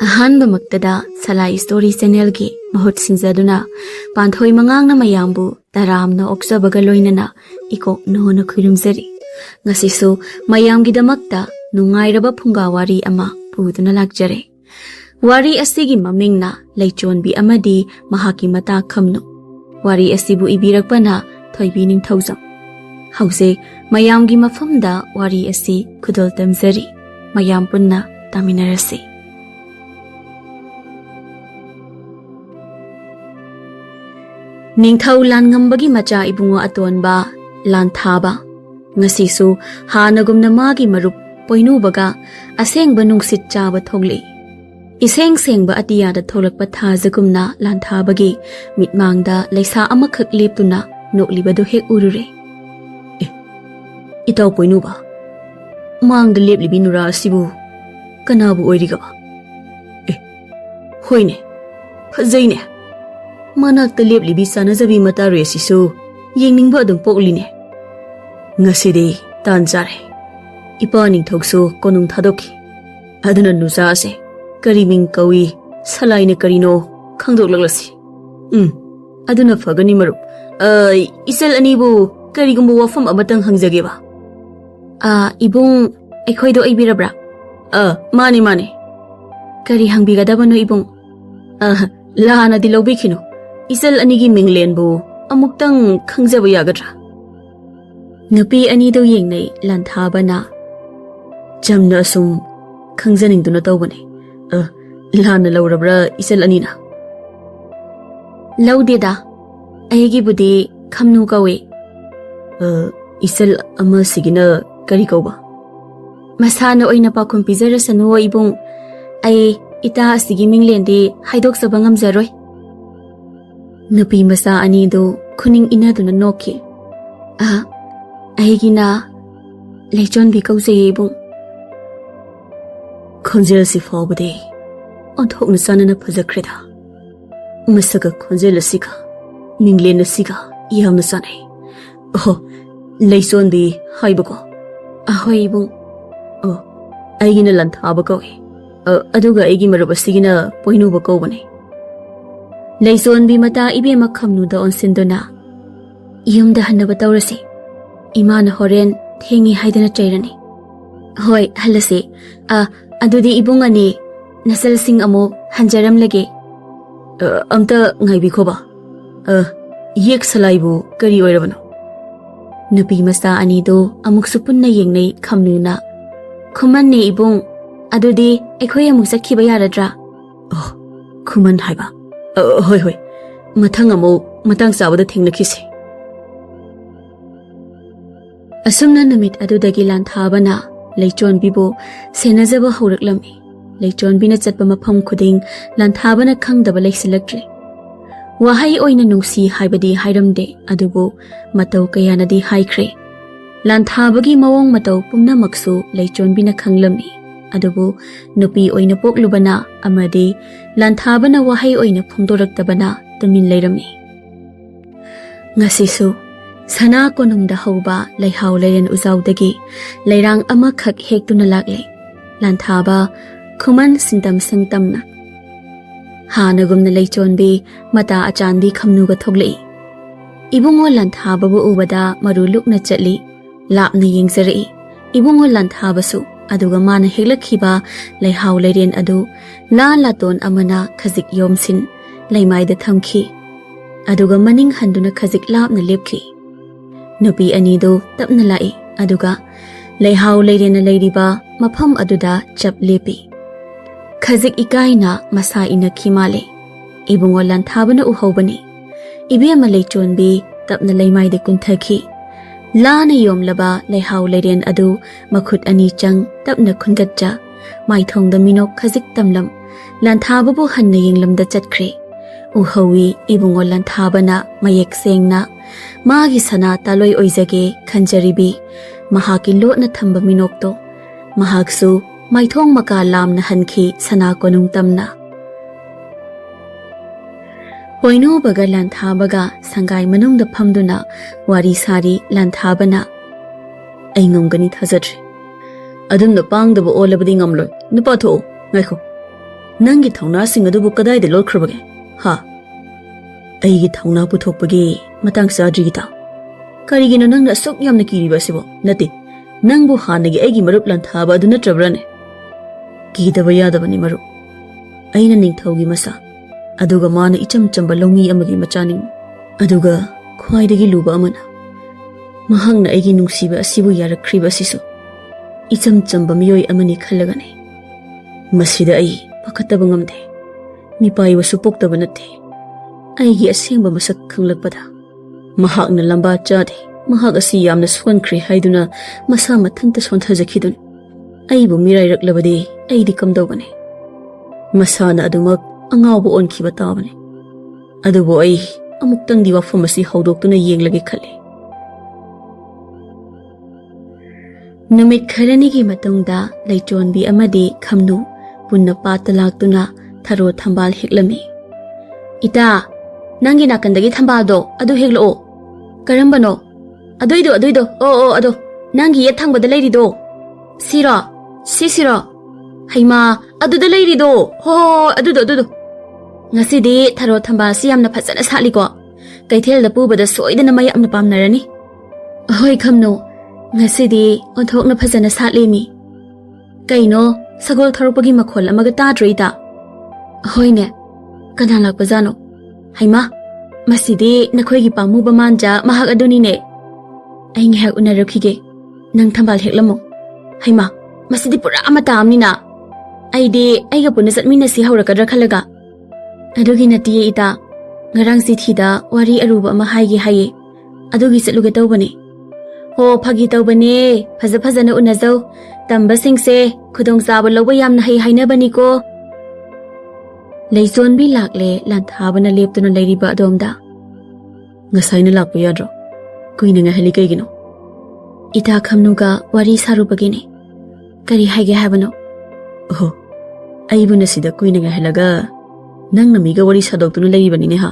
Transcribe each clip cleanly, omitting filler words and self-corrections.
Ahanba maktada Salai Story Channel gi mahut sinjaduna Panthoi Mangang na mayambu taramna oksabaga loinana iko nohona khurumjari ngasisu mayamgi damakta nungairaba phunga wari ama puduna lakjare wari asigi mamingna Leichonbi amadi mahakki mata Khamnu wari asibu ibirakpana Thoibi Ningthoujam hause mayamgi mafamda wari asi khudol tamjari mayam punna taminarasi Ningthau lan ngambagi macha ibungo atonba lan thaba ngasisu hanagumna magi marup poinubaga asengba nungsit chaba thogli iseng sengba atiyada tholakpa thajagumna lan thabagi mitmangda leisa amakhak leptuna noklibadu hek urure itaw poinuba mangda leplibi nura sibu kanabu oirigaba hoine phajaine Manakta leplibi sanajabi mataro asisu yengningba adum pokline ngasidi tanjare ipa ningthoksu konung thadoki aduna nusa ase kariming kawi salaine karino khangdoklaglasi aduna phagani marup isel anibu karigumbu wafam amatang hangjageba ibung ekhoido aibirabra mane kari hangbigadabano ibung lahana dilobikino Isal anigi minglenbu amuktang khangjaba yagadra nupi ani do yengnai lanthaba jamna sum khangjaningduna tawbane lana lawrabra isal anina lawdeda aigi budi Khamnu kawe isal ama sigina kari kawba masana oina pakhum pizarasanu ibung ai ita asigi minglendi haidoksaba ngamjaroi Nupi masa ani do kuning inaduna noki aigina Leichonbi kausayibung khonjel si fawbade onthokna sanana phajakreda masaga khonjel asika minglen asika yamna sanai Leichonbi haibako ahoibung aigina lanthaba kawi aduga aigi marubasigina poinuba kawbane Leichonbi mata ibema Khamnu da onsinduna yumda hanaba tawrasi imana horen thengi haidana chairani hoi halase adudi ibungani nasal sing amo hanjaram lage amta ngaibi khoba yek salaibu kari oirabano nupi masa ani do amuk supunna yengnai Khamnu na khuman ne ibung adudi ekhoi amuk sakhiba yaradra khuman haiba hoi mathang amo matang sabada thingnakisi asumna namit adudagi lanthabana Leichonbi bo senajaba hawraklami Leichonbi na chatpa mapham khuding lanthabana khangdaba leisilaktre wahai oina nungsi haibadi hairamde adubo matau kayanadi haikre lanthabagi mawong matau pumna maksu Leichonbi na khanglami adubu nupi oina poklubana amadi lanthabana wahai oina phungdoraktabana tumin leirami ngasisu sana konungda hauba leihau leiren uzaudagi leirang amakhak hektuna lakle lanthaba khuman sintam singtamna hanagumna Leichonbi mata achandi Khamnuga thoglei ibungo lanthaba bu ubada maru lukna chatli lapna yengzari ibungo lanthabasu aduga mana heglakhiba leihau leiren adu la laton amana khazik yomsin leimaida thamki aduga maning handuna khazik lapna lepki nupi ani do tapna lai aduga leihau leiren leiriba mapham aduda chap lepi khazik ikaina masa ina khimale ibungo lanthabana uhobani ibema Leichonbi tapna leimaida kunthaki Lana yomlaba leihau leiren adu makhut ani chang tapna khungatcha maithong da minok khazik tamlam lanthababu hanna yenglamda chatkre uhawi ibungo lanthabana mayek sengna magi sana taloi oizage khanjaribi mahakki lotna thamba minokto mahaksu maithong maka lamna hanki sana konung tamna Poinu baga lanthabaga sangai manungda phamduna wari sari lanthabana aingomgani thajadre adumna pangdaba olabadi ngamloi nupa tho ngaikho Nangi Tauna sing adu Bukadai the Lord Krabage. Ha. Aigi Tauna Putopagi, Matang Sajita. Karigino Nanga Sok Yamnaki Rivasibo, Nati. Nangbu Hanagi Egi Marup Lantaba do not trabrane. Gita Vayadavani Maru. Aina Ningthogi Masa. Aduga Mana Icham Chambalomi Amagi Machaning. Aduga, Quaidagi Luba Amana. Mahang na Egi Nungsiba Sibu Yara Kriba Sisu. Icham Chambamioy Amani Kalagane. Masida Ai, Pakatabungamde. Mipai was Supoktabanate. Aigi a sing Bamasak Kunglakbada. Mahak na Lamba Jade. Mahak asi Yamna Swankri Haiduna Masama Tanta Swantazakidun. Aibu Mirai Raklabade, Aidi Kamdobane. Masana Adumak, Angabo on Kibatabane. Adubo Ai, Amuktang Diwa Fumasi Hodokuna Yenglagi Kali. Numit Karanigi Matunda, Leichonbi amadi Khamnu, Punna Patalagtuna, Taro Tambal Hiklami. Ita, Nangi Nakandagi Tambado, Adu Higlo. Karambano. Aduido, oh, ado. Nangi Yatanga the lady do. Sira, Sisira. Haima, Adu the lady do. Oh, Adudo. Nasidi, Taro Tamba, Siam the Patsanas Haligo. They tell the Puba the soy than a Mayam the Pamnarani. Hoi Khamnu. Nasidi, on talk no Pasanas Hatlimi. Kaino, Sagol Taropagi Makola Magatarita. Hoine, Kanala Pazano. Haima, Masidi, Nakogi Pamuba Manja, Mahagadunine. Aing hag unarukige, Nang Tambal Hiklamo. Haima, Masidi Pura Amatamnina. Aide, Aigapunas at Minasi Haurakadra Kalaga. Adugina tia ita, Ngarang Sithida, Wari Aruba Mahagi Haye. Adugi Salugatobani. Oh, Pagitobani, Pazapazana Unazo, Tamba Singse, Kudong Sabalawayam Nahi Hainabaniko. Leichonbi Lakle, Lanthabana Lepton Lady Badomda. Ngasaina Lapuyadro. Kuinanga Helikagino. Ita Khamnuga, Wari Sarubagini. Kari Hage Habano. Oh, Aibunasida Kuinanga Helaga. Nang Namiga Wari Sadokun Labanine.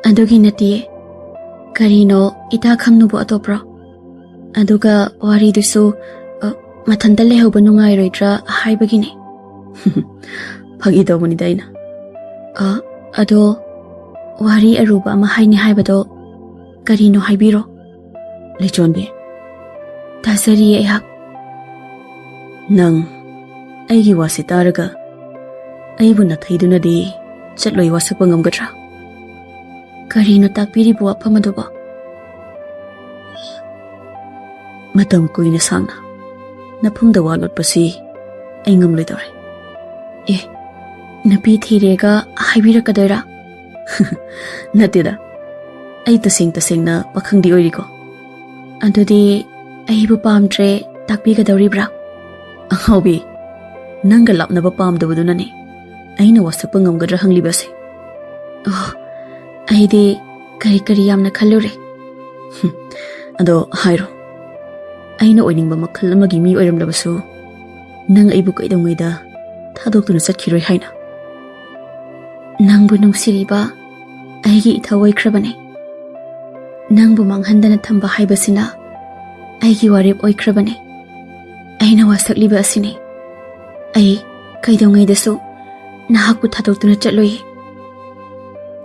Adoginati. Karino, Ita Khamnubo Atopra. Aduga Wari Dusu, Matandale Hobanunga Retra, Haibagini. Pagito Munidaina. Ado Wari Aruba Mahaini Haibado. Karino Haibiro. Leichonbi. Tasari Ehak. Nang Aigi Wasitaraga. Aibuna Taiduna de Chatloi Wasapangam Gatra. Karino Takpiri Bua Pamadoba. Matam Kuina Sangna. Napunda Walot Pasi. Angam Lidore. Napi Thirega Haibira Kadera. Natida. Ay tasing na pakhang di oiri ko. Andudi ay bupamtre takbi ka daw ribra. Ang hawbi, nanggalap na bapam daw doon na ni. Ay nawasak pang ang gadrahang libasi. Oh, ay di kari-kariyam na kalure. Ado, hayro. Ay na oining ba makal na magimi oiram labaso. Nang ay buka itong mayda, tadok doon sa kiroy hay na. Nang bunong siriba, ay giitaway krabane. Nang bumanghanda na tamba haibasina, ay giwarip oikrabane. Ay nawasak liba asini. Ay, kaidaw ngay daso, nahakot hatog na chatloy.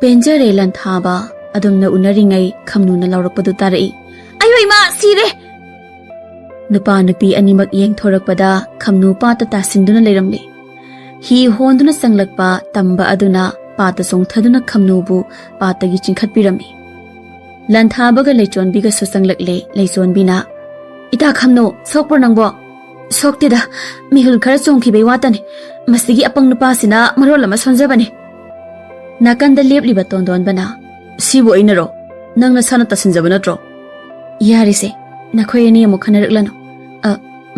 Penjare lanthaba, adom na unaringay Khamnu na laurakpado tarai. Ayoy ma, sire! Nupa nupi animag iyeng thorakpada Khamnu pata tasinduna layramli. Hi honduna sanglakpa tamba aduna pata songthaduna Khamnu bu pata gi chingkhat pirami. Lanthabaga Leichonbi ga susanglakle Leichonbi na Ita Khamnu sokpor nangbo sokteda mihul khara chongkhibei watani masigi apang nupa sina marol ama sonjabani nakanda lepliba tondon bana sibo inaro nangna sana tasinjaba natro yarise nakhoi ani amu khanaraklano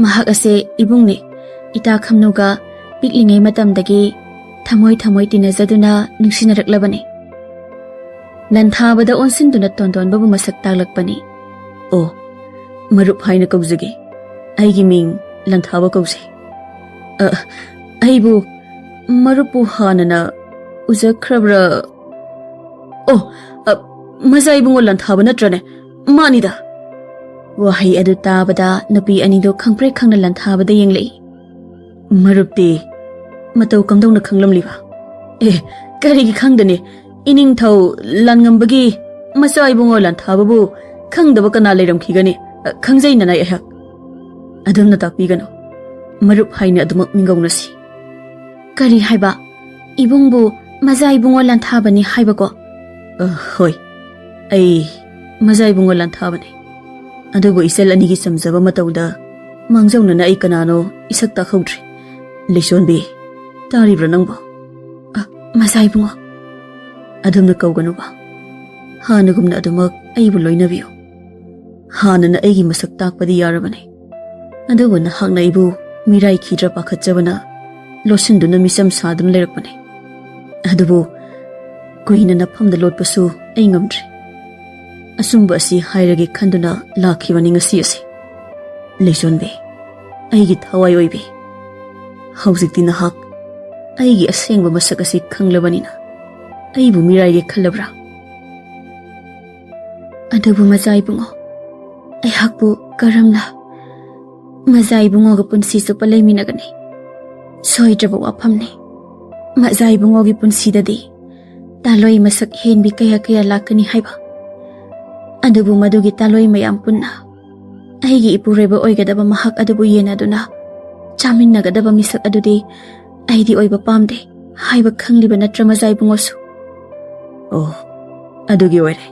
mahak ase ibungni Ita Khamnu ga piklingai matamdagi thamoi tinajaduna nungsinaraklabani Lanthabada onsinduna tondon babu masak taglakpani oh marup haina kaujage aigi ming Lanthaba kauze aibu marupu hanana ujakrabra oh mazai bungo Lanthaba natrane manida wahi adu tabada napi anido khangpre khangna Lanthabada yenglei marupti matau kamdong na khanglam liba kari gi khangdani ining thau langambagi masai bungo lan thababu khangdaba kana leiram khigani khangjai na nai ahak adumna takpi gano marup haina adumak mingaunasi kari haiba ibungbu mazai bungo lan thabani haiba ko hoi ai mazai bungo lan thabani adugo isel ani gi samjaba matauda mangjauna na ai kanano isak ta khawdri Leichonbi taribra nangbo mazai bungo adumna kawganu ba hanagumna adumak aibu loinabiyo hanana aigi masak takpadi yarabane adugo na hakna ibu mirai khidra pakhatjabana losinduna misam sadum lerakpane adubu kuina na phamda lotpasu ai ngamdri asumba si hairage khanduna lakhibani ngasi ase Leichonbi aigi thawai oibi haujikti na hak aigi asengba masak asi khanglabanina aibu mirai ge khalabra adubu mazai bungo ai hakbu karamna mazai bungo ga punsi su palai minagani soidraba waphamni mazai bungo gi punsi dadi taloi masak henbi kaya kaya lakani haiba adubu madugi taloi mayam punna aigi ipureba oigadaba mahak adubu yena duna chaminnagadaba misak adudi aidi oiba pamde haiba khangliba natra mazai bungo su oh adugi oire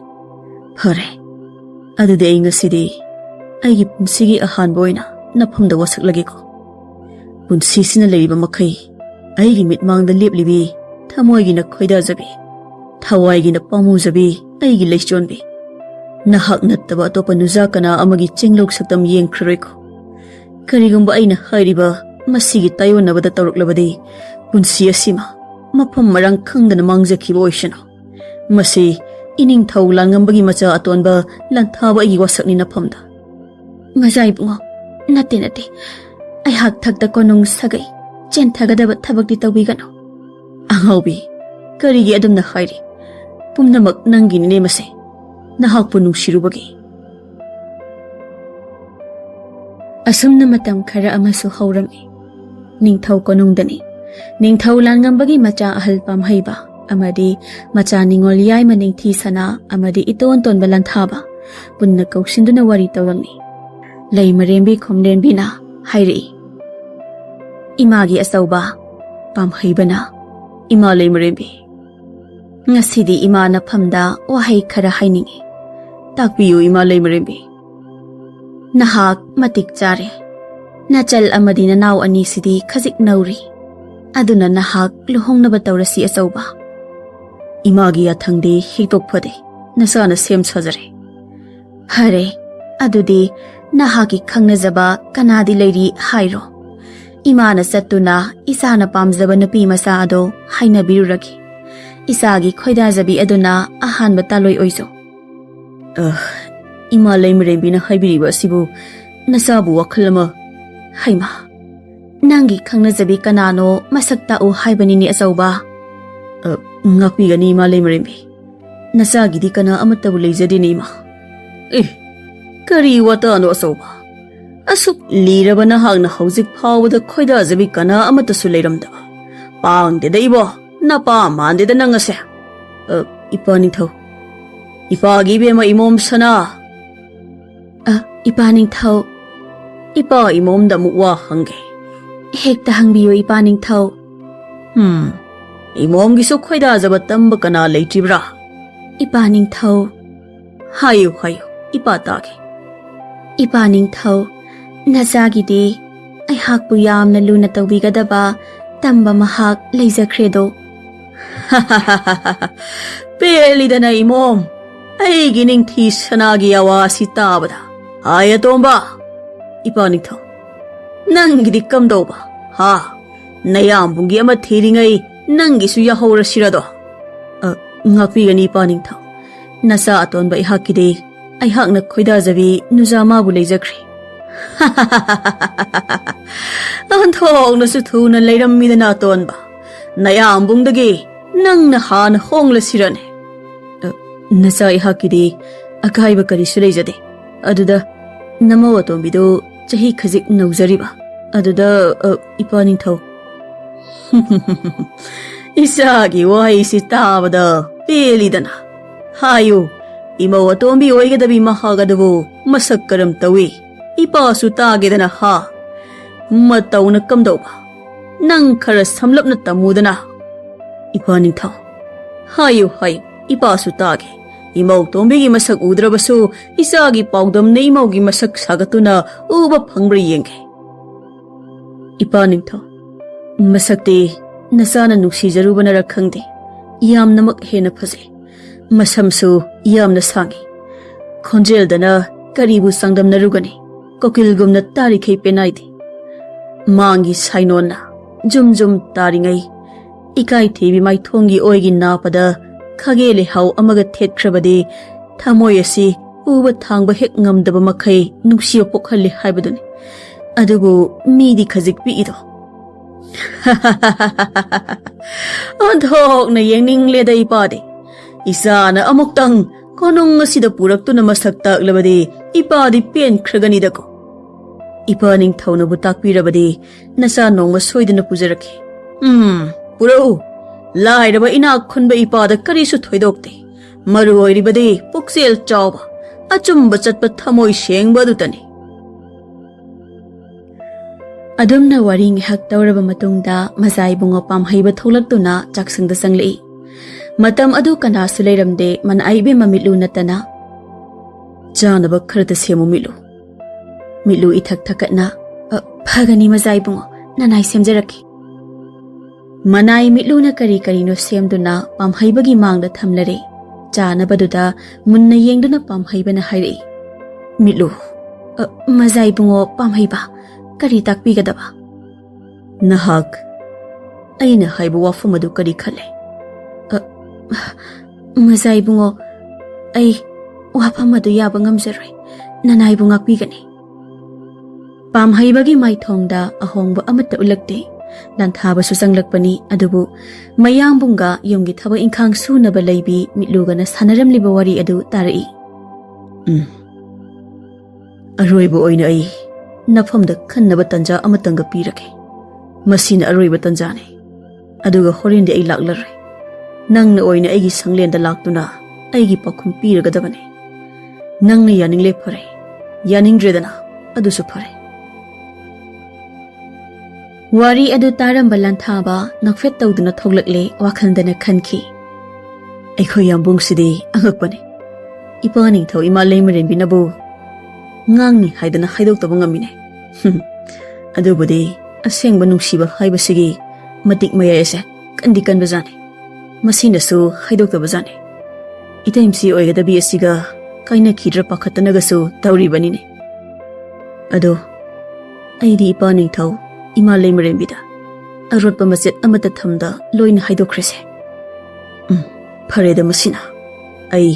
phare adude ai ngasidi aigi punsigi ahan boina nafamda wasaklage ko punsi sina leiba makai aigi mitmangda leplibi thamoigi na khoida jabi thawaigi na pamu jabi aigi Leichonbi nahak nattaba topa nuja kana amagi chenglok saktam yengkhroi ko karigumba aina hairiba masigi tayonabada tawruklabadi punsi asima mafam marang khangdana mangjakhiba oisana masi ining thau langambagi macha atonba lanthaba igi wasakni nafamda mazai bungo nate ai hak thakta konung sagai chen thagadaba thabakti tawbigano angaubi karigi adumna hairi pumnamak nangi ne mase nahak punung shirubagi asumna matam khara amasu haurami ningthau konungdani ningthau langambagi macha ahal pam haiba amadi macha ningol yai maningthi sana amadi iton ton balan thaba punna kausinduna wari tawrami lei marembi khomlenbi na hairi imagi asauba pam haibana ima lei marembi ngasidi ima na phamda wahai khara hainingi takpiyu ima lei marembi nahak matik chare nachal amadi na naw ani sidi khajik nauri aduna nahak luhongnaba tawrasi asauba imagi athangde hitok phade nasana sem sajare hare adudi nahaki khangnajaba kanadi leiri hairo imana satuna isana pamjaba nupi masa ado haina biruraki isagi khoidajabi aduna ahan bataloi oiso ima leimrembi na haibiriba sibu nasabu wakhalama haima nangi khangnajabi kanano masakta o haibani ni asauba ngakpi gani ima leimrembi nasagi di kana amatabu leijadi ni ma kari wata no asauba asuk liraba na hagna haujik phawda khoidajabi kana amata su leiramdaba pangde da ibo na pa mande da nangase ipani thau ipagi bema imom sana ipaning thau ipa imom da muwa hange hekta hangbiyo ipaning thau imom gi su khoida jaba tamba kana leitribra ipaning thau hayu ipa tage ipaning thau nazagi di ai hakpu yamna luna tawbigadaba tamba mahak leijakhredo peli dana imom ai gining thi sanagi awasi tabada aya tomba ipaning thau nangi kamdoba ha nayam bungi ama thiringai nangi su yahora sirado ngapi gani ipaning thau nasa atonba ihakide ai hakna khoida jabi nujama bu leijakhre anthong na su thuna leiram midana tonba nayam bungdagi nangna han hongla sirane nasa ihakide akaiba kari su leijade aduda namawa tombido chahi khazik naujariba aduda ipaning thau Isagi wahaysi tabada pelidana. Hayo, imau atombi oigadabi mahagadabu masak karam tawi. Ipasu tagedana ha. Matauna kamdauba. Nang khara samlapna tamudana. Ipa Ningthau. Hayo, ipasu tage. Imau tombigi masak udrabasu isagi paudam na imaugi masak sagatuna uba phangbra yengge. Ipa Ningthau. Masakti nasana nuksijarubana rakhangde. Yamnamak hena phase. Masamsu yamna sangi. Khonjeldana karibu sangdam narugani. Kokilgumna tarikhei penaidi. Mangi sainona jum taringai. Ikai thebi mai thongi oigi napada khagele hau amaga thetkrabade thamoi asi uba thangba hek ngamdaba makhai nuksiyo pokhalli haibaduni. Adubu midi khajik pi ido. Anthok na yengning leda ipade. Isana amuktang konong asida puraktuna masak taklabade ipadi pen khraganidako. Ipa Ningthau na butakpirabade nasa nongma soidana pujaraki. Purau lairaba inak khunba ipada karisu thoidokte. Maru oiribade puksel chawba achumba chatpa thamoi shengba dutani. Adumna wari ngihak tawraba matungda mazai bunga pamhaiba tholaktuna chaksangda sanglei. Matam adu kanasu leiramde man aibe mamitlu natana. Janaba kharata semu mitlu. Mitlu ithak thakatna. Phagani mazai bunga nanai semjaraki. Manai mitlu na kari no semduna pamhaibagi mangda thamlare. Janabaduda munna yengduna pamhaiba na hairei. Mitlu. Mazai bungo pamhaiba. Kari takpi gadaba. Nahak. Aina haibu wafum adu kari khale. Mazai bungo. Ay wafam adu yaba ngamjaroi. Nanai bunga pigani. Pamhaibagi mai thongda ahongba amata ulakte. Lanthaba susanglakpani adubu mayang bunga yumgi thaba inkhang sunaba leibi mitlugana sanaramliba wari adu tarai. Aroiba oina ai nafamda khannaba tanja amatanga pirake. Masina aroiba tanjane. Aduga horinde ai laklaroi. Nangna oina aigi sanglenda laktuna aigi pakhum piragadabane. Nangna yaningle phare. Yaningdredana adusu phare. Wari adu taramba lanthaba nakfet tawduna thoglakle wakhandana khanki. Aikhoi yambungsidi angakpane. Ipa Ningthau ima leimarenbi nabu ngangni haidana haidoktaba ngamine. Adubudi asengba nungsiba haibasigi matik mayayase kandi kanbajane. Masinasu haidoktaba jane. Itaimsi oigadabi asiga kaina khidra pakhatanagasu tawribanine. Ado aidi Ipa Ningthau ima leimarenbida arotba machet amata thamda loina haidokhrese. Phareda masina ai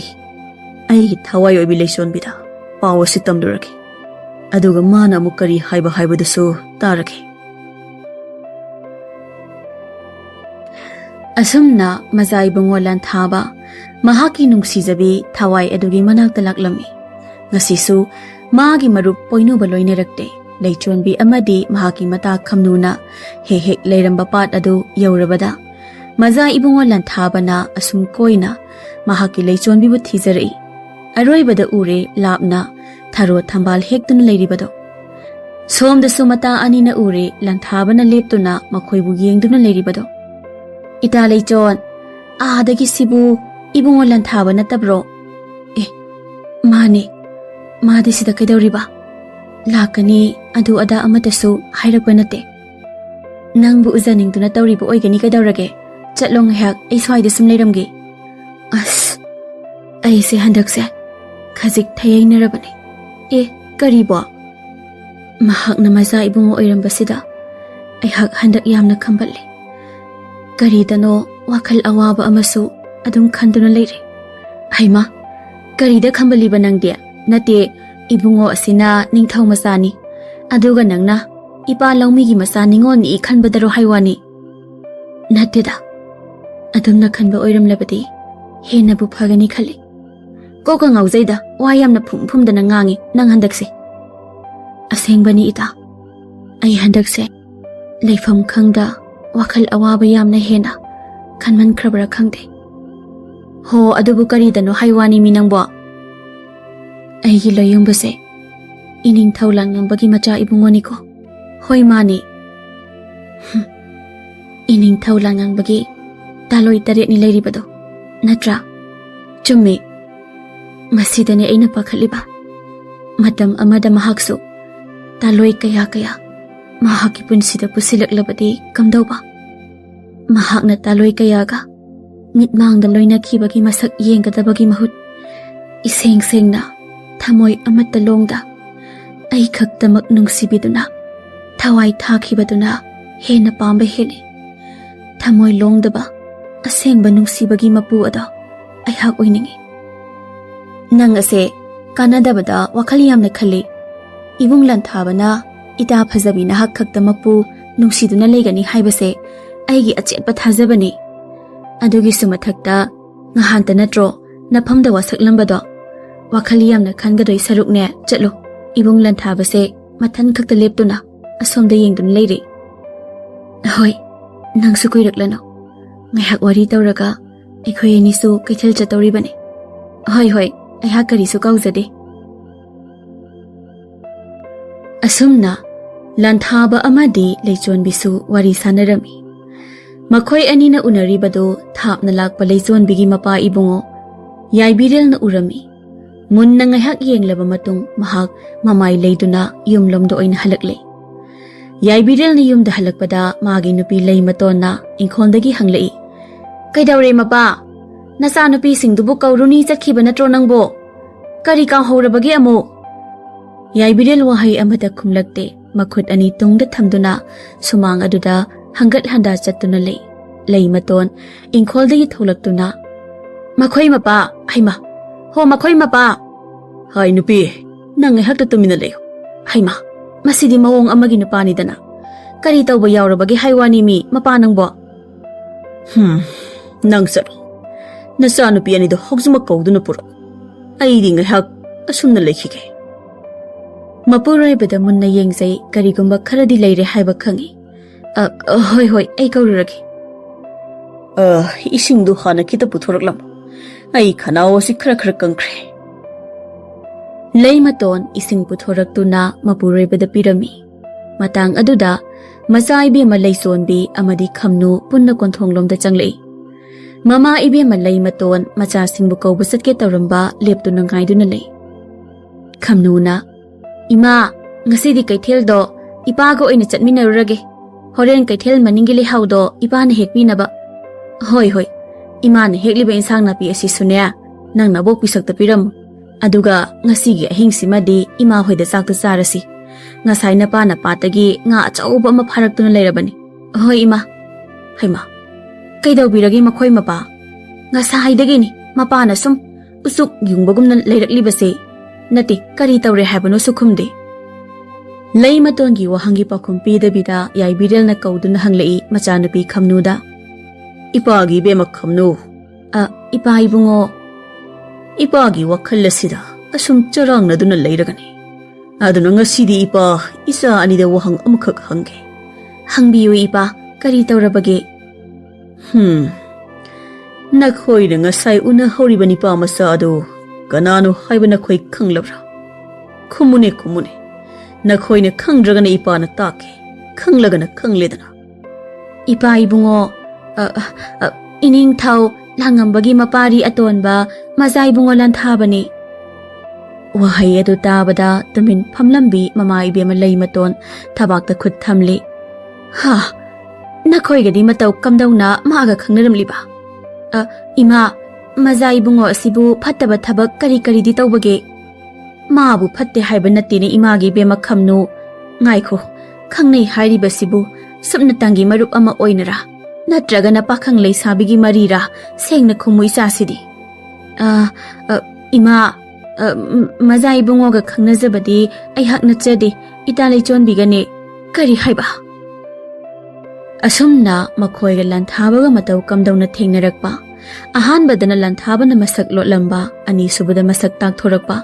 thawai oibi Leichonbida pawasi tamduraki. Aduga mana amu kari haibadusu taraki. Asumna mazai bungo lanthaba mahakki nungsijabi thawai adugi manakta laklami. Ngasisu magi marup poinuba loinarakte. Leichonbi amadi mahakki mata Khamnuna hek leiramba pat adu yaurabada maza ibungo lanthabana asum koina mahakki Leichonbi bu thijarai. Aroibada ure lapna tharo thambal hektuna leiribado. Somda sumata anina ure lanthabana leptuna makhoibu yengduna leiribado. Ita Leichon adagi sibu ibungo lanthabana tabro. Mane madi sida kaidawriba. Lakani adu ada amatasu hairakpa nate. Nangbu ujaningtuna tawriba oigani kaidawrage. Chatlong hek ai swaida sum leiramge. As ai se handakse khajik thayainarabani. Karibo mahakna maza ibungo oirambasida ai hak handak yamna khamballe. Karidano wakhal awaba amasu adum khanduna leire. Haima karida khambaliba nangde nate ibungo asina Ningthau masani aduga nangna ipa lawmigi masani ngoni khanbadaro haiwani. Nateda adumna khanba oiramlabadi hena bu phagani khale. Koka ngauzaida wayamna phumdana ngangi nang handakse. Asengbani ita ai handakse leifam khangda wakhal awaba yamna hena khanman khrabra khangde ho adubu karidano haiwani minangbo aigi layumbase ining thaulang nambagi macha ibungoni ko hoi mani ining thaulang nambagi taloi tare ni leiribado natra chummi masidane aina pakhaliba matam amada mahaksu taloi kaya kaya mahaki punsida pusilaklabadi kamdauba mahakna taloi kaya ga mitmangda loina khibagi masak yenggadabagi mahut iseng sengna thamoi amatta longda ai khaktamak nungsibiduna thawai thakhibaduna hena pamba heli thamoi longdaba asengba nungsibagi mapu ada ai hak oiningi nang ase kanadabada wakhal yamna khali ibung lanthabana ita phajabi na hak khaktamakpu nungsiduna leigani haibase aigi achetpa thajabani adugi sumathakta ngahanta natro nafamda wasaklambado wakhal yamna khangadoi sarukne chatlo ibung lanthabase mathan khakta leptuna asomda yengdun leiri hoi nangsu koiraklano ngaihak wari tawraga ekhoi anisu kaithal chatoribani hoi hoi aiha karisu kaujade asumna lanthaba amadi Leichonbi su wari sanarami makhoi anina unaribado thapna lakpa Leichonbigi mapa ibungo yaibirel na urami munna ngaihak yenglaba matung mahak mamai leiduna yumlomdo oina halakle yaibirel na yumda halakpada magi nupi leimatonna inkhondagi hanglei kaidawre mapa nasa nupi singdubu kauruni chakhiba natro nangbo kari ka horabagi amo yaibirel wahai amada khumlakte makhut ani tungda thamduna sumang aduda hangat handa chattuna leimaton ingkholdagi tholaktuna makhoi mapa haima ho makhoi mapa hai nupi nang hakta tumina leyo haima masidi mawong amagi nupani dana kari tawba yawrabagi haiwani mi mapa nangbo nang saro nasa nupi ani do hokjuma kawduna puro aidi ngahak asumna lekhige mapurai bada munna yengzai karigumba kharadi leire haiba khangi hoi hoi ai kaururagi isingdu hana kita puthoraklam ai khanawo si khara khara kangkhre leimaton ising puthораktuna mapurai bada pirami matang aduda macha ibema Leichonbi amadi Khamnu punna konthonglomda changlei mama ibema leimaton macha singbu kawba satke tawramba leptuna ngaiduna lei Khamnuna ima ngasidi kaithel do ipa go oina chatminarurage horen kaithel maningi lehau do ipa na hekpinaba hoi hoi ima na hekliba insang napi asi sunya nang na bok pisakta piram aduga ngasigi ahingsimadi ima hoida chakta charasi ngasai na pa na patagi nga achauba ma pharaktuna leirabani hoi ima haima kaidau biragi makhoi mapa ngasai dagi ni mapa na sum usuk yungbagumna leirakliba nati kari tawre habano sukhumde leimatongi wahangi pakhum pidabida yaibirel na kauduna hanglei machanupi Khamnuda ipagi bema Khamnu ipa ibungo ipagi wakhallasida asum charang na duna leiragani aduna ngasidi ipa isa anida wahang amkhak hange hangbiyu ipa kari tawrabage nakhoi na ngasai una horibani pa masa ado kanano haibana khoi khanglabra khumune nakhoi na khangdragana ipa na take khanglagana khangledana ipa ibungo ining thau langambagi mapari atonba mazai bungo lanthabani wahai adu tabada tumin phamlambi mama ibema leimaton thabakta khut thamli ha nakhoi gadi matau kamdauna maga khangnaramliba ima mazai bungo asibu phattaba thabak kari di tawbage mabu phatte haiba natine imagi bema Khamnu ngaikho khangnei hairiba sibu subna tangi marup ama oinara natragana pakhang leisabigi marira sengna khumui sasidi ima mazai bungo ga khangnajabadi ai hak nachade ita Leichonbigane kari haiba asumna makhoi ga lanthabaga matau kamdauna thengnarakpa ahanbadana lanthabana masak lotlamba ani subada masak takthorakpa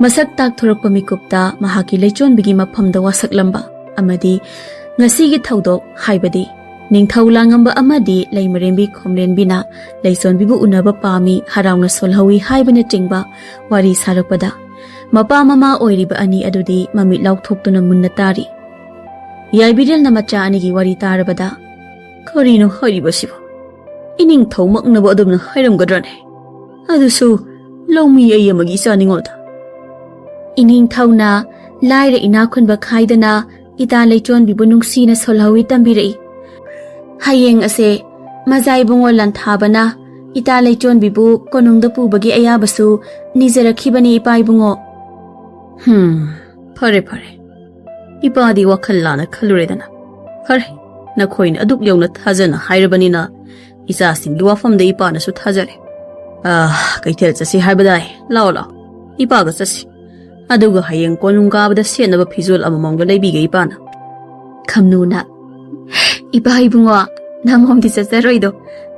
masak takthorakpa mikupta mahaki Leichonbigi mafamda wasaklamba amadi ngasigi thaudok haibadi Ningthau langamba amadi Leimarembi Khomlenbina Leichonbibu unaba pami harauna solhawi haibana chingba wari sarakpada mapa mama oiriba ani adudi mamit laukthoktuna munna tari Yaibirel na macha anigi wari tarabada Karino hairibasibo Iningthau maknaba adumna hairamgadrane Adusu Laumi ay amagi isa ningolda Iningthau na Laira inakhunba khaidana ita Leichonbibu nungsina solhawi tambirei Hayeng ase mazai bungo lanthabana ita Leichonbibu konungda pubagi ayabasu nizarakhibani ipai bungo Phare Ipadi wakhal lana khaluredana Phare nakhoina aduk yawna thajana hairabanina isa singgi wafamda ipana su thajare kaithel chasi haibadai lao ipaga chasi aduga hayeng konung kabada senaba phizol amamongda leibiga ipana Khamnu na Ipa ibungo namomdi chacharoido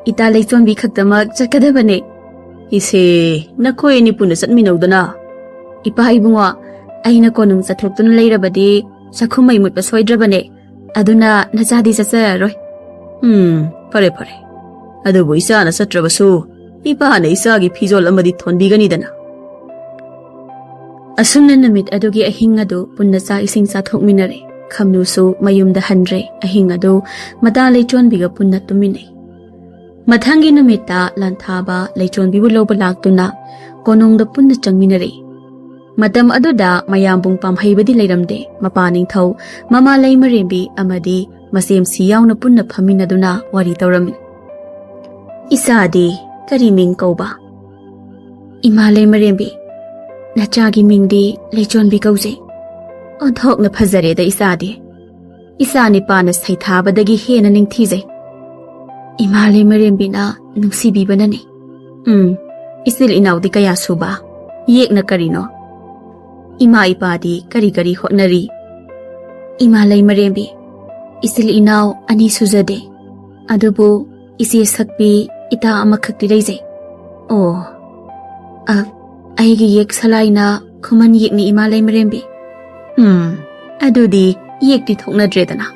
ita Leichonbi khaktamak chakadabane ise nakhoi ni puna chatminaudana Ipa ibungo aina konung chathoktuna leirabadi sakhumai mutpa soidrabane aduna nachadi chacharoi phare adubu isa na chatrabasu ipa na isa gi phizol amadi thonbiganidana asumna namit adugi ahing adu punna cha ising chathokminare Khamnu su mayumda hanre ahing adu mata Leichonbiga punna tuminai mathangi numita lanthaba Leichonbibu loba laktuna konongda punna changminare matam aduda mayambung pamhaibadi leiramde mapa ningthau mama Leimarembi amadi masem siyauna punna phaminaduna wari tawramin Isadi kari ming kauba Ima Leimarembi nachagi mingdi Leichonbi kauze Onthok na phazare da isadi Isani pana saithabadagi hena ningthije Ima Leimarembi na nungsibibanani Isil inaudi kaya suba yek na karino Ima ipadi kari hotnari Ima Leimarembi isil inaw ani suzade adubu isi sakpi ita amakhakti reije aigi yek salaina khuman yekni Ima Leimarembi adudi yekti thoknadredana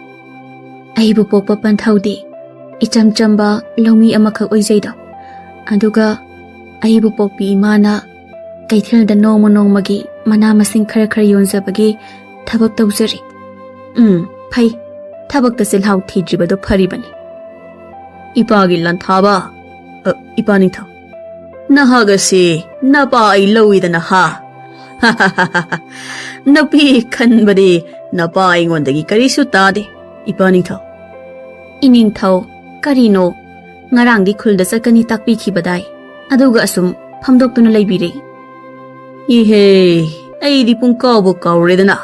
aibu pokpa panthaudi ichamchamba lomi amakhak oijaido aduga aibu pokpi imana kaithelda nongmagi mana masing khara yonjabagi thabak tawjari phai thabak ta silhau thidribado pharibani ipagi lanthaba ipani thaw nahagasi napa ai lowidana ha napi khanbadi napa ingondagi karisu tade ipani thaw ining thaw karino ngarangdi khulda sakani takpi khibadai aduga asum phamdoktuna leibire ihe aidi pung kaw redana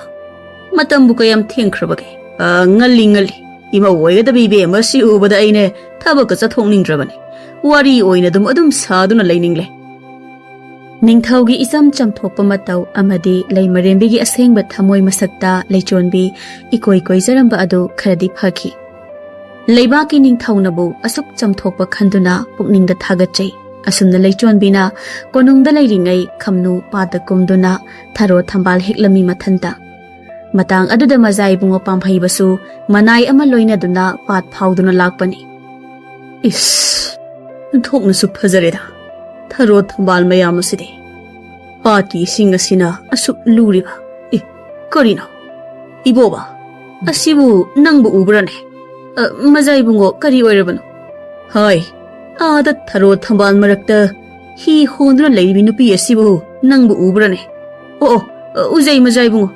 matambu kayam thengkhrabage ngali ima woigada bibe masi ubada aine thabaka chathongningrabani wari oina adum saduna leiningle Ningthaugi isam chamthokpa matau amadi Leimarembigi asengba thamoi masakta Leichonbi ikoi jaramba adu kharadi phaki Leibaki ningthaunabu asuk chamthokpa khanduna pukningda thagachai asumna Leichonbina konungda leiringai Khamnu pada kumduna tharo thambal heklami mathanta matang aduda mazai bungo pamphaibasu manai ama loinaduna pat phauduna lakpani is thokna su phajareda tharo thambal mayamusidi Pati singasina asuk luriba karino iboba asibu nangbu ubrane mazai bungo kari oirabano hai ada tharo thambal marakta hi hondra leibi nupi asibu nangbu ubrane uzai mazai bungo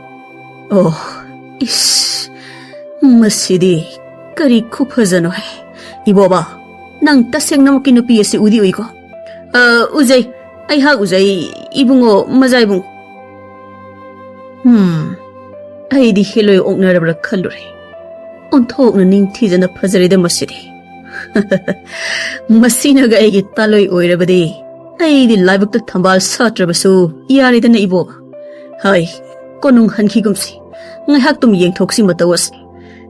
is masidi kari khupajano hai iboba nang taseng namuki nupi asi udi uiko uzai ai ha uzai ibungo mazai bungo ai di heloi oknarabra khalure onthokna ningthijana phajarida masidi masina ga egi taloi oirabadi ai di laibukta thambal satrabasu yaridana ibo hai konung hankhigumsi ngai haktum yengthoksi matawas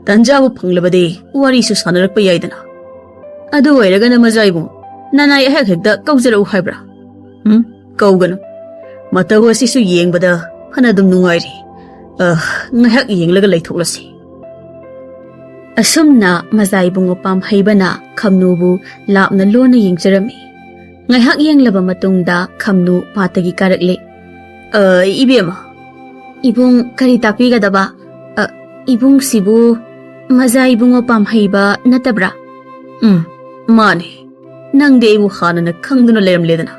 tanjabu phanglabadi wari su sanarakpa yaidana adu oiragana mazai bungo nanai hekda kaujara haibra Kaugano matawasi su yengbada hanadum nungairi ngahak yenglaga leithoklasi Asumna mazai bungo pam haibana Khamnubu lapna lona yengjarami. Ngaihak yenglaba matungda Khamnu patagi karakle. Ibema. Ibung kari takpigadaba. Ibung sibu mazai bungo pam haiba natabra. Mane. Nangde ibu khana na khangduna lerem ledana.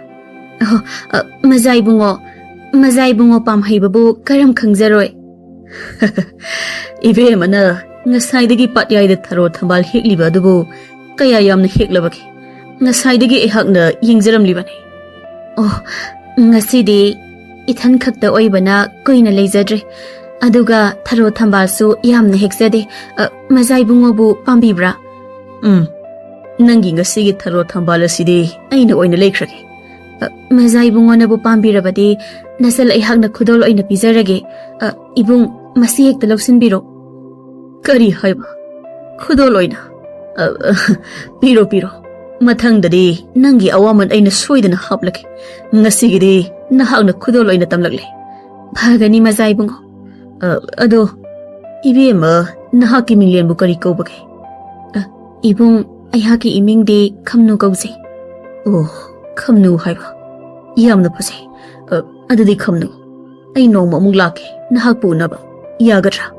Mazai bungo pam haibabu karam khangjaroi. Ibema na ngasaidagi patyai tharo thambal hekliba adubu kaya yamna heklabaki. Ngasaidagi ehakna yengjaram libani. Ngasidi ithan khakta oibana koina leijadre. Aduga tharo thambal su yamna hekjade. Mazai bungo bu pambibra. Nangi ngasigi tharo thambal asidi aina oina lekhrage. Mazai bungo na bu pambirabadi nasal ehakna khudol oina pijarage. Ibung masi hekta loksinbiro. Kari haiba khudol oina. Piro. Mathangdadi nangi awaman aina soidana haplake. Ngasigidi nahakna khudol oina tamlagle. Phagani mazai bungo. Ado ibema nahaki minglen bu kari kobage. Ibung ayhaki imingde Khamnu kauze. Khamnu haiba. Yamna phase. Adudi Khamnu. Ai noma amuk lake nahak punaba. Yagadra.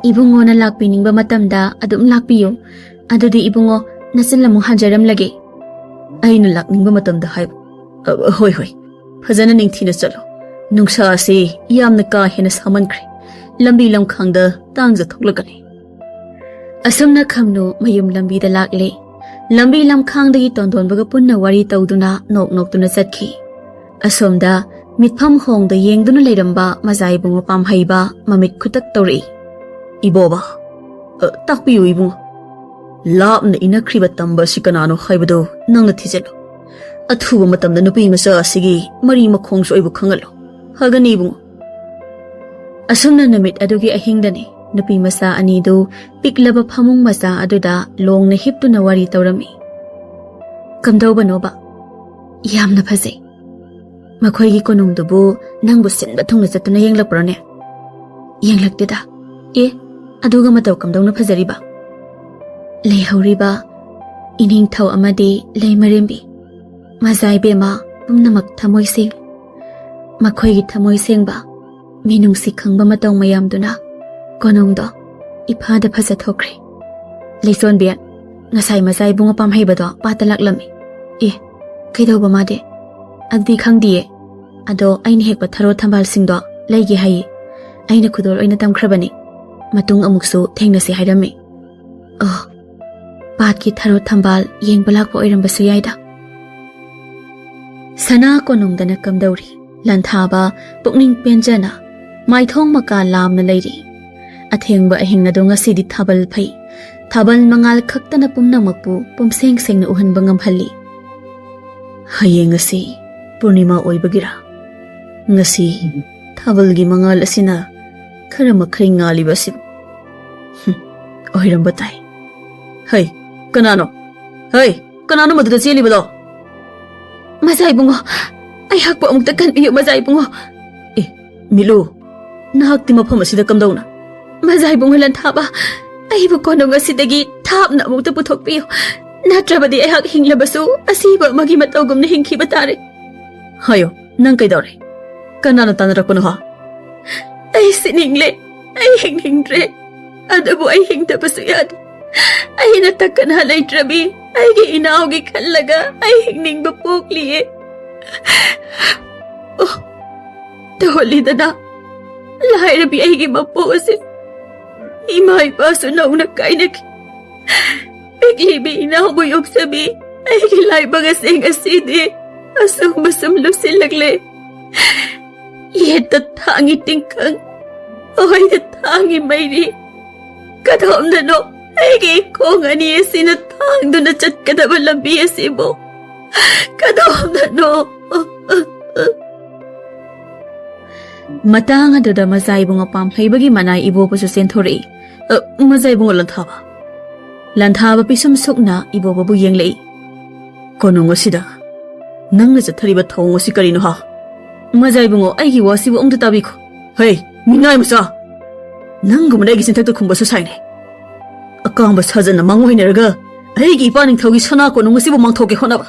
Ibungo na lakpiningba matamda adum lakpiyo. Adudi ibungo nasalamu hajaram lage. Aina lakningba matamda haiba. Hoi. Fazana ningthina chalo. Nungsa ase yamna ka hena samankre. Lambi lamkhangda tangja thoklagani. Asumna Khamnu mayum lambi da lakle. Lambi lamkhangdagi tondonbaga punna wari tawduna nok-noktuna chatkhi. Asomda mitpham hongda yengduna leiramba mazai bungo pam haiba mamit khutak tawri. Iboba. Takpiyo ibungo. Lapna inakriba tamba sikanano haibado nangna thijalo. Athouba matamda nupi masa asigi mari makhongso ibu khangalo. Hagani ibungo. Asumna namit adugi ahingdani nupi masa anidu piklaba phamung masa aduda longna hiptuna wari tawrami. Kamdauba noba. Yamna phase. Makhoigi konungdubu nangbu sinba thungna chatuna yenglakprone. Yenglakteda. Aduga mataw kamdawna phajariba. Leihoriba iningthau amadi leimarembi. Mazai bema pumnamak thamoising. Makhoigi thamoisingba minungsi khangba mataw mayamduna konongdo iphada phaja thokre. Leichonbi ngasai mazai bunga pam haibado patalaklami. Kaidawba made. Addi khangdiye. Ado aini hekba tharo thambal singdo leige hayi. Aina khudol oina tamkhrabani. Matung amuksu thengnasi hairami. Patki tharo thambal yengbalak po oirambasu yaida. Sana konongdana kamdauri. Lanthaba pukning penjana. Maithong maka lamna leiri. Athengba ahingna do ngasidi thabal phai. Thabal mangal khaktana pumnamakpu pumseng-sengna uhanba ngamhalli. Hayeng ngasi Purnima oibagira. Ngasi thabalgi mangal asina khara makhri ngali basib. Oiram batai. Hey, kanano maduda cheli bado. Mazai bungo. Ai hakpo amukta kanbiyo mazai bungo. Milu. Nahakti mafam asida kamdauna. Mazai bungo lanthaba. Ai bu kono ngasidagi thapna amukta puthokpiyo. Natrabadi ai hak hinglabasu asiba magi matawgumna hingkhiba tare. Hayo, nang kaidore. Kanano tanarakono ha? Ai siningle. Ai hingningre. Adabu ay hingdabasu yan. Ay natakan halay trabi. Ay giinawgi kalaga. Ay hingning bapukli. Tawalida na. Lahay rabi ay gimapusin. Imay paso na unakainak. Piglibi inahuboy sabi. Ay gilay bagasing asidi. Asang basam lusilagle. Yetat hangi tingkang. Oy tatangi mayri. Kadam na no. Ay ko nga niya sinatang doon na chat kadabalang biyasi mo. Kadam na no. Mata nga dada mazay bunga pamhay bagi manay ibo pa sa sentori. Mazay bunga lanthaba. Lanthaba pisumsok na ibo pa buyang lay. Kono nga sida. Nang nasathari ba thong si karino ha? Mazay bungo ay giwasi bu ong tatabi ko. Hey, minay mo sa! Nang gumanay gisintak to kumba sa sayne. ꯑꯀꯥꯝꯕ ꯁꯥꯖꯟꯅ ꯃꯥꯡꯑꯣꯏꯅꯔꯒ ꯑꯩꯒꯤ ꯏꯄꯥ ꯅꯤꯡꯊꯧꯒꯤ ꯁꯅꯥ ꯀꯣꯅꯨꯡ ꯑꯁꯤꯕꯨ ꯃꯥꯡꯊꯣꯛꯀꯦ ꯍꯣꯠꯅꯕ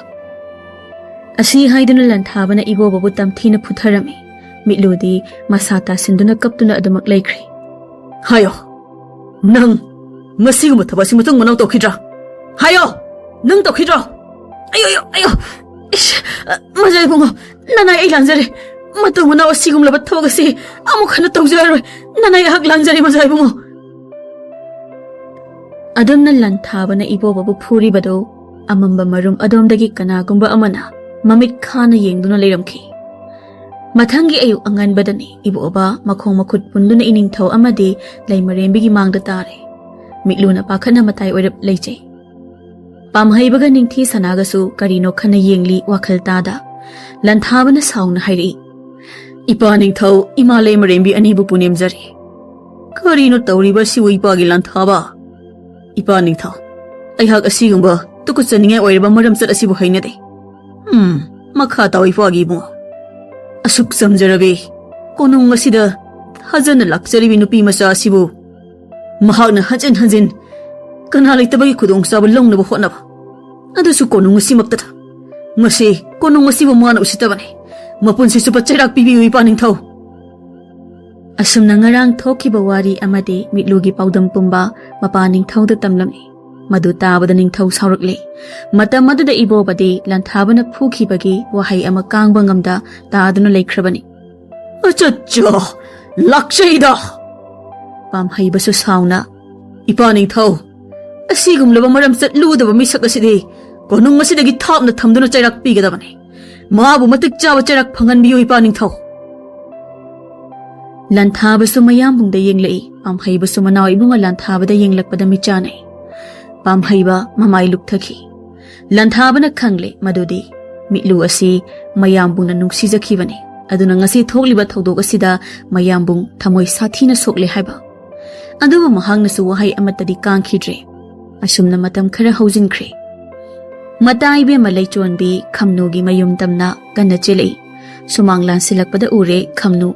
ꯑꯁꯤ ꯍꯥꯏꯗꯨꯅ ꯂꯟꯊꯥꯕꯅ ꯏꯕꯣꯕꯕꯨ ꯇꯝꯊꯤꯅ ꯐꯨꯊꯔꯝꯃꯤ ꯃꯤꯠꯂꯨꯗꯤ ꯃꯁꯥ ꯇꯥꯁꯤꯟꯗꯨꯅ ꯀꯞꯇꯨꯅ ꯑꯗꯨꯃꯛ ꯂꯩꯈ꯭ꯔꯦ ꯍꯥꯏꯌꯣ ꯅꯪ ꯃꯁꯤꯒꯨꯝꯕ ꯊꯕꯛꯁꯤ ꯃꯇꯨꯡ ꯃꯅꯥꯎ ꯇꯧꯈꯤꯗ꯭ꯔꯥ ꯍꯥꯏꯌꯣ ꯅꯪ ꯇꯧꯈꯤꯗ꯭ꯔꯣ ꯑꯌꯣ 이씨, 맞아요, 붕어. 나나의 란자리. 맞다, 나와 시금 라바 타바가시. 아무 하나 동자로. 나나의 학 란자리 맞아요, 붕어. ꯑꯗꯨꯝꯅ ꯂꯟꯊꯥꯕꯅ ꯏꯕꯣꯕꯕꯨ ꯐꯨꯔꯤꯕꯗꯨ ꯑꯃꯝꯕ ꯃꯔꯨꯝ ꯑꯗꯣꯝꯗꯒꯤ ꯀꯅꯥꯒꯨꯝꯕ ꯑꯃꯅ ꯃꯃꯤꯠ ꯈꯥꯅ ꯌꯦꯡꯗꯨꯅ ꯂꯩꯔꯝꯈꯤ ꯃꯊꯪꯒꯤ ꯑꯌꯨꯛ ꯑꯉꯟꯕꯗꯅꯤ ꯏꯕꯣꯕ ꯃꯈꯣꯡ ꯃꯈꯨꯠ ꯄꯨꯟꯗꯨꯅ ꯏꯅꯤꯡꯊꯧ ꯑꯃꯗꯤ ꯂꯩꯃꯔꯦꯝꯕꯤꯒꯤ ꯃꯥꯡꯗ ꯇꯥꯔꯦ ꯃꯤꯠꯂꯨꯅ ꯄꯥꯈꯠꯅ ꯃꯇꯥꯏ ꯑꯣꯏꯔꯞ ꯂꯩꯖꯩ ꯄꯥꯝꯍꯩꯕꯒ ꯅꯤꯡꯊꯤ ꯁꯅꯥꯒꯁꯨ ꯀꯔꯤꯅꯣ ꯈꯟꯅ ꯌꯦꯡꯂꯤ ꯋꯥꯈꯜ ꯇꯥꯗ ꯂꯟꯊꯥꯕꯅ ꯁꯥꯎꯅ ꯍꯥꯏꯔꯛꯏ ꯏꯄꯥ ꯅꯤꯡꯊꯧ ꯏꯃꯥ ꯂꯩꯃꯔꯦꯝꯕꯤ ꯑꯅꯤꯕꯨ ꯄꯨꯅꯦꯝꯖꯔꯤ ꯀꯔꯤꯅꯣ ꯇꯧꯔꯤꯕ ꯁꯤꯕꯨ ꯏꯄꯥꯒꯤ ꯂꯟꯊꯥꯕ ꯏꯄꯥ ꯅꯤꯡꯊꯧ ꯑꯩꯍꯥꯛ ꯑꯁꯤꯒꯨꯝꯕ ꯇꯨꯀꯠꯆꯅꯤꯡꯉꯥꯏ ꯑꯣꯏꯔꯕ ꯃꯔꯝꯆꯠ ꯑꯁꯤꯕꯨ ꯍꯩꯅꯗꯦ ꯃꯈꯥ ꯇꯥꯎ ꯏꯄꯥꯒꯤ ꯏꯕꯨꯡꯉꯣ ꯑꯁꯨꯛ ꯆꯝꯖꯔꯕꯤ ꯀꯣꯅꯨꯡ ꯑꯁꯤꯗ ꯊꯥꯖꯅ ꯂꯥꯛꯆꯔꯤꯕꯤ ꯅꯨꯄꯤ ꯃꯆꯥ ꯑꯁꯤꯕꯨ ꯃꯍꯥꯛꯅ ꯍꯟꯖꯤꯟ ꯍꯟꯖꯤꯟ ꯀꯅꯥ ꯂꯩꯇꯕꯒꯤ ꯈꯨꯗꯣꯡꯆꯥꯕ ꯂꯧꯅꯕ ꯍꯣꯠꯅꯕ ꯑꯗꯨꯁꯨ ꯀꯣꯅꯨꯡ ꯑꯁꯤꯃꯛꯇꯗ ꯃꯁꯤ ꯀꯣꯅꯨꯡ ꯑꯁꯤꯕꯨ ꯃꯥꯅ ꯎꯁꯤꯠꯇꯕꯅꯤ ꯃꯄꯨꯟꯁꯤ ꯆꯨꯞꯄ ꯆꯩꯔꯥꯛ ꯄꯤꯕꯤꯌꯨ ꯏꯄꯥ ꯅꯤꯡꯊꯧ ꯑꯁꯨꯝꯅ ꯉꯔꯥꯡ ꯊꯣꯛꯈꯤꯕ ꯋꯥꯔꯤ ꯑꯃꯗꯤ ꯃꯤꯠꯂꯨꯒꯤ ꯄꯥꯎꯗꯝ ꯄꯨꯝꯕ ꯃꯄꯥ ꯅꯤꯡꯊꯧꯗ ꯇꯝꯂꯝꯃꯤ ꯃꯗꯨ ꯇꯥꯕꯗ ꯅꯤꯡꯊꯧ ꯁꯥꯎꯔꯛꯂꯤ ꯃꯇꯝ ꯑꯗꯨꯗ ꯏꯕꯣꯕꯗꯤ ꯂꯟꯊꯥꯕꯅ ꯐꯨꯈꯤꯕꯒꯤ ꯋꯥꯍꯩ ꯑꯃ ꯀꯥꯡꯕ ꯉꯝꯗ ꯇꯥꯗꯨꯅ ꯂꯩꯈ꯭ꯔꯕꯅꯤ ꯑꯆꯠꯆꯥ ꯂꯥꯛꯆꯩꯗ ꯄꯥꯝꯍꯩꯕꯁꯨ ꯁꯥꯎꯅ ꯏꯄꯥ ꯅꯤꯡꯊꯧ ꯑꯁꯤꯒꯨꯝꯂꯕ ꯃꯔꯝ ꯆꯠꯂꯨꯗꯕ ꯃꯤꯁꯛ ꯑꯁꯤꯗꯤ ꯀꯣꯅꯨꯡ ꯑꯁꯤꯗꯒꯤ ꯊꯥꯞꯅ ꯊꯝꯗꯨꯅ ꯆꯩꯔꯥꯛ ꯄꯤꯒꯗꯕꯅꯤ ꯃꯥꯕꯨ ꯃꯇꯤꯛ ꯆꯥꯕ ꯆꯩꯔꯥꯛ ꯐꯪꯍꯟꯕꯤꯌꯨ ꯏꯄꯥ ꯅꯤꯡꯊꯧ ꯂꯟꯊꯥꯕꯁꯨ ꯃꯌꯥꯝꯕꯨꯡꯗ ꯌꯦꯡꯂꯛꯏ ꯄꯥꯝꯍꯩꯕꯁꯨ ꯃꯅꯥꯎ ꯏꯕꯨꯡꯉꯣ ꯂꯟꯊꯥꯕꯗ ꯌꯦꯡꯂꯛꯄꯗ ꯃꯤꯆꯥꯅꯩ ꯄꯥꯝꯍꯩꯕ ꯃꯃꯥꯏ ꯂꯨꯞꯊꯈꯤ ꯂꯟꯊꯥꯕꯅ ꯈꯪꯂꯦ ꯃꯗꯨꯗꯤ ꯃꯤꯠꯂꯨ ꯑꯁꯤ ꯃꯌꯥꯝꯕꯨꯡꯅ ꯅꯨꯡꯁꯤꯖꯈꯤꯕꯅꯤ ꯑꯗꯨꯅ ꯉꯁꯤ ꯊꯣꯛꯂꯤꯕ ꯊꯧꯗꯣꯛ ꯑꯁꯤꯗ ꯃꯌꯥꯝꯕꯨꯡ ꯊꯃꯣꯏ ꯁꯥꯊꯤꯅ ꯁꯣꯛꯂꯦ ꯍꯥꯏꯕ ꯑꯗꯨꯕꯨ ꯃꯍꯥꯛꯅꯁꯨ ꯋꯥꯍꯩ ꯑꯃꯠꯇꯗꯤ ꯀꯥꯡꯈꯤꯗ꯭ꯔꯦ ꯑꯁꯨꯝꯅ ꯃꯇꯝ ꯈꯔ ꯍꯧꯖꯤꯟꯈ꯭ꯔꯦ ꯃꯇꯥ ꯏꯕꯦꯝꯃ ꯂꯩꯆꯣꯟꯕꯤ ꯈꯝꯅꯨꯒꯤ ꯃꯌꯨꯝ ꯇꯝꯅ ꯀꯟꯅ ꯆꯦꯜꯂꯛꯏ ꯁꯨꯃꯥꯡ ꯂꯥꯟꯁꯤꯜꯂꯛꯄꯗ ꯎꯔꯦ ꯈꯝꯅꯨ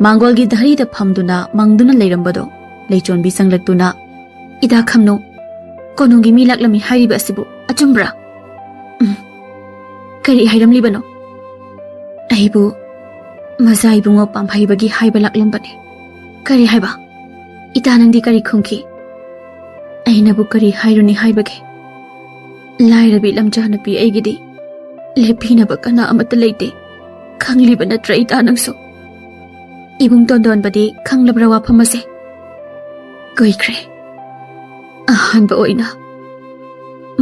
ꯃꯥꯡꯒꯣꯜꯒꯤ ꯙꯔꯤꯗ ꯐꯝꯗꯨꯅ ꯃꯪꯗꯨꯅ ꯂꯩꯔꯝꯕꯗꯣ ꯂꯩꯆꯣꯟꯕꯤ ꯆꯪꯂꯛꯇꯨꯅ ꯏꯗꯥ ꯈꯝꯅꯨ ꯀꯣꯅꯨꯡꯒꯤ ꯃꯤ ꯂꯥꯛꯂꯝꯃꯤ ꯍꯥꯏꯔꯤꯕ ꯑꯁꯤꯕꯨ ꯑꯆꯨꯝꯕ꯭ꯔꯥ ꯀꯔꯤ ꯍꯥꯏꯔꯝꯂꯤꯕꯅꯣ ꯑꯩꯕꯨ ꯃꯖꯥ ꯏꯕꯨꯡꯉꯣ ꯄꯥꯝꯍꯩꯕꯒꯤ ꯍꯥꯏꯕ ꯂꯥꯛꯂꯝꯕꯅꯤ ꯀꯔꯤ ꯍꯥꯏꯕ ꯏꯇꯥ ꯅꯪꯗꯤ ꯀꯔꯤ ꯈꯨꯝꯈꯤ ꯑꯩꯅꯕꯨ ꯀꯔꯤ ꯍꯥꯏꯔꯨꯅꯤ ꯍꯥꯏꯕꯒꯦ ꯂꯥꯏꯔꯕꯤ ꯂꯝꯖꯥ ꯅꯨꯄꯤ ꯑꯩꯒꯤꯗꯤ ꯂꯦꯞꯄꯤꯅꯕ ꯀꯅꯥ ꯑꯃꯠꯇ ꯂꯩꯇꯦ ꯈꯪꯂꯤꯕ ꯅꯠꯇ꯭ꯔ ꯏꯇꯥ ꯅꯪꯁꯨ ꯏꯕꯨꯡ ꯇꯣꯟꯗꯣꯟꯕꯗꯤ ꯈꯪꯂꯕ꯭ꯔꯥ ꯋꯥꯐꯝ ꯑꯁꯦ ꯀꯨꯏꯈ꯭ꯔꯦ ꯑꯍꯥꯟꯕ ꯑꯣꯏꯅ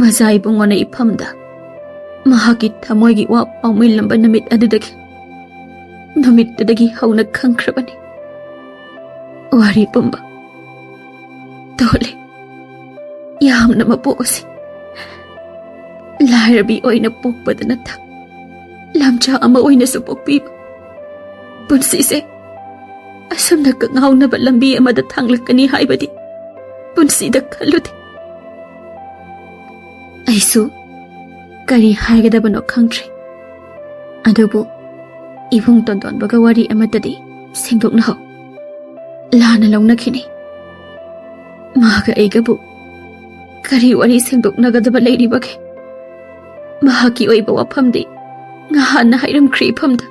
ꯃꯖꯥ ꯏꯕꯨꯡꯉꯣꯅ ꯏꯐꯝꯗ ꯃꯍꯥꯛꯀꯤ ꯊꯃꯣꯏꯒꯤ ꯋꯥ ꯄꯥꯎꯃꯤꯜꯂꯝꯕ ꯅꯨꯃꯤꯠꯇꯨꯗꯒꯤ ꯍꯧꯅ ꯈꯪꯈ꯭ꯔꯕꯅꯤ ꯋꯥꯔꯤ ꯄꯨꯝꯕ ꯇꯣꯜꯂꯦ ꯌꯥꯝꯅ ꯃꯄꯣꯛ ꯑꯁꯤ ꯂꯥꯏꯔꯕꯤ ꯑꯣꯏꯅ ꯄꯣꯛꯄꯗ ꯅꯠꯇ ꯂꯝꯆꯥ ꯑꯃ ꯑꯣꯏꯅꯁꯨ ꯄꯣꯛꯄꯤꯕ ꯄꯨꯟꯁꯤꯁꯦ ꯑꯁꯨꯝꯅ ꯀꯪꯍꯧꯅꯕ ꯂꯝꯕꯤ ꯑꯃꯗ ꯊꯥꯡꯂꯛꯀꯅꯤ ꯍꯥꯏꯕꯗꯤ ꯄꯨꯟꯁꯤꯗ ꯈꯜꯂꯨꯗꯦ ꯑꯩꯁꯨ ꯀꯔꯤ ꯍꯥꯏꯒꯗꯕꯅꯣ ꯈꯪꯗ꯭ꯔꯦ ꯑꯗꯨꯕꯨ ꯏꯕꯨꯡ ꯇꯣꯟꯗꯣꯟꯕꯒ ꯋꯥꯔꯤ ꯑꯃꯠꯇꯗꯤ ꯁꯦꯡꯗꯣꯛꯅꯍꯧ ꯂꯥꯟꯅ ꯂꯧꯅꯈꯤꯅꯤ ꯃꯥꯒ ꯑꯩꯒꯕꯨ ꯀꯔꯤ ꯋꯥꯔꯤ ꯁꯦꯡꯗꯣꯛꯅꯒꯗꯕ ꯂꯩꯔꯤꯕꯒꯦ ꯃꯍꯥꯛꯀꯤ ꯑꯣꯏꯕ ꯋꯥꯐꯝꯗꯤ ꯉꯍꯥꯟꯅ ꯍꯥꯏꯔꯝꯈ꯭ꯔꯦ ꯏꯐꯝꯗ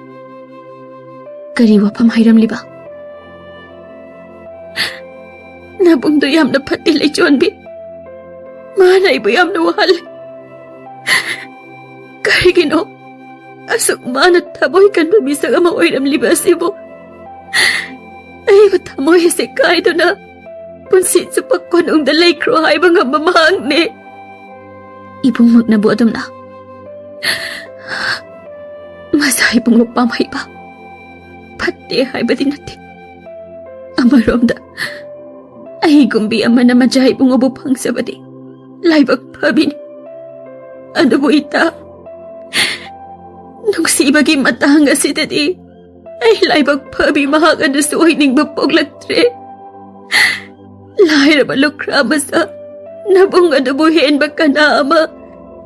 ꯀꯔꯤ ꯋꯥꯐꯝ ꯍꯥꯏꯔꯝꯂꯤꯕ ꯅꯕꯨꯡꯗꯣ ꯌꯥꯝꯅ ꯐꯠꯇꯦ ꯂꯩꯆꯣꯟꯕꯤ ꯃꯥꯅ ꯑꯩꯕꯨ ꯌꯥꯝꯅ ꯋꯥꯍꯜꯂꯦ ꯀꯔꯤꯒꯤꯅꯣ ꯑꯁꯨꯛ ꯃꯥꯅ ꯊꯃꯣꯏ ꯀꯟꯕ ꯃꯤꯁꯛ ꯑꯃ ꯑꯣꯏꯔꯝꯂꯤꯕ ꯑꯁꯤꯕꯨ ꯑꯩꯕꯨ ꯊꯃꯣꯏ ꯑꯁꯦ ꯀꯥꯏꯗꯨꯅ ꯄꯨꯟꯁꯤ ꯆꯨꯞꯄ ꯀꯣꯅꯨꯡꯗ ꯂꯩꯈ꯭ꯔꯣ ꯍꯥꯏꯕ ꯉꯝꯕ ꯃꯍꯥꯛꯅꯦ ꯏꯕꯨꯡꯃꯛꯅꯕꯨ ꯑꯗꯨꯝꯅ ꯃꯖꯥ ꯏꯕꯨꯡꯉꯣ ꯄꯥꯝꯍꯩꯕ ꯐꯠꯇꯦ ꯍꯥꯏꯕꯗꯤ ꯅꯠꯇꯦ ꯑꯃꯔꯣꯝꯗ ꯑꯩꯒꯨꯝꯕꯤ ꯑꯃꯅ ꯃꯖꯥ ꯏꯕꯨꯡꯉꯣꯕꯨ ꯐꯪꯖꯕꯗꯤ ꯂꯥꯏꯕꯛ ꯐꯕꯤꯅꯤ ꯑꯗꯨꯕꯨ ꯏꯇꯥ ꯅꯨꯡꯁꯤꯕꯒꯤ ꯃꯇꯥꯡ ꯑꯁꯤꯗꯗꯤ ꯑꯩ ꯂꯥꯏꯕꯛ ꯐꯕꯤ ꯃꯍꯥꯛ ꯑꯗꯨꯁꯨ ꯑꯣꯏꯅꯤꯡꯕ ꯄꯣꯛꯂꯛꯇ꯭ꯔꯦ ꯂꯥꯏꯔꯕ ꯂꯨꯈ꯭ꯔꯥ ꯃꯆꯥ ꯅꯕꯨꯡ ꯑꯗꯨꯕꯨ ꯍꯦꯟꯕ ꯀꯅꯥ ꯑꯃ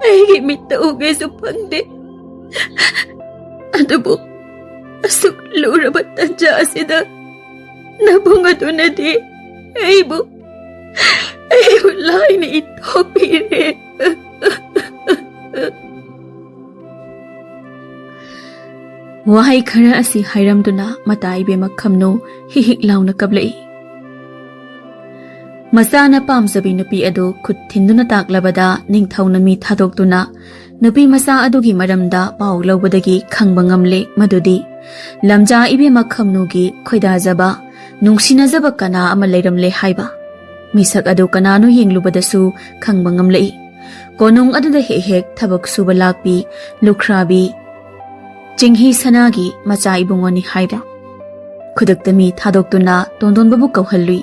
ꯑꯩꯒꯤ ꯃꯤꯠꯇ ꯎꯒꯦꯁꯨ ꯐꯪꯗꯦ ꯑꯗꯨꯕꯨ ꯑꯁꯨꯛ ꯂꯨꯔꯕ ꯇꯟꯖꯥ ꯑꯁꯤꯗ ꯅꯕꯨꯡ ꯑꯗꯨꯅꯗꯤ ꯑꯩꯕꯨ ꯑꯩꯅ ꯏꯟꯊꯣꯛꯄꯤꯔꯦ꯫ ꯋꯥꯍꯩ ꯈꯔ ꯑꯁꯤ ꯍꯥꯏꯔꯝꯗꯨꯅ ꯃꯇꯥ ꯏꯕꯦꯝꯃ ꯈꯝꯅꯨ ꯍꯤꯛ ꯂꯥꯎꯅ ꯀꯞꯂꯛꯏ꯫ ꯃꯆꯥꯅ ꯄꯥꯝꯖꯕꯤ ꯅꯨꯄꯤ ꯑꯗꯨ ꯈꯨꯠ ꯊꯤꯟꯗꯨꯅ ꯇꯥꯛꯂꯕꯗ ꯅꯤꯡꯊꯧꯅ ꯃꯤ ꯊꯥꯗꯣꯛꯇꯨꯅ ꯅꯨꯄꯤ ꯃꯆꯥ ꯑꯗꯨꯒꯤ ꯃꯔꯝꯗ ꯄꯥꯎ ꯂꯧꯕꯗꯒꯤ ꯈꯪꯕ ꯉꯝꯂꯦ ꯃꯗꯨꯗꯤ ꯂꯝꯖꯥ ꯏꯕꯦꯝꯃ ꯈꯝꯅꯨꯒꯤ ꯈꯣꯏꯗꯥꯖꯕ ꯅꯨꯡꯁꯤꯅꯖꯕ ꯀꯅꯥ ꯑꯃ ꯂꯩꯔꯝꯂꯦ ꯍꯥꯏꯕ꯫ ꯃꯤꯁꯛ ꯑꯗꯨ ꯀꯅꯥꯅꯣ ꯌꯦꯡꯂꯨꯕꯗꯁꯨ ꯈꯪꯕ ꯉꯝꯂꯛꯏ꯫ ꯀꯣꯅꯨꯡ ꯑꯗꯨꯗ ꯍꯦꯛ ꯍꯦꯛ ꯊꯕꯛ ꯁꯨꯕ ꯂꯥꯛꯄꯤ ꯂꯨꯈ꯭ꯔꯥꯕꯤ ꯆꯤꯡꯍꯤ ꯁꯅꯥꯒꯤ ꯃꯆꯥ ꯏꯕꯨꯡꯉꯣꯅꯤ ꯍꯥꯏꯕ꯫ ꯈꯨꯗꯛꯇ ꯃꯤ ꯊꯥꯗꯣꯛꯇꯨꯅ ꯇꯣꯟꯗꯣꯟꯕꯕꯨ ꯀꯧꯍꯜꯂꯨꯏ꯫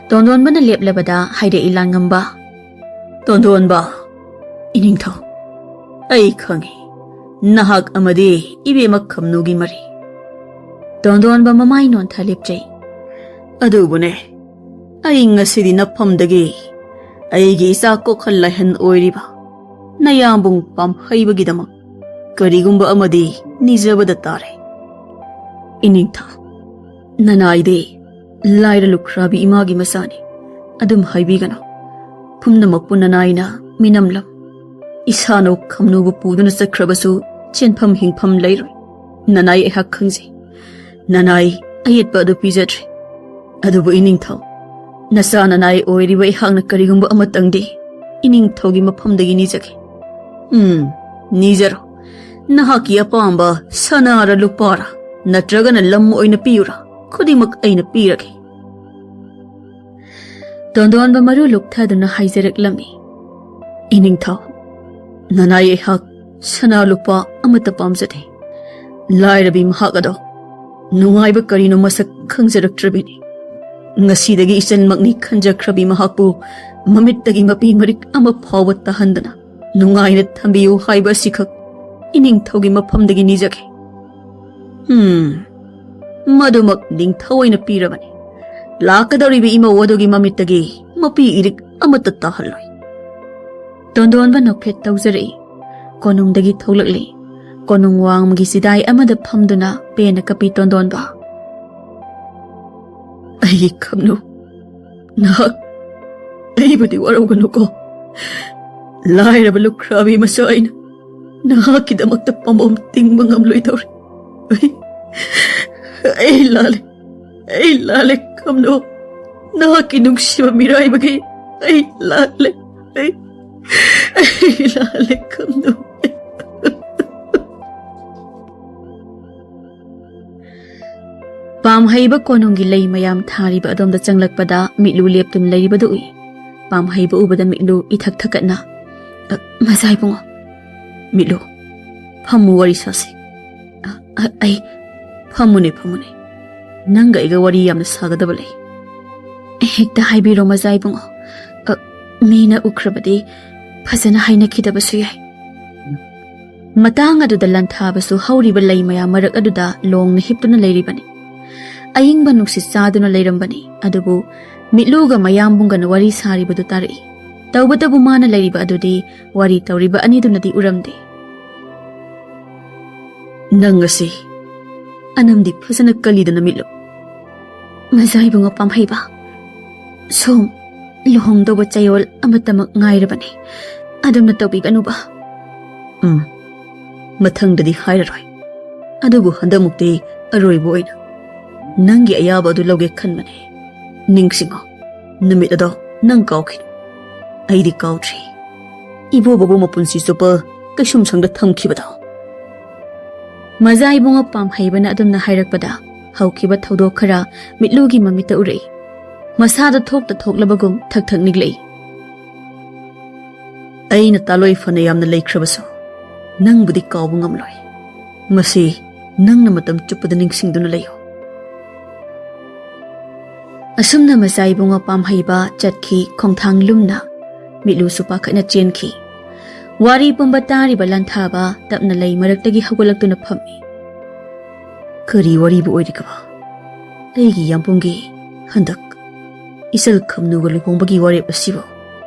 ꯇꯣꯟꯗꯣꯟꯕꯅ ꯂꯦꯞꯂꯕꯗ ꯍꯥꯏꯔꯛꯏ ꯂꯥꯟꯉꯝꯕ, "ꯇꯣꯟꯗꯣꯟꯕ, ꯏꯅꯤꯡꯊꯧ, ꯑꯩ ꯈꯪꯏ ꯅꯍꯥꯛ ꯑꯃꯗꯤ ꯏꯕꯦꯝꯃ ꯈꯝꯅꯨꯒꯤ ꯃꯔꯤ." ꯇꯣꯟꯗꯣꯟꯕ ꯃꯃꯥꯏ ꯅꯣꯟꯊ ꯂꯦꯞꯆꯩ꯫ "ꯑꯗꯨꯕꯨꯅꯦ, ꯑꯩ ꯉꯁꯤꯗꯤ ꯅꯐꯝꯗꯒꯤ ꯑꯩꯒꯤ ꯏꯆꯥ ꯀꯣꯛꯍꯜ ꯂꯥꯏꯍꯟ ꯑꯣꯏꯔꯤꯕ ꯅꯌꯥꯝꯕꯨꯡ ꯄꯥꯝꯍꯩꯕꯒꯤꯗꯃꯛ ꯀꯔꯤꯒꯨꯝꯕ ꯑꯃꯗꯤ ꯅꯤꯖꯕꯗ ꯇꯥꯔꯦ꯫ ꯏꯅꯤꯡꯊꯧ, ꯅꯅꯥꯏꯗꯤ ꯂꯥꯏꯔ ꯂꯨꯈ꯭ꯔꯥꯕꯤ ꯏꯃꯥꯒꯤ ꯃꯆꯥꯅꯤ, ꯑꯗꯨꯝ ꯍꯥꯏꯕꯤꯒꯅꯨ꯫ ꯄꯨꯝꯅꯃꯛꯄꯨ ꯅꯅꯥꯏꯅ ꯃꯤꯅꯝꯂꯝ꯫ ꯏꯁꯥꯅ ꯈꯝꯅꯨꯕꯨ ꯄꯨꯗꯨꯅ ꯆꯠꯈ꯭ꯔꯕꯁꯨ ꯆꯦꯟꯐꯝ ꯍꯤꯡꯐꯝ ꯂꯩꯔꯣꯏ꯫ ꯅꯅꯥꯏ ꯑꯩꯍꯥꯛ ꯈꯪꯖꯩ, ꯅꯅꯥꯏ ꯑꯌꯦꯠꯄ ꯑꯗꯨ ꯄꯤꯖꯗ꯭ꯔꯤ꯫ ꯑꯗꯨꯕꯨ ꯏꯅꯤꯡꯊꯧ, ꯅꯆꯥ ꯅꯅꯥꯏ ꯑꯣꯏꯔꯤꯕ ꯑꯩꯍꯥꯛꯅ ꯀꯔꯤꯒꯨꯝꯕ ꯑꯃꯇꯪꯗꯤ ꯏꯅꯤꯡꯊꯧꯒꯤ ꯃꯐꯝꯗꯒꯤ ꯅꯤꯖꯒꯦ꯫ ꯅꯤꯖꯔꯣ꯫ ꯅꯍꯥꯛꯀꯤ ꯑꯄꯥꯝꯕ ꯁꯅꯥꯔ ꯂꯨꯄꯥꯔ ꯅꯠꯇ꯭ꯔꯒꯅ ꯂꯝ ꯑꯣꯏꯅ ꯄꯤꯌꯨꯔꯥ, ꯈꯨꯗꯤꯡꯃꯛ ꯑꯩꯅ ꯄꯤꯔꯒꯦ." ꯇꯣꯟꯗꯣꯟꯕ ꯃꯔꯨ ꯂꯨꯛꯊꯗꯨꯅ ꯍꯥꯏꯖꯔꯛꯂꯝꯃꯤ꯫ "ꯏꯅꯤꯡꯊꯧ, ꯅꯅꯥꯏ ꯑꯩꯍꯥꯛ ꯁꯅꯥ ꯂꯨꯄꯥ ꯑꯃꯠꯇ ꯄꯥꯝꯖꯗꯦ꯫ ꯂꯥꯏꯔꯕꯤ ꯃꯍꯥꯛ ꯑꯗꯣ ꯅꯨꯡꯉꯥꯏꯕ ꯀꯔꯤꯅꯣ ꯃꯁꯛ ꯈꯪꯖꯔꯛꯇ꯭ꯔꯕꯤꯅꯤ꯫ ꯉꯁꯤꯗꯒꯤ ꯏꯆꯟꯃꯛꯅꯤ ꯈꯟꯖꯈ꯭ꯔꯕꯤ ꯃꯍꯥꯛꯄꯨ ꯃꯃꯤꯠꯇꯒꯤ ꯃꯄꯤ ꯃꯔꯤꯛ ꯑꯃ ꯐꯥꯎꯕ ꯇꯥꯍꯟꯗꯅ ꯅꯨꯡꯉꯥꯏꯅ ꯊꯝꯕꯤꯌꯨ ꯍꯥꯏꯕ ꯑꯁꯤꯈꯛ ꯏꯅꯤꯡꯊꯧꯒꯤ ꯃꯐꯝꯗꯒꯤ ꯅꯤꯖꯒꯦ꯫ ꯃꯗꯨꯃꯛ ꯅꯤꯡꯊꯧ ꯑꯣꯏꯅ ꯄꯤꯔꯕꯅꯤ꯫ ꯂꯥꯛꯀꯗꯧꯔꯤꯕ ꯏꯃꯧ ꯑꯗꯨꯒꯤ ꯃꯃꯤꯠꯇꯒꯤ ꯃꯄꯤ ꯏꯔꯤꯛ ꯑꯃꯠꯇ ꯇꯥꯍꯜꯂꯣꯏ." ꯇꯣꯟꯗꯣꯟꯕ ꯅꯣꯛꯐꯦꯠ ꯇꯧꯖꯔꯛꯏ꯫ ꯀꯣꯅꯨꯡꯗꯒꯤ ꯊꯣꯛꯂꯛꯂꯤ꯫ ꯀꯣꯅꯨꯡ ꯋꯥꯡꯃꯒꯤ ꯆꯤꯗꯥꯏ ꯑꯃꯗ ꯐꯝꯗꯨꯅ ꯄꯦꯟꯅ ꯀꯞꯄꯤ ꯇꯣꯟꯗꯣꯟꯕ꯫ "ꯑꯩꯒꯤ ꯈꯝꯅꯨ, ꯅꯍꯥꯛ ꯑꯩꯕꯨꯗꯤ ꯋꯥꯔꯧꯒꯅꯨꯀꯣ꯫ ꯂꯥꯏꯔꯕ ꯂꯨꯈ꯭ꯔꯥꯕꯤ ꯃꯆꯥ ꯑꯩꯅ ꯅꯍꯥꯛꯀꯤꯗꯃꯛꯇ ꯄꯥꯝꯕꯣꯝ ꯇꯤꯡꯕ ꯉꯝꯂꯣꯏꯗꯧꯔꯤ꯫ ꯑꯩ ꯂꯥꯜꯂꯦ ꯈꯝꯅꯨ, ꯅꯍꯥꯛꯀꯤ ꯅꯨꯡꯁꯤꯕ ꯃꯤꯔꯥꯏꯕꯒꯤ ꯑꯩ ꯂꯥꯜꯂꯦ ꯈꯝꯅꯨ." ꯄꯥꯝꯍꯩꯕ ꯀꯣꯅꯨꯡꯒꯤ ꯂꯩ ꯃꯌꯥꯝ ꯊꯥꯔꯤꯕ ꯑꯗꯣꯝꯗ ꯆꯪꯂꯛꯄꯗ ꯃꯤꯠꯂꯨ ꯂꯦꯞꯇꯨꯅ ꯂꯩꯔꯤꯕꯗꯨ ꯎꯏ꯫ ꯄꯥꯝꯍꯩꯕ ꯎꯕꯗ ꯃꯤꯠꯂꯨ ꯏꯊꯛ ꯊꯛꯀꯠꯅ, "ꯃꯆꯥ ꯏꯕꯨꯡꯉꯣ, ꯃꯤꯠꯂꯨ, ꯐꯝꯃꯨ ꯋꯥꯔꯤ ꯁꯥꯁꯤ." "ꯑꯩ ꯐꯝꯃꯨꯅꯦ, ꯅꯪꯒ ꯑꯩꯒ ꯋꯥꯔꯤ ꯌꯥꯝꯅ ꯁꯥꯒꯗꯕ ꯂꯩ." "ꯍꯦꯛꯇ ꯍꯥꯏꯕꯤꯔꯣ ꯃꯆꯥ ꯏꯕꯨꯡꯉꯣ, ꯃꯤꯅ ꯎꯈ꯭ꯔꯕꯗꯤ ꯐꯖꯅ ꯍꯥꯏꯅꯈꯤꯗꯕꯁꯨ ꯌꯥꯏ." ꯃꯇꯥꯡ ꯑꯗꯨꯗ ꯂꯟꯊꯥꯕꯁꯨ ꯍꯧꯔꯤꯕ ꯂꯩ ꯃꯌꯥꯝ ꯃꯔꯛ ꯑꯗꯨꯗ ꯂꯣꯡꯅ ꯍꯤꯞꯇꯨꯅ ꯂꯩꯔꯤꯕꯅꯤ꯫ ꯑꯏꯪꯕ ꯅꯨꯡꯁꯤꯠ ꯆꯥꯗꯨꯅ ꯂꯩꯔꯝꯕꯅꯤ꯫ ꯑꯗꯨꯕꯨ ꯃꯤꯠꯂꯨꯒ ꯃꯌꯥꯝꯕꯨꯡꯒꯅ ꯋꯥꯔꯤ ꯁꯥꯔꯤꯕꯗꯨ ꯇꯥꯔꯛꯏ꯫ ꯇꯧꯕꯇꯕꯨ ꯃꯥꯅ ꯂꯩꯔꯤꯕ ꯑꯗꯨꯗꯤ ꯋꯥꯔꯤ ꯇꯧꯔꯤꯕ ꯑꯅꯤꯗꯨꯅꯗꯤ ꯎꯔꯝꯗꯦ꯫ "ꯅꯪ ꯉꯁꯤ ꯑꯅꯝꯗꯤ ꯐꯖꯅ ꯀꯜꯂꯤꯗꯅ ꯃꯤꯠꯂꯨ." "ꯃꯆꯥ ꯏꯕꯨꯡꯉꯣ ꯄꯥꯝꯍꯩꯕ, ꯁꯣꯝ ꯂꯨꯍꯣꯡꯗꯧꯕ ꯆꯌꯣꯜ ꯑꯃꯠꯇꯃꯛ ꯉꯥꯏꯔꯕꯅꯤ, ꯑꯗꯨꯝꯅ ꯇꯧꯕꯤꯒꯅꯨꯕ." "ꯃꯊꯪꯗꯗꯤ ꯍꯥꯏꯔꯔꯣꯏ꯫ ꯑꯗꯨꯕꯨ ꯍꯟꯗꯛꯃꯨꯛꯇꯤ ꯑꯔꯣꯏꯕ ꯑꯣꯏꯅ ꯅꯪꯒꯤ ꯑꯌꯥꯕ ꯑꯗꯨ ꯂꯧꯒꯦ ꯈꯟꯕꯅꯦ꯫ ꯅꯤꯡꯁꯤꯡꯉꯣ, ꯅꯨꯃꯤꯠ ꯑꯗꯣ ꯅꯪ ꯀꯥꯎꯈꯤꯅꯨ꯫ ꯑꯩꯗꯤ ꯀꯥꯎꯗ꯭ꯔꯤ, ꯏꯕꯣꯕꯕꯨ ꯃꯄꯨꯟꯁꯤ ꯆꯨꯞꯄ ꯀꯩꯁꯨꯝꯁꯪꯗ ꯊꯝꯈꯤꯕꯗꯣ." ꯃꯆꯥ ꯏꯕꯨꯡꯉꯣ ꯄꯥꯝꯍꯩꯕꯅ ꯑꯗꯨꯝꯅ ꯍꯥꯏꯔꯛꯄꯗ ꯍꯧꯈꯤꯕ ꯊꯧꯗꯣꯛ ꯈꯔ ꯃꯤꯠꯂꯨꯒꯤ ꯃꯃꯤꯠꯇ ꯎꯔꯛꯏ꯫ ꯃꯁꯥꯗ ꯊꯣꯛꯇ ꯊꯣꯛꯂꯕꯒꯨꯝ ꯊꯛ ꯊꯛ ꯅꯤꯛꯂꯛꯏ꯫ "ꯑꯩꯅ ꯇꯥꯂꯣꯏ ꯐꯅ ꯌꯥꯝꯅ ꯂꯩꯈ꯭ꯔꯕꯁꯨ ꯅꯪꯕꯨꯗꯤ ꯀꯥꯎꯕ ꯉꯝꯂꯣꯏ꯫ ꯃꯁꯤ ꯅꯪꯅ ꯃꯇꯝ ꯆꯨꯞꯄꯗ ꯅꯤꯡꯁꯤꯡꯗꯨꯅ ꯂꯩꯌꯨ." ꯑꯁꯨꯝꯅ ꯃꯆꯥ ꯏꯕꯨꯡꯉꯣ ꯄꯥꯝꯍꯩꯕ ꯆꯠꯈꯤ ꯈꯣꯡꯊꯥꯡ ꯂꯨꯝꯅ꯫ ꯃꯤꯠꯂꯨꯁꯨ ꯄꯥꯈꯠꯅ ꯆꯦꯟꯈꯤ꯫ ꯋꯥꯔꯤ ꯄꯨꯝꯕ ꯇꯥꯔꯤꯕ ꯂꯟꯊꯥꯕ ꯇꯞꯅ ꯂꯩ ꯃꯔꯛꯇꯒꯤ ꯍꯧꯒꯠꯂꯛꯇꯨꯅ ꯐꯝꯃꯤ꯫ "ꯀꯔꯤ ꯋꯥꯔꯤꯕꯨ ꯑꯣꯏꯔꯤꯒꯕ? ꯑꯩꯒꯤ ꯌꯥꯝꯕꯨꯡꯒꯤ ꯍꯟꯗꯛ ꯏꯆꯜ ꯈꯝꯅꯨꯒ ꯂꯨꯍꯣꯡꯕꯒꯤ ꯋꯥꯔꯦꯞ ꯑꯁꯤꯕꯨ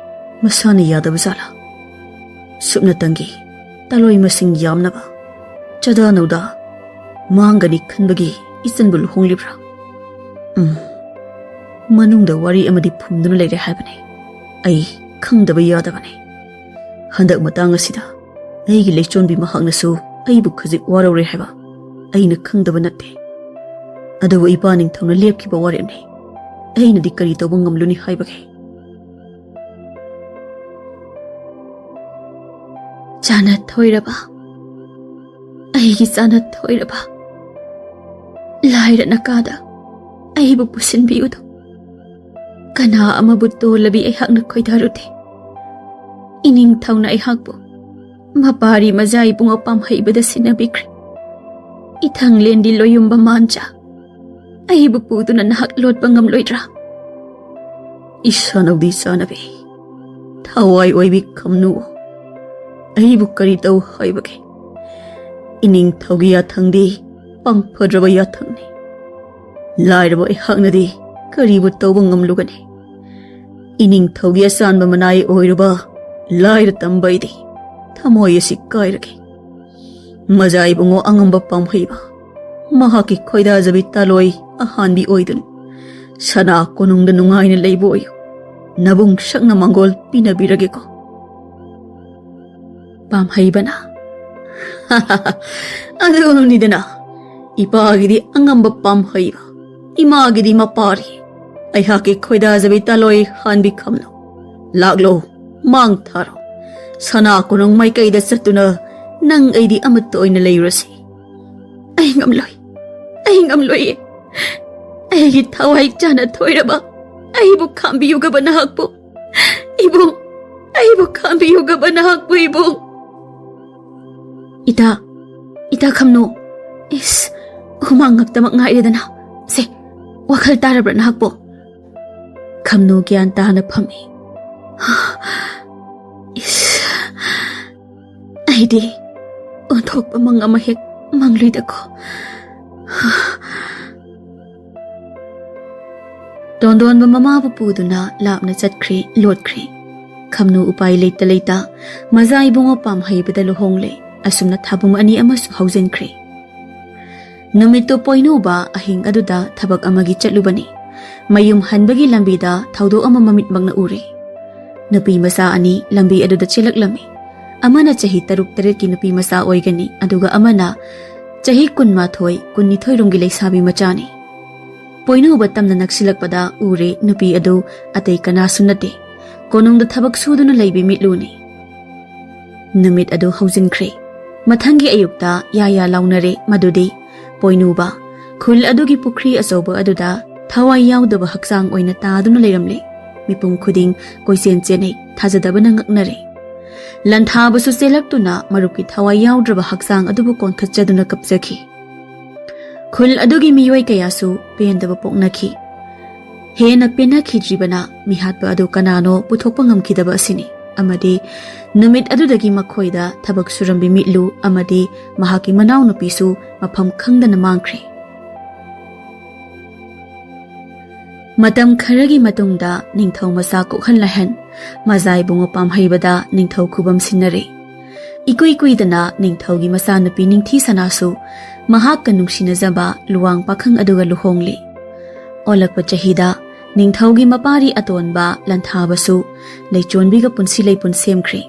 ꯃꯁꯥꯅ ꯌꯥꯗꯕ ꯖꯥꯠꯂꯥ? ꯁꯨꯞꯅꯇꯪꯒꯤ ꯇꯥꯂꯣꯏ ꯃꯁꯤꯡ ꯌꯥꯝꯅꯕ ꯆꯗꯥ ꯅꯧꯗꯥ ꯃꯥꯡꯒꯅꯤ ꯈꯟꯕꯒꯤ ꯏꯆꯟꯕꯨ ꯂꯨꯍꯣꯡꯂꯤꯕ꯭ꯔꯥ? ꯃꯅꯨꯡꯗ ꯋꯥꯔꯤ ꯑꯃꯗꯤ ꯐꯨꯝꯗꯨꯅ ꯂꯩꯔꯦ ꯍꯥꯏꯕꯅꯤ꯫ ꯑꯩ ꯈꯪꯗꯕ ꯌꯥꯗꯕꯅꯤ ꯍꯟꯗꯛ ꯃꯇꯥꯡ ꯑꯁꯤꯗ ꯑꯩꯒꯤ ꯂꯩꯆꯣꯟꯕꯤ ꯃꯍꯥꯛꯅꯁꯨ ꯑꯩꯕꯨ ꯈꯖꯤꯛ ꯋꯥꯔꯧꯔꯦ ꯍꯥꯏꯕ ꯑꯩꯅ ꯈꯪꯗꯕ ꯅꯠꯇꯦ ꯑꯗꯨꯕꯨ ꯏꯄꯥ ꯅꯤꯡꯊꯧꯅ ꯂꯦꯞꯈꯤꯕ ꯋꯥꯔꯦꯞꯅꯤ ꯑꯩꯅꯗꯤ ꯀꯔꯤ ꯇꯧꯕ ꯉꯝꯂꯨꯅꯤ ꯍꯥꯏꯕꯒꯦ ꯆꯥꯅ ꯊꯣꯏꯔꯕ ꯑꯩꯒꯤ ꯆꯥꯅ ꯊꯣꯏꯔꯕ ꯂꯥꯏꯔ ꯅꯀꯥꯗ ꯑꯩꯕꯨ ꯄꯨꯁꯤꯟꯕꯤꯌꯨꯗꯣ ꯀꯅꯥ ꯑꯃꯕꯨ ꯇꯣꯜꯂꯕꯤ ꯑꯩꯍꯥꯛꯅ ꯈꯣꯏꯗꯥꯔꯨꯗꯦ ꯏꯅꯤꯡꯊꯧꯅ ꯑꯩꯍꯥꯛꯄꯨ ꯃꯄꯥꯔꯤ ꯃꯖꯥ ꯏꯕꯨꯡ ꯄꯥꯝꯍꯩꯕꯗ ꯁꯤꯟꯅꯕꯤꯈ꯭ꯔꯦ ꯏꯊꯪꯂꯦꯟꯗꯤ ꯂꯣꯌꯨꯝꯕ ꯃꯥꯟꯆꯥ ꯑꯩꯕꯨ ꯄꯨꯗꯨꯅ ꯅꯍꯥꯛ ꯂꯣꯠꯄ ꯉꯝꯂꯣꯏꯗ꯭ꯔꯥ ꯏꯁꯥꯅꯧꯗꯤ ꯆꯥꯅꯕꯤ ꯊꯋꯥꯏ ꯑꯣꯏꯕꯤ ꯈꯝꯅꯨ ꯑꯩꯕꯨ ꯀꯔꯤ ꯇꯧ ꯍꯥꯏꯕꯒꯦ ꯏꯅꯤꯡꯊꯧꯒꯤ ꯌꯥꯊꯪꯗꯤ ꯄꯥꯡꯐꯗ꯭ꯔꯕ ꯌꯥꯊꯪꯅꯤ ꯂꯥꯏꯔꯕ ꯑꯩꯍꯥꯛꯅꯗꯤ ꯀꯔꯤꯕꯨ ꯇꯧꯕ ꯉꯝꯂꯨꯒꯅꯤ ꯏꯅꯤꯡꯊꯧꯒꯤ ꯑꯆꯥꯟꯕ ꯃꯅꯥꯏ ꯑꯣꯏꯔꯨꯕ ꯂꯥꯏꯔ ꯇꯝꯕꯩꯗꯤ ꯊꯃꯣꯏ ꯑꯁꯤ ꯀꯥꯏꯔꯒꯦ ꯃꯖꯥ ꯏꯕꯨꯡꯉꯣ ꯑꯉꯝꯕ ꯄꯥꯝꯍꯩꯕ ꯃꯍꯥꯛꯀꯤ ꯈꯣꯏꯗꯥꯖꯕꯤ ꯇꯥꯂꯣꯏ ꯑꯍꯥꯟꯕꯤ ꯑꯣꯏꯗꯨꯅ ꯁꯅꯥ ꯀꯣꯅꯨꯡꯗ ꯅꯨꯡꯉꯥꯏꯅ ꯂꯩꯕ ꯑꯣꯏꯌꯨ ꯅꯕꯨꯡ ꯁꯛꯅ ꯃꯪꯒꯣꯜ ꯄꯤꯅꯕꯤꯔꯒꯦꯀꯣ ꯄꯥꯝꯍꯩꯕꯅ ꯑꯗꯨꯅꯤꯗꯅ ꯏꯄꯥꯒꯤꯗꯤ ꯑꯉꯝꯕ ꯄꯥꯝꯍꯩꯕ ꯏꯃꯥꯒꯤꯗꯤ ꯃꯄꯥꯔꯤ ꯑꯩꯍꯥꯛꯀꯤ ꯈꯣꯏꯗꯥꯖꯕꯤ ꯇꯥꯂꯣꯏ ꯍꯥꯟꯕꯤ ꯈꯝꯅꯨ ꯂꯥꯛꯂꯣ ꯃꯥꯡ ꯊꯥꯔꯣ ꯁꯅꯥ ꯀꯣꯅꯨꯡ ꯃꯥꯏꯀꯩꯗ ꯆꯠꯇꯨꯅ ꯅꯪ ꯑꯩꯗꯤ ꯑꯃꯠꯇ ꯑꯣꯏꯅ ꯂꯩꯔꯨꯔꯁꯤ ꯑꯩ ꯉꯝꯂꯣꯏꯌꯦ ꯑꯩꯒꯤ ꯊꯋꯥꯏ ꯆꯥꯅ ꯊꯣꯏꯔꯕ ꯑꯩꯕꯨ ꯈꯥꯝꯕꯤꯌꯨꯒꯕ ꯅꯍꯥꯛꯄꯨ ꯏꯕꯨꯡ ꯑꯩꯕꯨ ꯈꯥꯝꯕꯤꯌꯨꯒꯕ ꯅꯍꯥꯛꯄꯨ ꯏꯕꯨꯡ ꯏꯇꯥ ꯈꯝꯅꯨ ꯏꯁ ꯍꯨꯃꯥꯡ ꯉꯛꯇꯃꯛ ꯉꯥꯏꯔꯦꯗꯅ ꯁꯦ ꯋꯥꯈꯜ ꯇꯥꯔꯕ꯭ꯔꯥ ꯅꯍꯥꯛꯄꯨ ꯈꯝꯅꯨ ꯒ꯭ꯌꯥꯟ ꯇꯥꯅ ꯐꯝꯃꯤ ꯏꯁ ꯑꯩꯗꯤ ꯑꯣꯟꯊꯣꯛꯄ ꯃꯪ ꯑꯃ ꯍꯦꯛ ꯃꯪꯂꯨꯏꯗꯀꯣ ꯇꯣꯟꯗꯣꯟꯕ ꯃꯃꯥꯕꯨ ꯄꯨꯗꯨꯅ ꯂꯥꯞꯅ ꯆꯠꯈ꯭ꯔꯦ ꯂꯣꯠꯈ꯭ꯔꯦ ꯈꯝꯅꯨ ꯎꯄꯥꯏ ꯂꯩꯇ ꯂꯩꯇ ꯃꯖꯥ ꯏꯕꯨꯡꯉꯣ ꯄꯥꯝꯍꯩꯕꯗ ꯂꯨꯍꯣꯡꯂꯦ ꯑꯁꯨꯝꯅ ꯊꯥꯕꯨꯡ ꯑꯅꯤ ꯑꯃꯁꯨ ꯍꯧꯖꯤꯟꯈ꯭ꯔꯦ ꯅꯨꯃꯤꯠꯇꯨ ꯄꯣꯏꯅꯨꯕ ꯑꯍꯤꯡ ꯑꯗꯨꯗ ꯊꯕꯛ ꯑꯃꯒꯤ ꯆꯠꯂꯨꯕꯅꯤ ꯃꯌꯨꯝ ꯍꯟꯕꯒꯤ ꯂꯝꯕꯤꯗ ꯊꯧꯗꯣꯛ ꯑꯃ ꯃꯃꯤꯠꯃꯛꯅ ꯎꯔꯦ ꯅꯨꯄꯤ ꯃꯆꯥ ꯑꯅꯤ ꯂꯝꯕꯤ ꯑꯗꯨꯗ ꯆꯦꯜꯂꯛꯂꯝꯃꯤ ꯑꯃꯅ ꯆꯍꯤ 6-7ꯀꯤ ꯅꯨꯄꯤ ꯃꯆꯥ ꯑꯣꯏꯒꯅꯤ ꯑꯗꯨꯒ ꯑꯃꯅ ꯆꯍꯤ 12-12 ꯔꯣꯝꯒꯤ ꯂꯩꯁꯥꯕꯤ ꯃꯆꯥꯅꯤ ꯄꯣꯏꯅꯨꯕ ꯇꯝꯅ ꯅꯛꯁꯤꯜꯂꯛꯄꯗ ꯎꯔꯦ ꯅꯨꯄꯤ ꯑꯗꯨ ꯑꯇꯩ ꯀꯅꯥꯁꯨ ꯅꯠꯇꯦ ꯀꯣꯅꯨꯡꯗ ꯊꯕꯛ ꯁꯨꯗꯨꯅ ꯂꯩꯕꯤ ꯃꯤꯠꯂꯨꯅꯤ ꯅꯨꯃꯤꯠ ꯑꯗꯨ ꯍꯧꯖꯤꯟꯈ꯭ꯔꯦ ꯃꯊꯪꯒꯤ ꯑꯌꯨꯛꯇ ꯌꯥ ꯂꯥꯎꯅꯔꯦ ꯃꯗꯨꯗꯤ ꯄꯣꯏꯅꯨꯕ ꯈꯨꯜ ꯑꯗꯨꯒꯤ ꯄꯨꯈ꯭ꯔꯤ ꯑꯆꯧꯕ ꯑꯗꯨꯗ ꯊꯋꯥꯏ ꯌꯥꯎꯗꯕ ꯍꯛꯆꯥꯡ ꯑꯣꯏꯅ ꯇꯥꯗꯨꯅ ꯂꯩꯔꯝꯂꯦ ꯃꯤꯄꯨꯝ ꯈꯨꯗꯤꯡ ꯀꯣꯏꯆꯦꯟ ꯆꯦꯟꯅꯩ ꯊꯥꯖꯗꯕꯅ ꯉꯛꯅꯔꯦ ꯂꯟꯊꯥꯕꯁꯨ ꯆꯦꯜꯂꯛꯇꯨꯅ ꯃꯔꯨꯞꯀꯤ ꯊꯋꯥꯏ ꯌꯥꯎꯗ꯭ꯔꯕ ꯍꯛꯆꯥꯡ ꯑꯗꯨꯕꯨ ꯀꯣꯟꯈꯠꯆꯗꯨꯅ ꯀꯞꯆꯈꯤ ꯈꯨꯜ ꯑꯗꯨꯒꯤ ꯃꯤꯑꯣꯏ ꯀꯌꯥꯁꯨ ꯄꯦꯟꯗꯕ ꯄꯣꯛꯅꯈꯤ ꯍꯦꯟꯅ ꯄꯦꯟꯅꯈꯤꯗ꯭ꯔꯤꯕꯅ ꯃꯤꯍꯥꯠꯄ ꯑꯗꯨ ꯀꯅꯥꯅꯣ ꯄꯨꯊꯣꯛꯄ ꯉꯝꯈꯤꯗꯕ ꯑꯁꯤꯅꯤ ꯑꯃꯗꯤ ꯅꯨꯃꯤꯠ ꯑꯗꯨꯗꯒꯤ ꯃꯈꯣꯏꯗ ꯊꯕꯛ ꯁꯨꯔꯝꯕꯤ ꯃꯤꯠꯂꯨ ꯑꯃꯗꯤ ꯃꯍꯥꯛꯀꯤ ꯃꯅꯥꯎꯅꯨꯄꯤꯁꯨ ꯃꯐꯝ ꯈꯪꯗꯅ ꯃꯥꯡꯈ꯭ꯔꯦ ꯃꯇꯝ ꯈꯔꯒꯤ ꯃꯇꯨꯡꯗ ꯅꯤꯡꯊꯧ ꯃꯆꯥ ꯀꯣꯛꯍꯟ ꯂꯥꯏꯍꯟ ꯃꯖꯥ ꯏꯕꯨꯡꯉꯣ ꯄꯥꯝꯍꯩꯕꯗ ꯅꯤꯡꯊꯧ ꯈꯨꯕꯝ ꯁꯤꯟꯅꯔꯦ ꯏꯀꯨꯏ ꯀꯨꯏꯗꯅ ꯅꯤꯡꯊꯧꯒꯤ ꯃꯆꯥꯅꯨꯄꯤ ꯅꯤꯡꯊꯤ ꯁꯅꯥꯁꯨ ꯃꯍꯥꯛꯀ ꯅꯨꯡꯁꯤꯅꯖꯕ ꯂꯨꯋꯥꯡ ꯄꯥꯈꯪ ꯑꯗꯨꯒ ꯂꯨꯍꯣꯡꯂꯦ ꯑꯣꯜꯂꯛꯄ ꯆꯍꯤꯗ ꯅꯤꯡꯊꯧꯒꯤ ꯃꯄꯥꯔꯤ ꯑꯇꯣꯟꯕ ꯂꯟꯊꯥꯕꯁꯨ ꯂꯩꯆꯣꯟꯕꯤꯒ ꯄꯨꯟꯁꯤ ꯂꯩꯄꯨꯟ ꯁꯦꯝꯈ꯭ꯔꯦ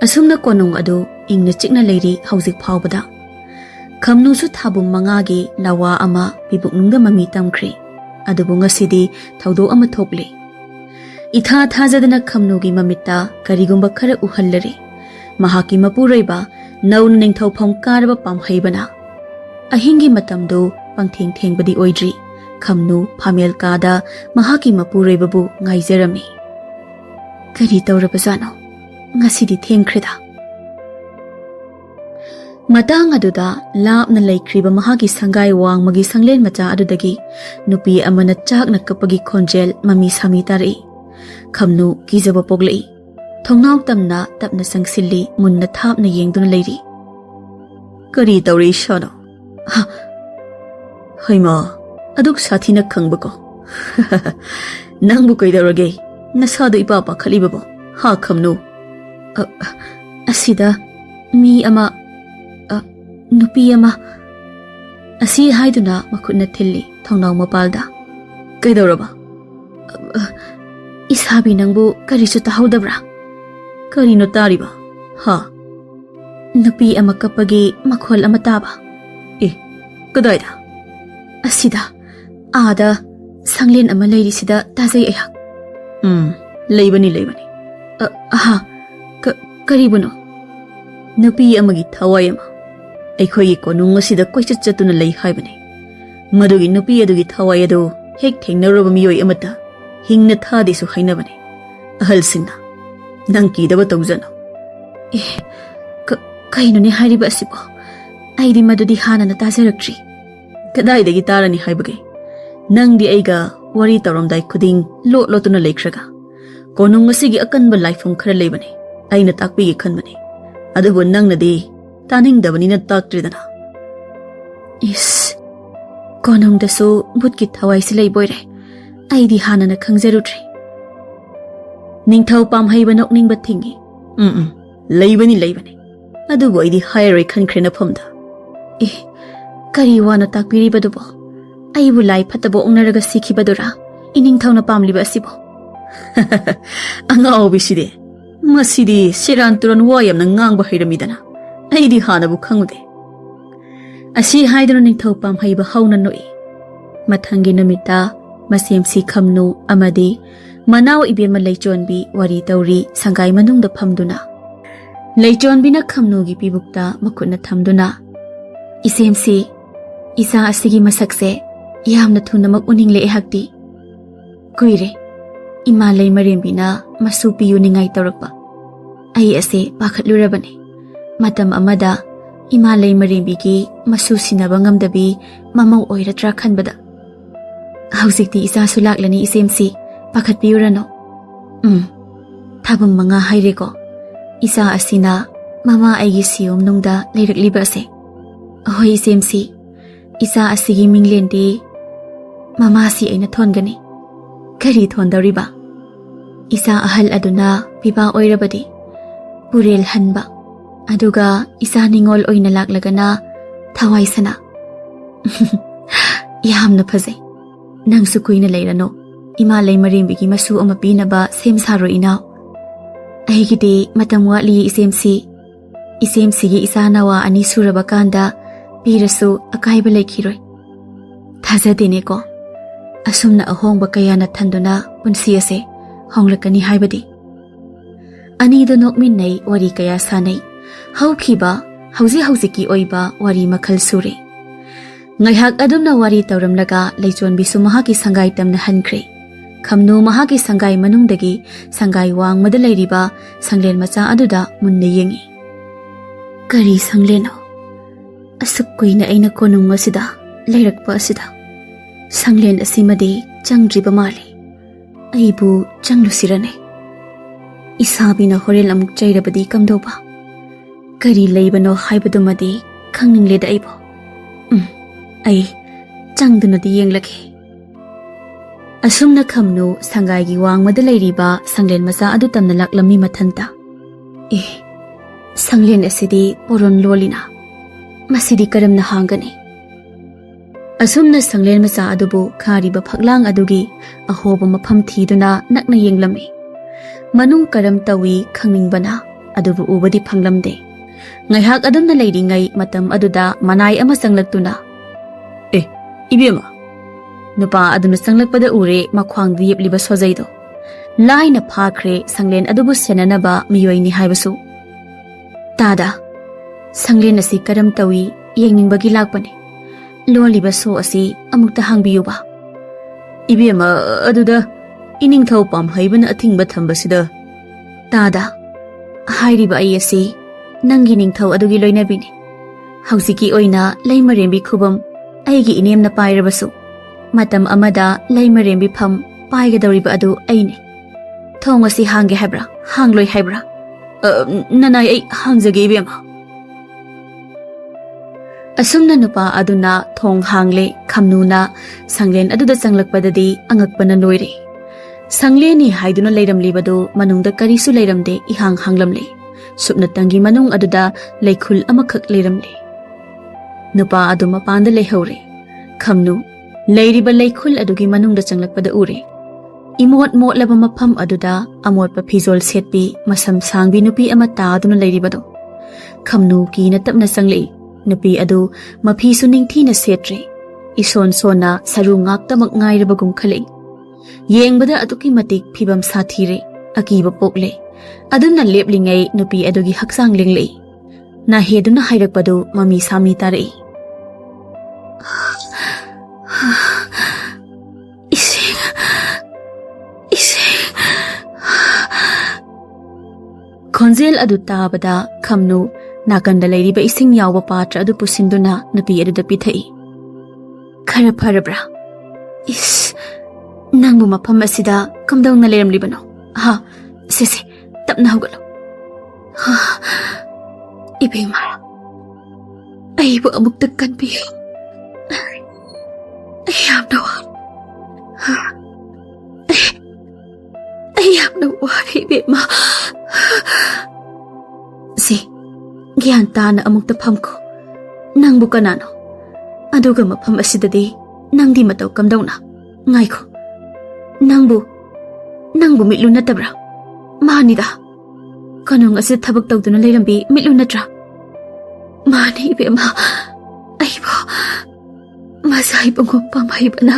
ꯑꯁꯨꯝꯅ ꯀꯣꯅꯨꯡ ꯑꯗꯨ ꯏꯪꯅ ꯆꯤꯛꯅ ꯂꯩꯔꯤ ꯍꯧꯖꯤꯛ ꯐꯥꯎꯕꯗ ꯈꯝꯅꯨꯁꯨ ꯊꯥꯕꯨꯡ 5ꯒꯤ ꯅꯋꯥ ꯑꯃ ꯄꯤꯕꯨꯛꯅꯨꯡꯗ ꯃꯃꯤ ꯇꯝꯈ꯭ꯔꯦ ꯑꯗꯨꯕꯨ ꯉꯁꯤꯗꯤ ꯊꯧꯗꯣꯛ ꯑꯃ ꯊꯣꯛꯂꯦ ꯏꯊꯥ ꯊꯥꯖꯗꯅ ꯈꯝꯅꯨꯒꯤ ꯃꯃꯤꯠꯇ ꯀꯔꯤꯒꯨꯝꯕ ꯈꯔ ꯎꯍꯜꯂꯔꯦ ꯃꯍꯥꯛꯀꯤ ꯃꯄꯨꯔꯣꯏꯕ ꯅꯧꯅ ꯅꯤꯡꯊꯧꯐꯝ ꯀꯥꯔꯕ ꯄꯥꯝꯍꯩꯕꯅ ꯑꯍꯤꯡꯒꯤ ꯃꯇꯝꯗꯨ ꯄꯪꯊꯦꯡ ꯊꯦꯡꯕꯗꯤ ꯑꯣꯏꯗ꯭ꯔꯤ ꯈꯝꯅꯨ ꯐꯥꯃꯦꯜ ꯀꯥꯗ ꯃꯍꯥꯛꯀꯤ ꯃꯄꯨꯔꯣꯏꯕꯕꯨ ꯉꯥꯏꯖꯔꯝꯃꯤ ꯀꯔꯤ ꯇꯧꯔꯕꯖꯥꯠꯅꯣ ꯉꯁꯤꯗꯤ ꯊꯦꯡꯈ꯭ꯔꯦꯗ ꯃꯇꯥꯡ ꯑꯗꯨꯗ ꯂꯥꯞꯅ ꯂꯩꯈ꯭ꯔꯤꯕ ꯃꯍꯥꯛꯀꯤ ꯁꯪꯒꯥꯏ ꯋꯥꯡꯃꯒꯤ ꯁꯪꯂꯦꯟ ꯃꯆꯥ ꯑꯗꯨꯗꯒꯤ ꯅꯨꯄꯤ ꯑꯃꯅ ꯆꯥꯛꯅ ꯀꯞꯄꯒꯤ ꯈꯣꯟꯖꯦꯜ ꯃꯃꯤ ꯁꯥꯃꯤ ꯇꯥꯔꯛꯏ ꯈꯝꯅꯨ ꯀꯤꯖꯕ ꯄꯣꯛꯂꯛꯏ ꯊꯣꯡꯅꯥꯎ ꯇꯝꯅ ꯇꯞꯅ ꯆꯪꯁꯤꯜꯂꯤ ꯃꯨꯟꯅ ꯊꯥꯞꯅ ꯌꯦꯡꯗꯨꯅ ꯂꯩꯔꯤ ꯀꯔꯤ ꯇꯧꯔꯤ ꯏꯁꯥꯅꯣ ꯍꯩꯃꯥ ꯑꯗꯨꯛ ꯁꯥꯊꯤꯅ ꯈꯪꯕꯀꯣ ꯅꯪꯕꯨ ꯀꯩꯗꯧꯔꯒꯦ ꯅꯁꯥꯗꯣ ꯏꯄꯥ ꯄꯥꯈꯠꯂꯤꯕꯕꯣ ꯍꯥ ꯈꯝꯅꯨ ꯑꯁꯤꯗ ꯃꯤ ꯑꯃ ꯅꯨꯄꯤ ꯑꯃ ꯑꯁꯤ ꯍꯥꯏꯗꯨꯅ ꯃꯈꯨꯠꯅ ꯊꯤꯜꯂꯤ ꯊꯣꯡꯅꯥꯎ ꯃꯄꯥꯜꯗ ꯀꯩꯗꯧꯔꯕ Isabi nangbu karisu tahaudabra? Karino tariba? Ha? Nupi ama kapagi makhol ama taba? Kadaida? Asida, ada, sanglen ama layrisida tazay ayak. Laybani. Aha, karibuno? Nupi amagi thaway ama. Aikhoyi konung asida koichat chatuna lay haibani. Madugi nupi adugi thaway adu hek thengnaraba miyoi amata hingna thadisu hainabani. Ahalsingna, nang kidaba tawjano. Kainuni hariba asibo. Aidi madudi hana na tazarakri. Kadaidagi tarani haibage. Nangdi aiga wari tawramdai khuding lotuna laikraga. Konung asigi akanba laifum khara leibani. Aina takpigi khanbani. Adubu nangnadi taningdabani na taktridana. Konung dasu butki thawai silai boire. Aidi hana na khangzarutri. Ningthau pamhaiba nokningba thingi. Leibani. Adubu aidi hairoi khankrena phamda. Kari wana takpiribadubo. Aibu lai phatabo ongnaraga sikhibadura. Iningthauna pamliba asibo. Angaobiside. Masidi siranturan wayamna ngangba hairamidana. Aidi hanabu khangude. Asi haidana ningthau pamhaiba hauna noi. Mathangi namita masemsi Khamnu amadi Manau ibema Leichonbi wari tauri sangai manungda phamduna. Leichonbi na Khamnu gi pibukta makutna thamduna. Isemsi isa asigi masakse yamna thunamak uningle ehakti. Kuire ima lei marembina masu piyu ningai tawrakpa. Ai ase pakhatlurabani. Matam amada ima lei marembi gi masu sinaba ngamdabi mamau oiratra khanbada. Hauzikti isa sulaklani isemsi pakhatpiyurano. Thabam manga haireko. Isa asina mama aigi siyom nungda leirakliba ase. Ahoy isemsi isa asigi minglendi mama si aina thongani. Kari thondariba. Isa ahal aduna piba oirabadi. Purel hanba. Aduga isa ningol oina laklagana thawai sana. Yamna phazai. Nangsu kuina leirano. Ima lei marimbigi masu ama pinaba semsaro inaw. Aigidi matam watli isemsi gi isa nawa ani suraba kanda pirasu akaiba lekhiroi. Thazadene ko. Asumna ahongba kayana thanduna punsi ase honglakani haibadi. Anido nokminnai wari kaya sanai. Haukhiba hauziki oiba wari makhal sure. Ngaihak adumna wari tawramlaga Leichonbi su mahaki sangai tamna hankre. Khamnu mahaki sangai manungdagi sangai wangmada leiriba sanglen macha aduda munna yengi. Kari sangleno? Asuk kuina aina konung asida leirakpa asida. Sanglen asimadi changdriba mali. Aibu changlusirane. Isabina horel amuk chairabadi kamdoba. Kari leibano haibadumadi khangningleda aibo. Ai changdunadi yenglaki. Asumna Khamnu sangai gi wangmada leiriba sanglen macha adu tamna laklami mathanta. Sanglen asidi poron lolina. Masidi karamna hangani. Asumna sanglen macha adubu khariba phaklang adugi ahoba mafam thiduna nakna yenglami. Manung karam tawi khangningbana adubu ubadi phanglamde. Ngaihak adumna leiringai matam aduda manai ama sanglaktuna. Ibema. Nupa aduna sanglakpada ure makhwangdi yepliba sojaido. Laina phakre sanglen adubu senanaba miyoini haibasu. Tada. Sanglen asi karam tawi yengingbagi lakpane. Loliba so asi amukta hangbiyuba. Ibema aduda iningthau pamhaibana athingba thambasida. Tada. Hairiba ai asi nangi ningthau adugi loinabini. Hauziki oina leimarembi khubam aigi inemna pairabasu. Matam amada leimarembi pham paigadoriba adu aine. Thong asi hangge haibra, hangloi haibra. Nanai ai hangjage ibema. Asumna nupa aduna thong hangle Khamnuna sanglen aduda changlakpadadi angakpana loire. Sangleni haiduna leiramlibadu manungda karisu leiramde ihang hanglamle. Supnatangi manung aduda leikhul amakhak leiramle. Nupa adu mapanda leihore. Khamnu leiriba leikhul adugi manungda changlakpada ure. Imot motlaba mafam aduda amotpa phizol setpi masam sangbi nupi ama taaduna leiribado. Khamnu ki na tapna sanglei nupi adu mafi su ningthina setri. Ison sona saru ngaktamak ngairabagum khalei. Yengbada aduki matik phibam sathire akiba pokle. Aduna leplingai nupi adugi haksang linglei. Na heduna hairakpadu mami sami tarei. Khonjel adu tabada Khamnu nakanda leiriba ising yawa patra adu pusinduna nupi aduda pithai. Khara pharabra. Nangbu mafam asida kamdawna leiramlibano. Ha, sese, tapna hogalo. Ha, ibema. Aibu amukta kanbiyo. Ayam nawar. Ayam nawar ibema. Si, gyan na amukta pamko. Nangbu kanano. Aduga mafam asidadi nangdi mataw kamdawna. Ngay ko. Nangbu mitlu na tabra. Mahanida. Kanong asid tabag tawduna leirambi mitlu na tra. Mahani ibema. Aibo. Masahibang ko pamahiba na.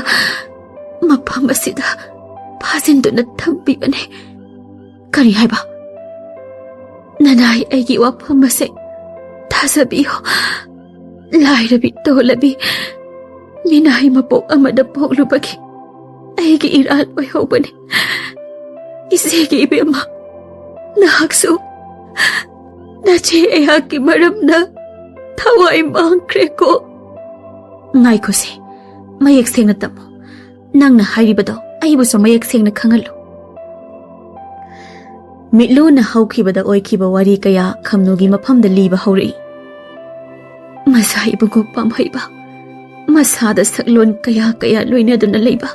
Mafam asida. Pasindu na tambiba ne. Kari haiba. Nanay ay giwa pamase. Tasabiho. Lairabi tolabi. Minahi mapok amada pok lubagi. Ay giiral ay hobani. Isigi ibema. Nahakso. Nache ay haki maram na. Tawa ay maangkre ko. Ngay ko si. Mayak sing na tamo. Nang nahayriba daw. Ay buso mayak sing na kangalo. Mitlu na hawkibada oikiba wari kaya Khamnugi mafamda liba hawri. Masahiba ko pamhayba. Masada saklon kaya loinaduna leiba.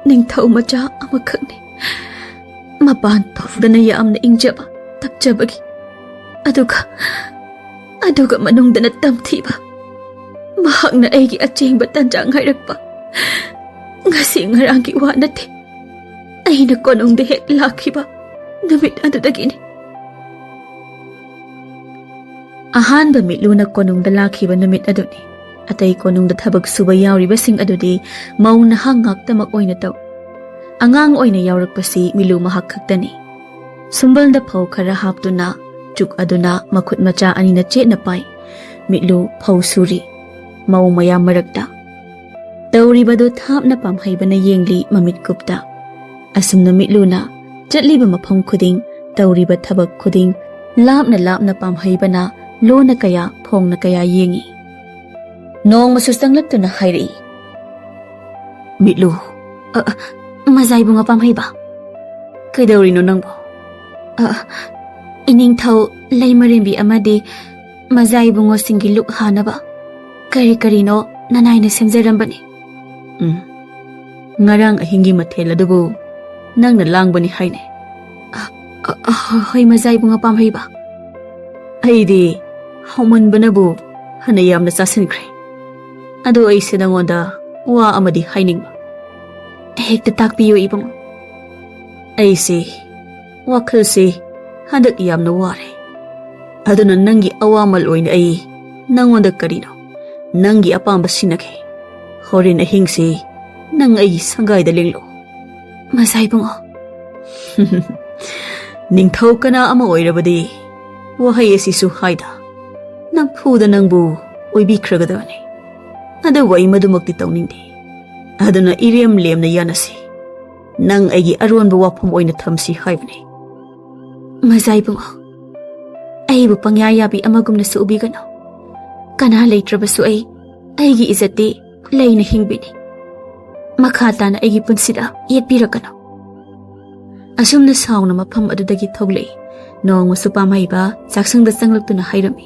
Ningthau macha amakhakni. Mapan thofdana yamna ingjaba takjabagi. Aduga manungdana tamthiba. Mahakna aigi achengba tanjang hairakpa. Ngasi ngarangi wa nate. Aina konungde hek lakhiba. Namit adudagini. Ahanba mitlu na konungda lakhiba namit aduni. Atay konungda thabag suba yauriba sing adudi mauna hangaktamak oina taw. Angang oina yaurakpasi milu mahakhaktani. Sumbalda phaw khara haptuna juk aduna makhut macha anina chetna pai. Mitlu phaw suri. Mau maya marakta. Tauribadu thapna pamhaibana yengli mamit kupta. Asumna mitlu na chatliba mafam khuding tauriba thabak khuding lapna pamhaibana lona kaya phongna kaya yengi. Nong masustanglagtuna hairi. Mitlu. Mazaybo nga pamhayba. Kaidawrino nangbo. Iningthaw laymarimbi amadi mazaybo nga singiluk hanaba. Kari-karino nanay na semjarambani. Ngarang ahingi mathela dubu nang nalangbani haine. Hoy mazaybo nga pamhayba. Aydi haumanba nabu hanayam na sasinkre. Ado ay sinangonda wa amadi hainingba. Hekta takpiyo ibang. Ay si wakil si hadak iyam na wari. Ado na nanggi awamal oy na ay nangonda karino. Nanggi apamba sinake. Horin ahing si nang ay sanggay dalinglo. Masay bang o. Ningthaw ka na ama oy rabadi. Wahay si suhayda. Nang puda nang bu oy bikragadani. Ada way madumagti tawning di. Ada na iriam lem na yanasi. Nang ay aruan bawapom oy na thamsi haybani. Masay bang o. Ay bu pangyayabi amagum na suubigan o. Kana laytrabasu ay gi izati lay na hingbini. Makata na ay punsida iyatpirakan o. Asum na saw na mapam adudagi thoglay. Noong masupamay ba saksang dasang lagto na hayrami.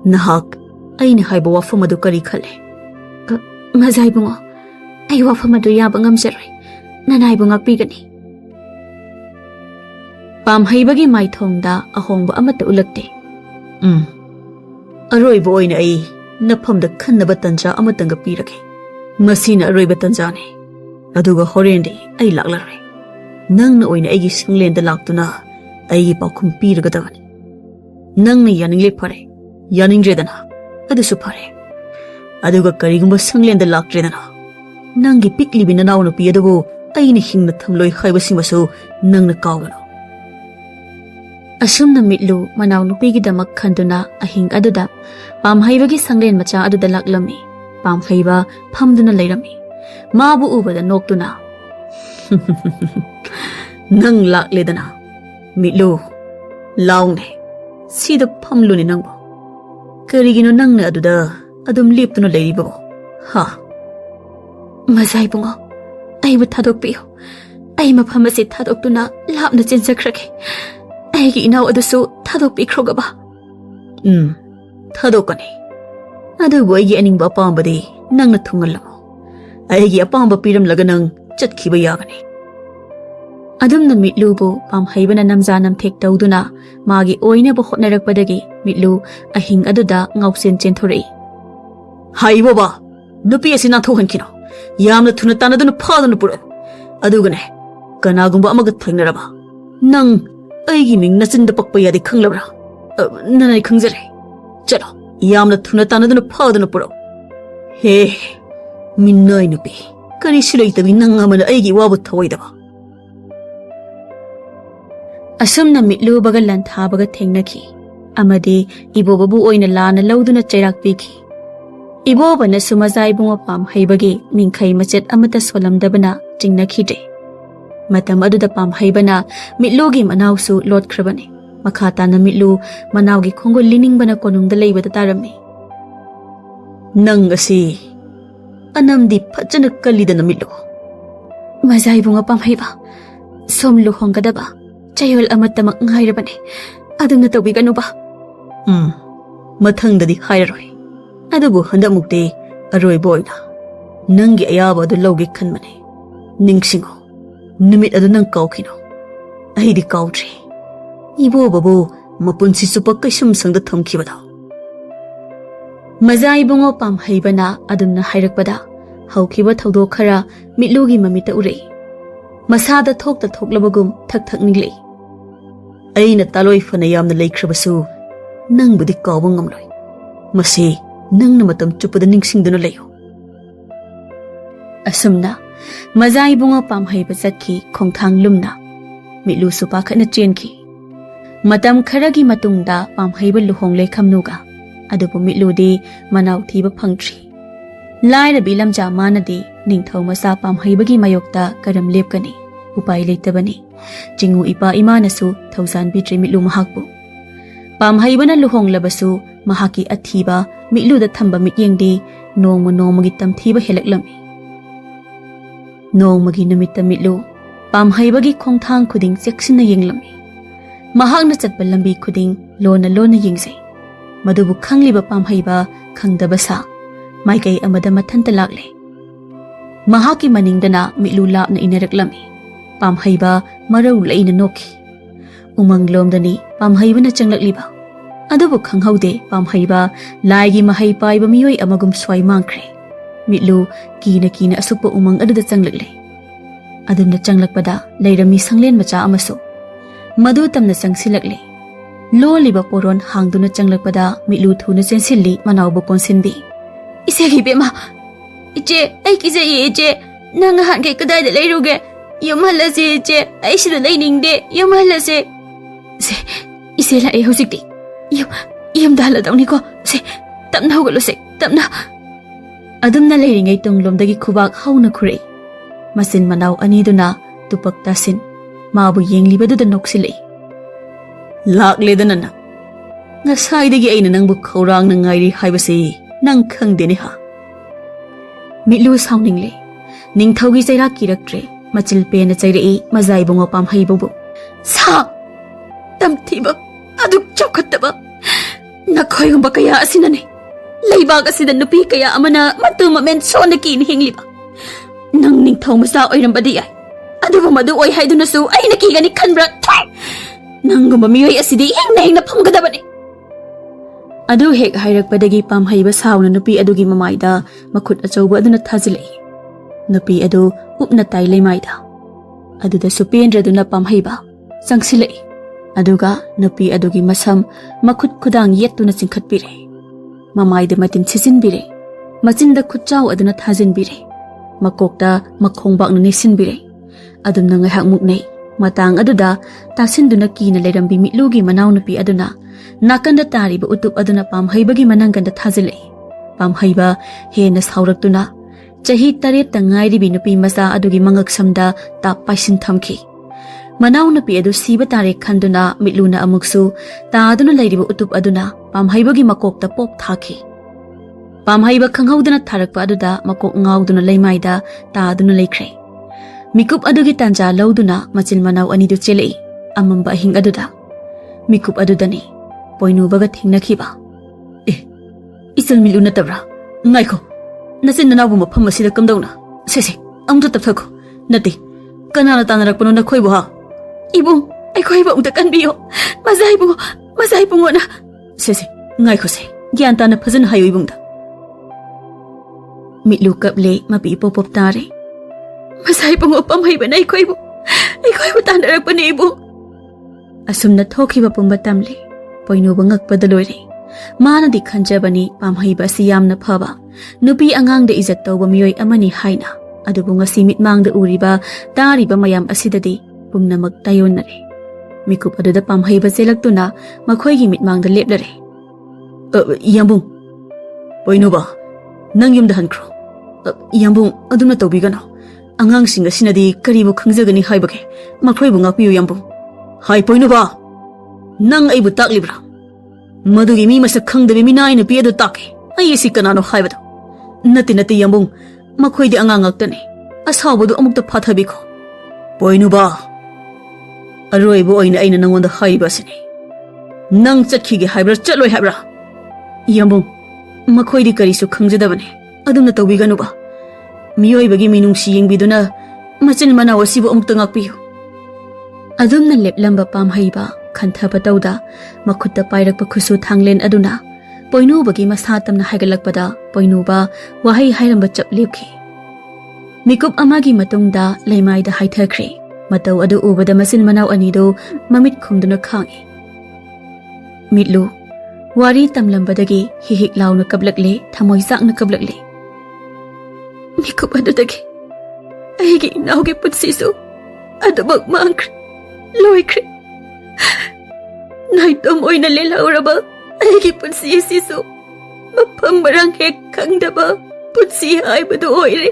Nahak ay nahayba wafam adu kari khale. Mazay bungo ay wafam adu yabang amsaray. Nanay bunga pigani. Pamhaybagi may thongda ahongba amata ulagte. Aroyba oy na ay napamda khanaba tanja amatanga pirake. Masina aroyba tanjani. Aduga horendi ay laklare. Nangna oina aigi sanglenda laktuna aigi paukhum piragadabani. Nangna yaningle phare, yaningdredana adusu phare. Aduga karigumba sanglenda laktredana nangi piklibi nanaw nupi adubu aina hingna thamloi haibasimasu nangna kawgano. Asumna mitlu manaw nupigidamak khanduna ahing aduda pamhaibagi sanglen macha aduda laklami. Pamhaiba phamduna leirami. Mabu ubada noktuna. Nang lakledana. Mitlu laungne. Sida phamluni nangbo. Karigino nangna aduda adum liptuna leiribo. Ha. Mazai bungo. Aibu thadokpiyo. Ai mafam ase thadokduna lapna chensakrake. Aigi inaw adusu thadokpikrogaba. Thadokani. Adubu aigi aningba apambadi nangna thungalamo. Aigi apamba piramlaga nang chatkiba yagani. Adumna mitlubu pamhaibana namza namthek tawduna magi oinaba hotnarakpadagi mitlu ahing aduda ngausen chenthorei. Hai baba, nupi asi nangthohankino. Yamna thuna tanaduna phaduna puro. Adugane kanagumba amaga thengnaraba. Nang aigi ming nachinda pakpa yadi khanglabra. Nanai khangjare. Chalo. Yamna thuna tanaduna phaduna puro. He minnai nupi. Kari silaitabi nang amana aigi wabu thawaidaba. Asumna mitlu baga lantha baga thengnaki. Amadi ibobabu oina lana lauduna chairak piki. Ibobana sumazai bunga pamhaibagi mingkhai machet amata solamdabana chingnakhide. Matam aduda pamhaibana mitlugi manawsu lotkrabani. Makhatana mitlu manawgi khongol liningbana konungda leibada tarami. Nang asi anamdi phajana kalidana mitlu. Mazai bunga pamhaiba somlu honggadaba chayol amatamak ngairabani. Aduna tawbiganuba. Mathangdadi hairaroi. Adubu handamukti aroiba oina nangi ayaba adu lawge khanbane. Ningsingo numit adu nang kawkhino. Aidi kawdri. Ibo babu mapunsi supa kaisum sangda thamkhibada. Mazai bungo pamhaibana adumna hairakpada hawkhiba thawdok khara mitlugi mamita urei. Masada thokta thoklabagum thak ninglei. Aina taloi fana yamna leikhrabasu nangbudi kawba ngamloi. Masi nangna matam chupada ningsingduna leyo. Asumna mazai bunga pamhaiba chatki khongthang lumna mitlu supa khana chenki. Matam kharagi matungda pamhaiba luhonglei Khamnuga adubu mitludi manaw thiba phangtri. Laira bilamja manadi ningthau masa pamhaibagi mayokta karam lepkani. Upai leitabani. Jingu ipa imanasu thausan bitri mitlu mahakbu. Pamhaibana luhonglabasu mahakki Athouba mitluda thamba mityengdi nongmagi tamthiba helaklami. Nongmagi numitta mitlu pamhaibagi khongthang khuding cheksina yenglami. Mahakna chatba lambi khuding lona yengzai. Madubu khangliba pamhaiba khangdaba sa maikai amada mathanta lakle. Mahakki maningdana mitlu lapna inaraklami. Pamhaiba marau laina nokhi. Umanglomdani pamhaibana changlakliba. Adubu khanghaude pamhaiba laigi mahai paiba miyoi amagum swai mangkre. Mitlu kina asukpa umang aduda changlakle. Adumna changlakpada leirami sanglen macha amaso. Madu tamna changsilakle. Loliba poron hangduna changlakpada mitlu thuna chensilli manawbu konsinbi. Isegi bema. Iche ai kije iche nang han ke kadai da leiruge. Yamhalase iche ai sida leiningde yamhalase. Se isela ai hojikti. Yam dala dauni ko se tamna hogalo se tamna adumna leiringai tunglomdagi khubak hauna khurei. Masin manaw aniduna tupak tasin mabu yenglibadu noksilei. Lakledana na. Ngasaidagi aina nangbu khawrang na ngairi haibase nang khangdeni ha. Mitlu sauningli. Ningthaugi chairak kiraktre machil pena chairei mazai bungo pamhaibabu. Sa tamthiba aduk chokhattaba. Nakhoigumba kaya asinane. Leibag asida nupi kaya amana matumamen sona kin hingliba. Nang ningthau masa oirambadi ay. Aduba madu oy haidunasu ay nakigani khanbra. Nangumba miyoy asidi hingna phamgadabane. Adu hek hairakpadagi pamhaiba sauna nupi adugi mamaida makhut achauba aduna thajilei. Nupi adu upna tai leimaida. ꯑꯗꯨꯗꯁꯨ ꯄꯦꯟꯗ꯭ꯔꯗꯨꯅ ꯄꯥꯝꯍꯩꯕ ꯆꯪꯁꯤꯜꯂꯛꯏ ꯑꯗꯨꯒ ꯅꯨꯄꯤ ꯑꯗꯨꯒꯤ ꯃꯁꯝ ꯃꯈꯨꯠ ꯈꯨꯗꯥꯡ ꯌꯦꯠꯇꯨꯅ ꯆꯤꯡꯈꯠꯄꯤꯔꯦ ꯃꯃꯥꯏꯗ ꯃꯇꯤꯟ ꯁꯤꯖꯤꯟꯕꯤꯔꯦ ꯃꯆꯤꯟꯗ ꯈꯨꯠꯆꯥꯎ ꯑꯗꯨꯅ ꯊꯥꯖꯤꯟꯕꯤꯔꯦ ꯃꯀꯣꯛꯇ ꯃꯈꯣꯡꯕꯥꯛꯅ ꯅꯦꯠꯁꯤꯟꯕꯤꯔꯦ ꯑꯗꯨꯝꯅ ꯉꯥꯏꯍꯥꯛ ꯃꯨꯛꯅꯩ ꯃꯇꯥꯡ ꯑꯗꯨꯗ ꯇꯥꯁꯤꯟꯗꯨꯅ ꯀꯤꯅ ꯂꯩꯔꯝꯕꯤ ꯃꯤꯠꯂꯨꯒꯤ ꯃꯅꯥꯎꯅꯨꯄꯤ ꯑꯗꯨꯅ ꯅꯥꯀꯟꯗ ꯇꯥꯔꯤꯕ ꯎꯇꯨꯞ ꯑꯗꯨꯅ ꯄꯥꯝꯍꯩꯕꯒꯤ ꯃꯅꯪꯒꯟꯗ ꯊꯥꯖꯤꯜꯂꯛꯏ ꯄꯥꯝꯍꯩꯕ ꯍꯦꯟꯅ ꯁꯥꯎꯔꯛꯇꯨꯅ ꯆꯍꯤ 8 ꯉꯥꯏꯔꯤꯕꯤ ꯅꯨꯄꯤ ꯃꯆꯥ ꯑꯗꯨꯒꯤ ꯃꯉꯛꯁꯝꯗ ꯇꯥꯞ ꯄꯥꯏꯁꯤꯟ ꯊꯝꯈꯤ ꯃꯅꯥꯎꯅꯨꯄꯤ ꯑꯗꯨ ꯁꯤꯕ ꯇꯥꯔꯦ ꯈꯟꯗꯨꯅ ꯃꯤꯠꯂꯨꯅ ꯑꯃꯨꯛꯁꯨ ꯇꯥꯗꯨꯅ ꯂꯩꯔꯤꯕ ꯎꯇꯨꯞ ꯑꯗꯨꯅ ꯄꯥꯝꯍꯩꯕꯒꯤ ꯃꯀꯣꯛꯇ ꯄꯣꯞ ꯊꯥꯈꯤ ꯄꯥꯝꯍꯩꯕ ꯈꯪꯍꯧꯗꯅ ꯊꯥꯔꯛꯄ ꯑꯗꯨꯗ ꯃꯀꯣꯛ ꯉꯥꯎꯗꯨꯅ ꯂꯩꯃꯥꯏꯗ ꯇꯥꯗꯨꯅ ꯂꯩꯈ꯭ꯔꯦ ꯃꯤꯀꯨꯞ ꯑꯗꯨꯒꯤ ꯇꯥꯟꯖꯥ ꯂꯧꯗꯨꯅ ꯃꯆꯤꯟ ꯃꯅꯥꯎ ꯑꯅꯤꯗꯨ ꯆꯦꯜꯂꯛꯏ ꯑꯃꯝꯕ ꯑꯍꯤꯡ ꯑꯗꯨꯗ ꯃꯤꯀꯨꯞ ꯑꯗꯨꯗꯅꯤ ꯄꯣꯏꯅꯨꯕꯒ ꯊꯦꯡꯅꯈꯤꯕ ꯏꯆꯜ ꯃꯤꯠꯂꯨ ꯅꯠꯇꯕ꯭ꯔꯥ ꯉꯥꯏꯈꯣ ꯅꯆꯤꯟ ꯅꯅꯥꯎꯕꯨ ꯃꯐꯝ ꯑꯁꯤꯗ ꯀꯝꯗꯧꯅ ꯁꯦ ꯑꯃꯨꯛꯇ ꯇꯞꯊꯈꯣ ꯅꯠꯇꯦ ꯀꯅꯥꯅ ꯇꯥꯟꯅꯔꯛꯄꯅꯣ ꯅꯈꯣꯏꯕꯨ ꯍꯥ ꯏꯕꯨꯡ ꯑꯩꯈꯣꯏꯕꯨ ꯑꯃꯨꯛꯇ ꯀꯟꯕꯤꯌꯣ ꯃꯖꯥ ꯏꯕꯨꯡꯉꯣꯅ ꯁꯦ ꯉꯥꯏꯈꯣꯁꯦ ꯒ꯭ꯌꯥꯟ ꯇꯥꯅ ꯐꯖꯅ ꯍꯥꯏꯌꯨ ꯏꯕꯨꯡꯗ ꯃꯤꯠꯂꯨ ꯀꯞꯂꯦ ꯃꯄꯤ ꯄꯣꯞ ꯇꯥꯔꯦ ꯃꯖꯥ ꯏꯕꯨꯡꯉꯣ ꯄꯥꯝꯍꯩꯕꯅ ꯑꯩꯈꯣꯏꯕꯨ ꯇꯥꯟꯅꯔꯛꯄꯅꯦ ꯏꯕꯨꯡ ꯑꯁꯨꯝꯅ ꯊꯣꯛꯈꯤꯕ ꯄꯨꯝꯕ ꯇꯝꯂꯦ ꯄꯣꯏꯅꯨꯕ ꯉꯛꯄꯗ ꯂꯣꯏꯔꯦ ꯃꯥꯅꯗꯤ ꯈꯟꯖꯕꯅꯤ ꯄꯥꯝꯍꯩꯕ ꯑꯁꯤ ꯌꯥꯝꯅ ꯐꯕ ꯅꯨꯄꯤ ꯑꯉꯥꯡꯗ ꯏꯖꯠ ꯇꯧꯕ ꯃꯤꯑꯣꯏ ꯑꯃꯅꯤ ꯍꯥꯏꯅ ꯑꯗꯨꯕꯨ ꯉꯁꯤ ꯃꯤꯠꯃꯥꯡꯗ ꯎꯔꯤꯕ ꯇꯥꯔꯤꯕ ꯃꯌꯥꯝ ꯑꯁꯤꯗꯗꯤ ꯄꯨꯝꯅꯃꯛ ꯇꯥꯌꯣꯟꯅꯔꯦ ꯃꯤꯀꯨꯞ ꯑꯗꯨꯗ ꯄꯥꯝꯍꯩꯕ ꯆꯦꯜꯂꯛꯇꯨꯅ ꯃꯈꯣꯏꯒꯤ ꯃꯤꯠꯃꯥꯡꯗ ꯂꯦꯞꯂꯔꯦ ꯌꯥꯝꯕꯨꯡ ꯄꯣꯏꯅꯨꯕ ꯅꯪ ꯌꯨꯝꯗ ꯍꯟꯈ꯭ꯔꯣ ꯌꯥꯝꯕꯨꯡ ꯑꯗꯨꯝꯅ ꯇꯧꯕꯤꯒꯅꯣ ꯑꯉꯥꯡꯁꯤꯡ ꯑꯁꯤꯅꯗꯤ ꯀꯔꯤꯕꯨ ꯈꯪꯖꯒꯅꯤ ꯍꯥꯏꯕꯒꯦ ꯃꯈꯣꯏꯕꯨ ꯉꯥꯛꯄꯤꯌꯨ ꯌꯥꯝꯕꯨꯡ ꯍꯥꯏ ꯄꯣꯏꯅꯨꯕ ꯅꯪ ꯑꯩꯕꯨ ꯇꯥꯛꯂꯤꯕ꯭ꯔꯥ ꯃꯗꯨꯒꯤ ꯃꯤ ꯃꯁꯛ ꯈꯪꯗꯕꯤ ꯃꯤꯅꯥꯏ ꯅꯨꯄꯤ ꯑꯗꯨ ꯇꯥꯛꯀꯦ ꯑꯩ ꯑꯁꯤ ꯀꯅꯥꯅꯣ ꯍꯥꯏꯕꯗꯣ ꯅꯠꯇꯦ ꯌꯥꯝꯕꯨꯡ ꯃꯈꯣꯏꯗꯤ ꯑꯉꯥꯡ ꯉꯥꯛꯇꯅꯤ ꯑꯁꯥꯎꯕꯗꯨ ꯑꯃꯨꯛꯇ ꯐꯥꯊꯕꯤꯈꯣ ꯄꯣꯏꯅꯨꯕ ꯑꯔꯣꯏꯕ ꯑꯣꯏꯅ ꯑꯩꯅ ꯅꯪꯉꯣꯟꯗ ꯍꯥꯏꯔꯤꯕ ꯑꯁꯤꯅꯤ ꯅꯪ ꯆꯠꯈꯤꯒꯦ ꯍꯥꯏꯕ꯭ꯔꯥ ꯆꯠꯂꯣꯏ ꯍꯥꯏꯕ꯭ꯔꯥ ꯌꯥꯝꯕꯨꯡ ꯃꯈꯣꯏꯗꯤ ꯀꯔꯤꯁꯨ ꯈꯪꯖꯗꯕꯅꯤ ꯑꯗꯨꯝꯅ ꯇꯧꯕꯤꯒꯅꯨꯕ ꯃꯤꯑꯣꯏꯕꯒꯤ ꯃꯤꯅꯨꯡꯁꯤ ꯌꯦꯡꯕꯤꯗꯨꯅ ꯃꯆꯤꯟ ꯃꯅꯥꯎ ꯑꯁꯤꯕꯨ ꯑꯃꯨꯛꯇ ꯉꯥꯛꯄꯤꯌꯨ ꯑꯗꯨꯝꯅ ꯂꯦꯞꯂꯝꯕ ꯄꯥꯝꯍꯩꯕ ꯈꯟꯊꯕ ꯇꯧꯗ ꯃꯈꯨꯠꯇ ꯄꯥꯏꯔꯛꯄ ꯈꯨꯠꯁꯨ ꯊꯥꯡꯂꯦꯟ ꯑꯗꯨꯅ ꯄꯣꯏꯅꯨꯕꯒꯤ ꯃꯁꯥ ꯇꯝꯅ ꯍꯥꯏꯒꯠꯂꯛꯄꯗ ꯄꯣꯏꯅꯨꯕ ꯋꯥꯍꯩ ꯍꯥꯏꯔꯝꯕ ꯆꯞ ꯂꯦꯞꯈꯤ ꯃꯤꯀꯨꯞ ꯑꯃꯒꯤ ꯃꯇꯨꯡꯗ ꯂꯩꯃꯥꯏꯗ ꯍꯥꯏꯊꯈ꯭ꯔꯦ ꯃꯇꯧ ꯑꯗꯨ ꯎꯕꯗ ꯃꯆꯤन ꯃꯅꯥꯎ ꯑꯅꯤꯗꯨ ꯃꯃꯤꯠ ꯈꯨꯝꯗꯨꯅ ꯈꯥꯡꯉꯤ ꯃꯤꯠꯂꯨ ꯋꯥꯔꯤ ꯇꯝꯂꯝꯕꯗꯒꯤ ꯍꯤꯍꯤꯛ ꯂꯥꯎꯅ ꯀꯞꯂꯛꯂꯦ ꯊꯃꯣꯏ ꯆꯥꯛꯅ ꯀꯞꯂꯛꯂꯦ ꯃꯤꯀꯨꯞ ꯑꯗꯨꯗꯒꯤ ꯑꯩꯒꯤ ꯏꯅꯥꯎꯒꯤ ꯄꯨꯟꯁꯤꯁꯨ ꯑꯗꯨꯃꯛ ꯃꯥꯡꯈ꯭ꯔꯦ ꯂꯣꯏꯈ꯭ꯔꯦ ꯅꯥꯏꯇꯣꯝ ꯑꯣꯏꯅ ꯂꯦꯜꯍꯧꯔꯕ ꯑꯩꯒꯤ ꯄꯨꯟꯁꯤ ꯑꯁꯤꯁꯨ ꯃꯐꯝ ꯃꯔꯥꯡ ꯍꯦꯛ ꯈꯪꯗꯕ ꯄꯨꯟꯁꯤ ꯍꯥꯏꯕꯗꯨ ꯑꯣꯏꯔꯦ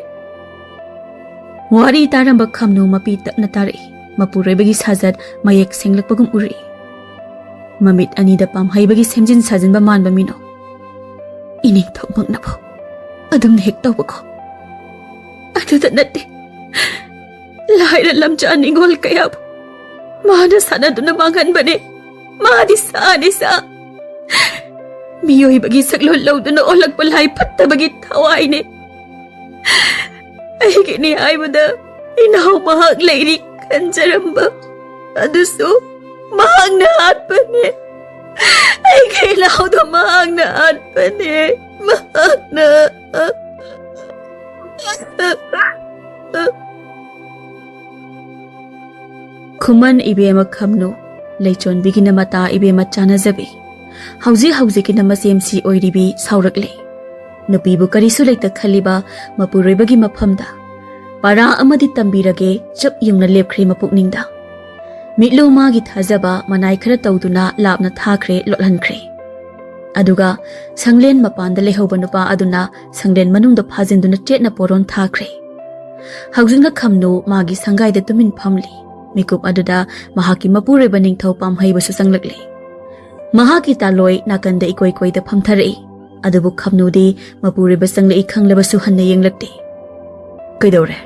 ꯋꯥꯔꯤ ꯇꯥꯔꯝꯕ ꯈꯝꯅꯨ ꯃꯄꯤ ꯇꯞꯅ ꯇꯥꯔꯛꯏ ꯃꯄꯨꯔꯣꯏꯕꯒꯤ ꯁꯥꯖꯠ ꯃꯌꯦꯛ ꯁꯦꯡꯂꯛꯄꯒꯨꯝ ꯎꯔꯛꯏ ꯃꯃꯤꯠ ꯑꯅꯤꯗ ꯄꯥꯝꯍꯩꯕꯒꯤ ꯁꯦꯝꯖꯤꯟ ꯁꯥꯖꯤꯟꯕ ꯃꯥꯟꯕ ꯃꯤꯅꯣ ꯏꯅꯤꯡꯊꯧꯃꯛꯅꯕꯨ ꯑꯗꯨꯝꯅ ꯍꯦꯛ ꯇꯧꯕꯀꯣ ꯑꯗꯨꯗ ꯅꯠꯇꯦ ꯂꯥꯏꯔ ꯂꯝꯆꯥ ꯅꯤꯡꯉꯣꯜ ꯀꯌꯥꯕꯨ ꯃꯥꯅ ꯁꯥꯟꯅꯗꯨꯅ ꯃꯥꯡꯍꯟꯕꯅꯦ ꯃꯥꯗꯤ ꯁꯥꯅꯤ ꯁꯥ ꯃꯤꯑꯣꯏꯕꯒꯤ ꯁꯛꯂꯣꯟ ꯂꯧꯗꯨꯅ ꯑꯣꯜꯂꯛꯄ ꯂꯥꯏ ꯐꯠꯇꯕꯒꯤ ꯊꯋꯥꯏꯅꯦ ꯑꯩꯒꯤꯅꯤ ꯍꯥꯏꯕꯗ ꯏꯅꯥꯎ ꯃꯍꯥꯛ ꯂꯩꯔꯤ ꯈꯟꯖꯔꯝꯕ ꯑꯗꯨꯁꯨ ꯃꯍꯥꯛꯅ ꯍꯥꯠꯄꯅꯦ ꯑꯩꯒꯤ ꯏꯅꯥꯎꯗꯣ ꯃꯍꯥꯛꯅ ꯍꯥꯠꯄꯅꯦ ꯃꯍꯥꯛꯅ ꯈꯨꯃꯟ 이베마 ꯈꯝꯅꯨ ꯂꯩꯆꯣꯟꯕꯤꯒꯤꯅ ꯃꯇꯥ 이베마 ꯆꯥꯅꯖꯕꯤ ꯍꯧꯖꯤꯛꯀꯤꯅ ꯃꯆꯦꯝꯁꯤ ꯑꯣꯏꯔꯤꯕꯤ ꯁꯥꯎꯔꯛꯂꯦ ꯅꯨꯄꯤꯕꯨ ꯀꯔꯤꯁꯨ ꯂꯩꯇ ꯈꯜꯂꯤꯕ ꯃꯄꯨꯔꯣꯏꯕꯒꯤ ꯃꯐꯝꯗ ꯄꯥꯔꯥ ꯑꯃꯗꯤ ꯇꯝꯕꯤꯔꯒꯦ ꯆꯞ ꯌꯨꯡꯅ ꯂꯦꯞꯈ꯭ꯔꯦ ꯃꯄꯨꯛꯅꯤꯡꯗ ꯃꯤꯠꯂꯨ ꯃꯥꯒꯤ ꯊꯥꯖꯕ ꯃꯅꯥꯏ ꯈꯔ ꯇꯧꯗꯨꯅ ꯂꯥꯞꯅ ꯊꯥꯈ꯭ꯔꯦ ꯂꯣꯠꯍꯟꯈ꯭ꯔꯦ ꯑꯗꯨꯒ ꯁꯪꯂꯦꯟ ꯃꯄꯥꯟꯗ ꯂꯩꯍꯧꯕ ꯅꯨꯄꯥ ꯑꯗꯨꯅ ꯁꯪꯂꯦꯟ ꯃꯅꯨꯡꯗ ꯐꯥꯖꯤꯟꯗꯨꯅ ꯆꯦꯠꯅ ꯄꯣꯔꯣꯟ ꯊꯥꯈ꯭ꯔꯦ ꯍꯧꯖꯤꯛꯅ ꯈꯝꯅꯨ ꯃꯥꯒꯤ ꯁꯪꯒꯥꯏꯗ ꯇꯨꯃꯤꯟ ꯐꯝꯂꯤ ꯃꯤꯀꯨꯞ ꯑꯗꯨꯗ ꯃꯍꯥꯛꯀꯤ ꯃꯄꯨꯔꯣꯏꯕ ꯅꯤꯡꯊꯧ ꯄꯥꯝꯍꯩꯕꯁꯨ ꯆꯪꯂꯛꯂꯦ ꯃꯍꯥꯛꯀꯤ ꯇꯥꯂꯣꯏ ꯅꯥꯀꯟꯗ ꯏꯀꯣꯏ ꯀꯣꯏꯗ ꯐꯝꯊꯔꯛꯏ ꯑꯗꯨꯕꯨ ꯈꯝꯅꯨꯗꯤ ꯃꯄꯨꯔꯣꯏꯕ ꯆꯪꯂꯛꯏ ꯈꯪꯂꯕꯁꯨ ꯍꯟꯅ ꯌꯦꯡꯂꯛꯇꯦ ꯀꯩꯗꯧꯔꯦ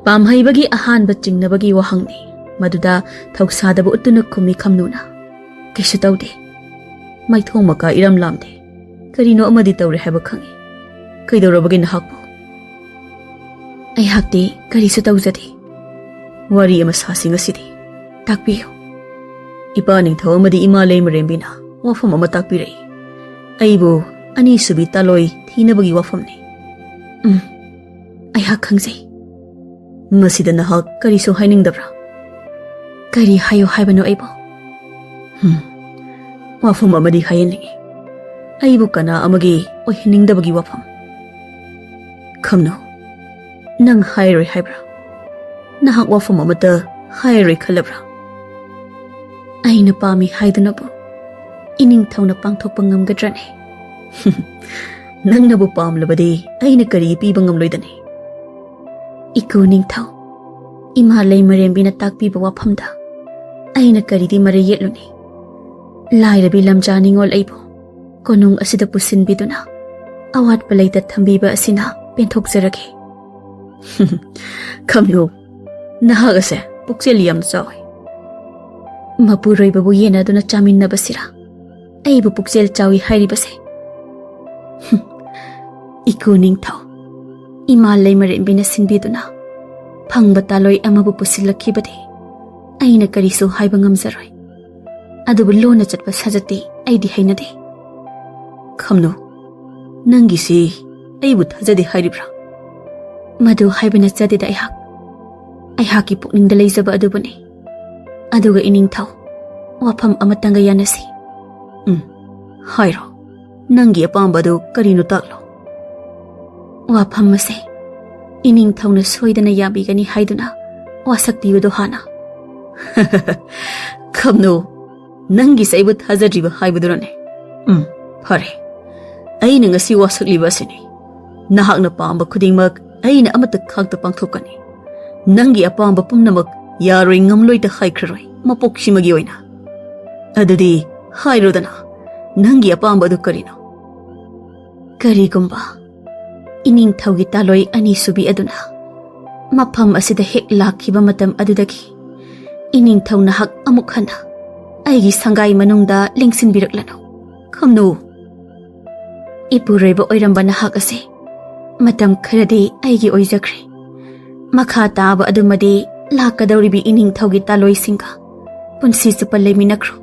ꯄꯥꯝꯍꯩꯕꯒꯤ ꯑꯍꯥꯟꯕ ꯆꯤꯡꯅꯕꯒꯤ ꯋꯥꯍꯪꯅꯤ ꯃꯗꯨꯗ ꯊꯧꯁꯥꯗꯕ ꯎꯠꯇꯨꯅ ꯈꯨꯝꯃꯤ ꯈꯝꯅꯨꯅ ꯀꯩꯁꯨ ꯇꯧꯗꯦ ꯃꯥꯏꯊꯣꯡ ꯃꯀꯥ ꯏꯔꯝ ꯂꯥꯝꯗꯦ ꯀꯔꯤꯅꯣ ꯑꯃꯗꯤ ꯇꯧꯔꯦ ꯍꯥꯏꯕ ꯈꯪꯏ ꯀꯩꯗꯧꯔꯕꯒꯦ ꯅꯍꯥꯛꯄꯨ ꯑꯩꯍꯥꯛꯇꯤ ꯀꯔꯤꯁꯨ ꯇꯧꯖꯗꯦ ꯋꯥꯔꯤ ꯑꯃ ꯁꯥꯁꯤ ꯉꯁꯤꯗꯤ ꯇꯥꯛꯄꯤꯌꯨ ꯏꯄꯥ ꯅꯤꯡꯊꯧ ꯑꯃꯗꯤ ꯏꯃꯥ ꯂꯩꯃꯔꯦꯝꯕꯤꯅ ꯋꯥꯐꯝ ꯑꯃ ꯇꯥꯛꯄꯤꯔꯛꯏ ꯑꯩꯕꯨ ꯑꯅꯤꯁꯨꯕꯤ ꯇꯥꯂꯣꯏ ꯊꯤꯅꯕꯒꯤ ꯋꯥꯐꯝꯅꯤ ꯑꯩꯍꯥꯛ ꯈꯪꯖꯩ Masida nahak karisu hainingdabra. Kari hayo haibano aibo. Wafam amadi hayaningi. Aibu kana amagi oihiningdabagi wafam. Khamnu, nang hairoi haibra. Nahak wafam amata hairoi khalabra. Aina pami haidunabu. Ining thawna pangthokpa ngamgadrane. Nang nabu pamlabadi aina kari piba ngamloidani. Iku ningthaw. Ima leimarembina takpiba wafamda. Aina karidi mare yetluni. Lairabi lamjaningol aibo. Konung asida pusinbiduna. Awat palaita thambiba asina penthokjarage. Khamnu, nahak ase pukseli yamna chawi. Mapuroibabu yenaduna chaminnabasira. Aibu puksel chawi hairibase. Iku ningthaw. Ima leimarembina sinbiduna. Phangba taloi amabu pusillakhibadi. Aina karisu haiba ngamjaroi. Adubu lona chatpa sajati aidi hainade. Khamnu, nangisi aibu thajadi hairibra. Madu haibana chadida aihak. Aihaki pukningda leijaba adubuni. Aduga iningthaw. Wafam amatanga yanasi. Hairo, nangi apambadu karinu taklo. Wafam mase. Iningthawna soidana yabigani haiduna. Wasakpiyudo hana. Khamnu, nangi saibu thajadriba haibudurane. Phare. Aina ngasi wasakliba asini. Nahakna pamba khudingmak aina amata khakta pangthokani. Nangi apamba pumnamak yaroi ngamloita haikraroi mapokshimagi oina. Adudi hairodana. Nangi apambadu karino. Karigumba. Iningthawgi taloi ani subi aduna. Mafam asida hek lakhiba matam adudagi. Iningthawna hak amuk hana. Aigi sangai manungda lengsinbiraklano. Khamnu. Ipureiba oirambana hak ase. Matam kharadi aigi oijakre. Makha taaba adumadi lakadawribi iningthawgi taloi singa. Punsi chupa leiminakro.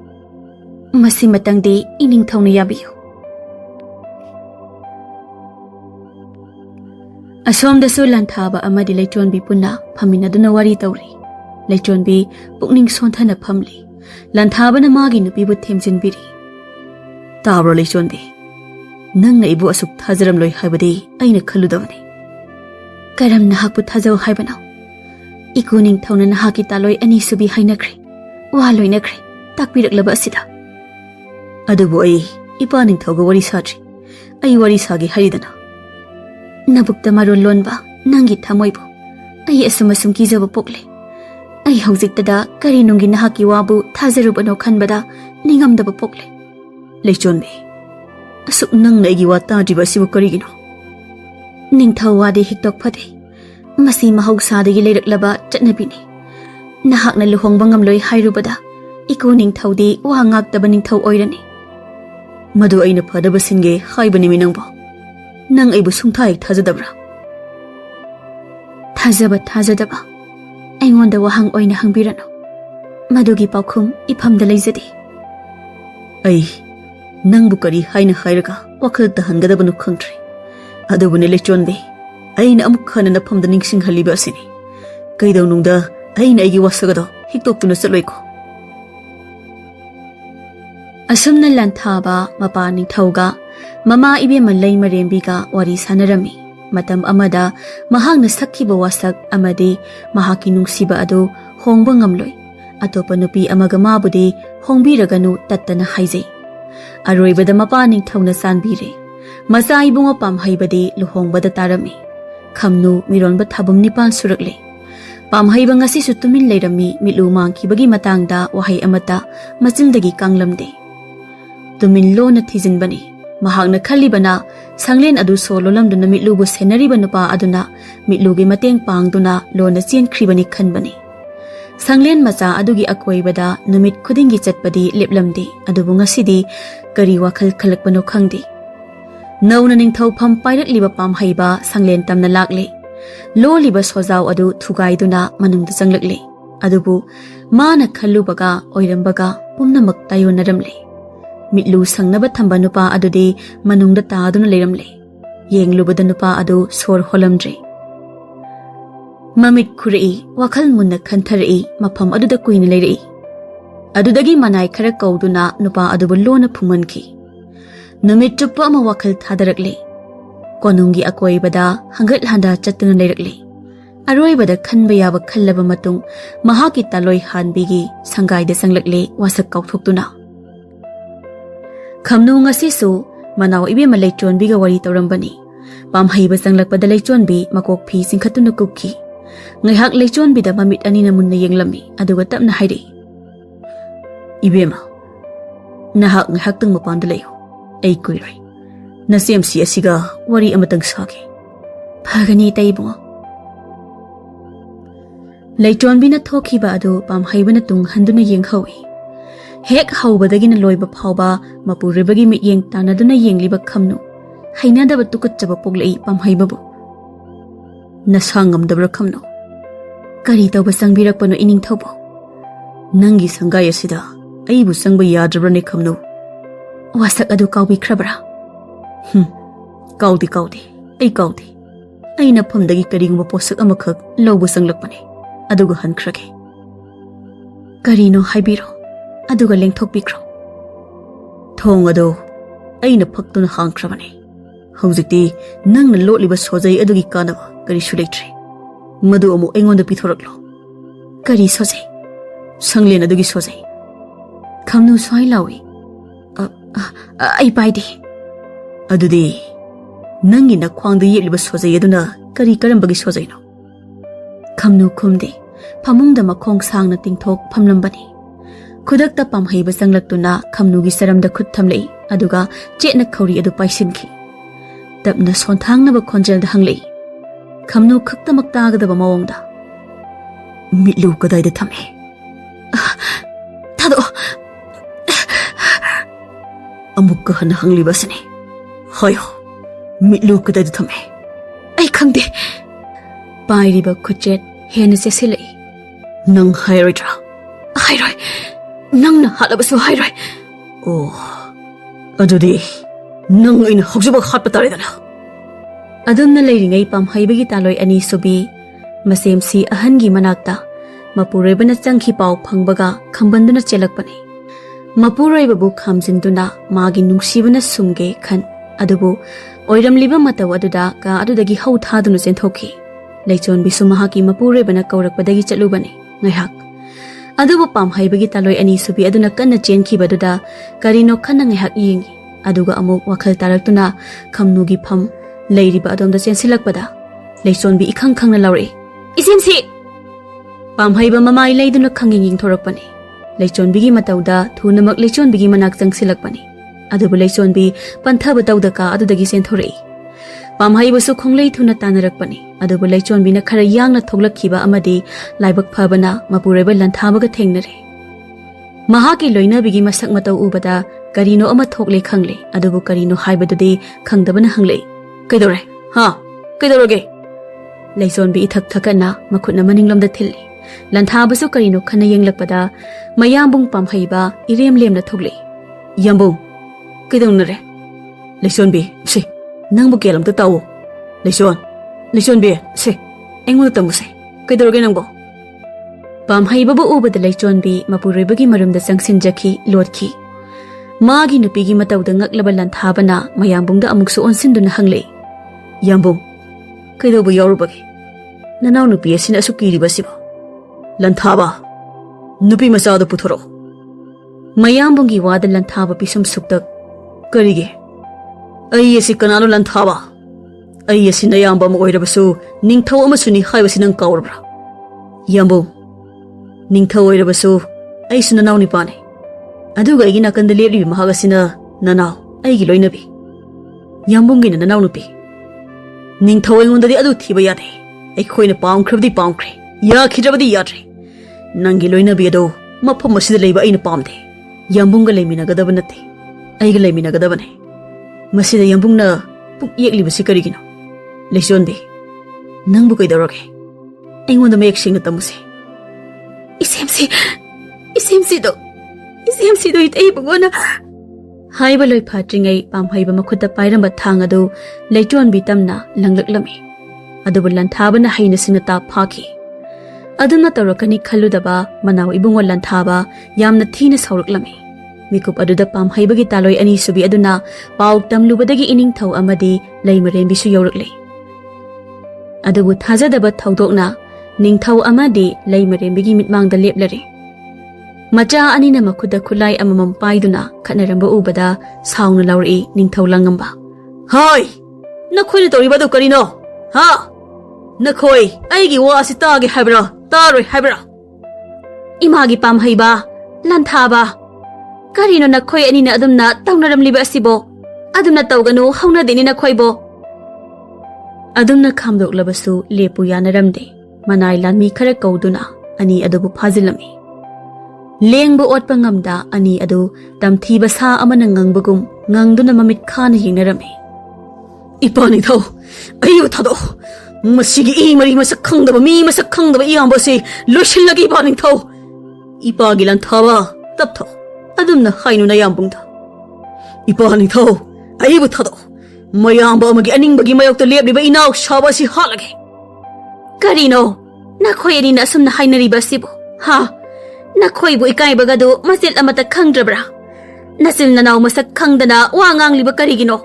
Masi matangdi iningthawna yabiyo. Asomdasu lanthaba amadi Leichonbi punna phaminaduna wari tawri. Leichonbi pukning sonthana phamli. Lanthabana magi nupibu themjinbiri. Tabro Leichonbi. Nangna ibu asuk thajaram loi haibadi aina khaludawani. Karam nahakpu thajaw haibana. Iku ningthawna nahaki taloi ani subi hainakre. Wa loinakre. Takpiraklaba asida. Adubu ai ipa ningthawga wari sadri. Ai wari sagi haidana. Nabukta maron lonba nangi thamoibu. Ai asumasum kijaba pokle. Ai haujiktada kari nungi nahaki wabu thajarubano khanbada ningamdaba pokle. Leichonbi. Asuk nangna igi wa tadriba sibu karigino. Ningthaw wadi hiktok phade. Masi mahausadagi leiraklaba chatnabini. Nahakna luhongba ngamloi hairubada. Iku ningthawdi wa ngaktaba ningthaw oirani. Madu aina phadaba singe haibani minangbo. Nang aibu sungthai thajadabra. Thajadaba. Aingonda wahang oina hangbirano. Madugi paukhum iphamda leijadi. Ai nangbu kari haina hairaga wakhal tahangadabanu khangtri. Adubune Leichonbi. Aina amuk khana nafamda ningsing haliba asini. Kaidaw nungda aina aigi wasagado hiktokpuna chatloiko. Asumna lanthaba mapa ningthawga mama ibema leimarembiga wari sanarami. Matam amada mahakna sakhiba wasak amadi mahaki nungsiba adu hongba ngamloi. Atopa nupi amaga mabudi hongbiraganu tattana haijai. Aroibada mapa ningthawna sanbire. Maza ibunga pamhaibadi luhongbada tarami. Khamnu mironba thabum nipan surakle. Pamhaiba ngasi su tumin leirami mitlu mangkhibagi matangda wahai amata machildagi kanglamde. Tumin lona thijinbani. Mahakna khalibana sanglen adu sololamduna mitlubu senariba nupa aduna mitlugi mateng pangduna lona chenkribani khanbani. Sanglen macha adugi akoibada numit khudingi chatpadi leplamde adubu ngasidi kari wakhal khalakpano khangdi. Nauna ningthaw pham pairakliba pamhaiba sanglen tamna lakle. Loliba sojaw adu thugaiduna manungda changlakle. Adubu mana khallubaga oirambaga pumnamak tayonaramle. Mitlu sangnaba thamba nupa adudi manungda taaduna leiramle. Yenglubada nupa adu sor holamdre. Mamit kurai wakal munna khantarai mafam aduda kuina leirai. Adudagi manai khara kauduna nupa adubu lona phumanki. Numit chuppa ama wakal thadarakle. Konungi akoibada hangat handa chattuna leirakle. Aroibada khanba yaba khallaba matung mahakki taloi hanbigi sangaida sanglakle wasak kauthokduna. Khamnu ngasisu manaw ibema Leichonbiga wari tawrambani. Pamhaiba sanglakpada Leichonbi makok phi singkhatuna kukki. Ngaihak Leichonbida mamit anina munna yenglami aduga tapna hairi. Ibema, nahak ngaihak tang mapanda layo. Ay kuiray. Nasiyamsi asiga wari amatang sagi. Phagani taibo. Leichonbi na thokiba adu pamhaiba na tung handuna yenghawi. Hek haubadagi na loiba phauba mapuribagi mityeng tanaduna yengliba Khamnu. Hainadaba tukatchaba poglai pamhaibabu. Nasangamdabra Khamnu. Kari tawba sangbirakpano Ningthoubo. Nangi sangai asida aibu sangba yadrabrane Khamnu. Wasak adu kaubikrabra. Kaudi. Ay kaudi. Ay napamdagi karigumba posak amakhak lawba sanglakpane. Aduga hankrage. Karino haibiro. Aduga lengthokbikro. Thong ado aina phaktuna hangkrabane. Haujikti nangna lotliba sojai adugi kanaba karisu leitre. Madu amu engonda pithoraklo. Kari sojai. Sanglen adugi sojai. Khamnu swai lawi. Ay paidi. Adudi nangi na khwangda yeliba sojai aduna kari karambagi sojai no. Khamnu khumdi phamungda makhong sangna tingthok phamlambani. Khudakta pamhaiba sanglaktuna Khamnugi saramda khut thamlei aduga chetna khawri adu paisinki. Tapna sonthangnaba khonjelda hanglei. Khamnu khaktamak tagadaba mawongda. Mitlu kadaida thame. Thado. Amukka hana hanglibasani. Hayo. Mitlu kadaida thame. Ay khangde. Pairiba khuchet hena sesilei. Nang hairitra. Hairoi. Nangna halabasu hairoi. Oh. Adudi nang ina hokjuba khatpa taridana. Adumna leiringai pamhaibagi taloi ani subi masemsi ahangi manakta mapurebana changhi pau phangbaga khambanduna chelakpani. Mapureibabu khamjinduna magi nungsibana sumge khan adubu oiramliba mataw aduda ka adudagi hau thadunu chenthoki. Leichonbi sumahaki mapurebana kaurakpadagi chalubani ngaihak. Adubu pamhaibagi taloi ani subi aduna kanna chenkhibaduda karino khanna ngaihak yengi. Aduga amuk wakhal taraktuna Khamnugi pham leiriba adomda chensilakpada Leichonbi ikhang khangna lauri. Isimsi pamhaiba mamai leiduna khanging thorakpani. Leichonbigi matauda thunamak Leichonbigi manak changsilakpani. Adubu Leichonbi panthaba tawdaka adudagi senthorei. Pamhaiba su khonglei thuna tanarakpani. Adubu Leichonbi na khara yangna thoglakhiba amadi laibak phabana mapureba lanthabaga thengnare. Mahakki loinabigi masak mataw ubada karino ama thokle khangle adubu karino haibadudi khangdabana hangle. Kaidore ha kaidoroge. Leichonbi ithak thakana makhutna maninglomda thilli. Lanthabasu karino khana yenglakpada mayambung pamhaiba irem lemna thogle. Yambung kaidonare. Leichonbi si nangbu kelamta tawo. Leichonbi si engona tamuse. Kaidoroge nangbo. Pamhaibabu ubada Leichonbi mapurebagi marumda changsinjaki lotki. Magi nupigi matawda ngaklaba lanthabana mayambungda amuksu onsinduna hanglei. Yambung kaidobu yaurubagi. Nanaw nupi asina asukiribasibo. Lanthaba nupi masada puthoro. Mayambungi wada lanthaba pisum suktak. Karige ai asi kanalo lanthaba. Ai asi nayamba mo oirabasu ningthaw amasuni haibasi nang kaurabra. Yambung Ningthaw oirabasu ai sina naw ni pane. Aduga igi nakanda lepli mahagasina nanaw aigi loinabi. Yambungi na nanaw nupi. Ningthaw aingondadi adu thiba yade. Aikhoina paamkhrabdi paamkhre. Yakhidabadi yadre. Nangi loinabi ado mafam asida leiba aina paamde. Yambunga leiminagadaba natte. Aiga leiminagadabane. Masida yambungna puk yeklibasi karigino. Leichonbi nangbu kaidoroge. Aingonda mayek singna tamuse. Isemsi do itay bugona. Haiba loy phatringai pamhaiba makhuta pairamba thang adu Leichonbi tamna langlaklami. ꯑꯗꯨꯕꯨ ꯂꯟꯊꯥꯕꯅ ꯍꯩꯅ ꯁꯤꯡꯅ ꯇꯥꯞ ꯐꯥꯈꯤ꯫ ꯑꯗꯨꯝꯅ ꯇꯧꯔꯛꯀꯅꯤ ꯈꯜꯂꯨꯗꯕ ꯃꯅꯥꯎ ꯏꯕꯨꯡꯉꯣ ꯂꯟꯊꯥꯕ ꯌꯥꯝꯅ ꯊꯤꯅ ꯁꯥꯎꯔꯛꯂꯝꯃꯤ꯫ ꯃꯤꯀꯨꯞ ꯑꯗꯨꯗ ꯄꯥꯝꯍꯩꯕꯒꯤ ꯇꯥꯂꯣꯏ ꯑꯅꯤꯁꯨꯕꯤ ꯑꯗꯨꯅ ꯄꯥꯎ ꯇꯝꯂꯨꯕꯗꯒꯤ ꯏꯅꯤꯡꯊꯧ ꯑꯃꯗꯤ ꯂꯩꯃꯔꯦꯝꯕꯤꯁꯨ ꯌꯧꯔꯛꯂꯦ꯫ ꯑꯗꯨꯕꯨ ꯊꯥꯖꯗꯕ ꯊꯧꯗꯣꯛꯅ ꯅꯤꯡꯊꯧ ꯑꯃꯗꯤ ꯂꯩꯃꯔꯦꯝꯕꯤꯒꯤ ꯃꯤꯠꯃꯥꯡꯗ ꯂꯦꯞꯂꯔꯦ꯫ ꯃꯆꯥ ꯑꯅꯤꯅ ꯃꯈꯨꯠꯇ ꯈꯨꯠꯂꯥꯏ ꯑꯃꯃꯝ ꯄꯥꯏꯗꯨꯅ ꯈꯠꯅꯔꯝꯕ ꯎꯕꯗ ꯁꯥꯎꯅ ꯂꯥꯎꯔꯛꯏ ꯅꯤꯡꯊꯧ ꯂꯥꯡꯉꯝꯕ꯫ "ꯍꯥꯏ! ꯅꯈꯣꯏꯅ ꯇꯧꯔꯤꯕꯗꯨ ꯀꯔꯤꯅꯣ? ꯍꯥ? ꯅꯈꯣꯏ ꯑꯩꯒꯤ ꯋꯥ ꯑꯁꯤ ꯇꯥꯒꯦ ꯍꯥꯏꯕ꯭ꯔꯥ? ꯇꯥꯔꯣꯏ ꯍꯥꯏꯕ꯭ꯔꯥ?" "ꯏꯃꯥꯒꯤ ꯄꯥꯝꯍꯩꯕ, ꯂꯟꯊꯥꯕ, ꯀꯔꯤꯅꯣ ꯅꯈꯣꯏ ꯑꯅꯤꯅ ꯑꯗꯨꯝꯅ ꯇꯧꯅꯔꯝꯂꯤꯕ ꯑꯁꯤꯕꯣ? ꯑꯗꯨꯝꯅ ꯇꯧꯒꯅꯨ ꯍꯧꯅꯗꯦꯅꯤ ꯅꯈꯣꯏꯕꯣ." ꯑꯗꯨꯝꯅ ꯈꯥꯝꯗꯣꯛꯂꯕꯁꯨ ꯂꯦꯞꯄꯨ ꯌꯥꯅꯔꯝꯗꯦ꯫ ꯃꯅꯥꯏ ꯂꯥꯟꯃꯤ ꯈꯔ ꯀꯧꯗꯨꯅ ꯑꯅꯤ ꯑꯗꯨꯕꯨ ꯐꯥꯖꯤꯜꯂꯝꯃꯤ꯫ ꯂꯦꯡꯕ ꯑꯣꯠꯄ ꯉꯝꯗ ꯑꯅꯤ ꯑꯗꯨ ꯇꯝꯊꯤꯕ ꯁꯥ ꯑꯃꯅ ꯉꯪꯕꯒꯨꯝ ꯉꯪꯗꯨꯅ ꯃꯃꯤꯠ ꯈꯥꯅ ꯌꯦꯡꯅꯔꯝꯃꯤ꯫ "ꯏꯄꯥ ꯅꯤꯡꯊꯧ, ꯑꯩꯕꯨ ꯊꯥꯗꯣꯛꯑꯣ! ꯃꯁꯤꯒꯤ ꯏ ꯃꯔꯤ ꯃꯁꯛ ꯈꯪꯗꯕ ꯃꯤ ꯃꯁꯛ ꯈꯪꯗꯕ ꯏꯌꯥꯝꯕ ꯑꯁꯤ ꯂꯣꯏꯁꯤꯜꯂꯒꯦ ꯏꯄꯥ ꯅꯤꯡꯊꯧ! ꯏꯄꯥꯒꯤ ꯂꯟꯊꯥꯕ, ꯇꯞꯊꯣ! ꯑꯗꯨꯝꯅ ꯍꯥꯏꯅꯨ ꯅꯌꯥꯝꯕꯨꯡꯗ꯫ ꯏꯄꯥ ꯅꯤꯡꯊꯧ, ꯑꯩꯕꯨ ꯊꯥꯗꯣꯛꯑꯣ! ꯃꯌꯥꯝꯕ ꯑꯃꯒꯤ ꯑꯅꯤꯡꯕꯒꯤ ꯃꯥꯌꯣꯛꯇ ꯂꯦꯞꯂꯤꯕ ꯏꯅꯥꯎ ꯁꯥꯕ ꯑꯁꯤ ꯍꯥꯠꯂꯒꯦ." "ꯀꯔꯤꯅꯣ ꯅꯈꯣꯏ ꯑꯅꯤꯅ ꯑꯁꯨꯝꯅ ꯍꯥꯏꯅꯔꯤꯕ ꯑꯁꯤꯕꯨ? ꯍꯥ? ꯅꯈꯣꯏꯕꯨ ꯏꯀꯥꯏꯕꯒꯗꯨ ꯃꯆꯦꯠ ꯑꯃꯠꯇ ꯈꯪꯗ꯭ꯔꯕ꯭ꯔꯥ? ꯅꯆꯤꯜ ꯅꯅꯥꯎ ꯃꯁꯛ ꯈꯪꯗꯅ ꯋꯥ ꯉꯥꯡꯂꯤꯕ ꯀꯔꯤꯒꯤꯅꯣ?"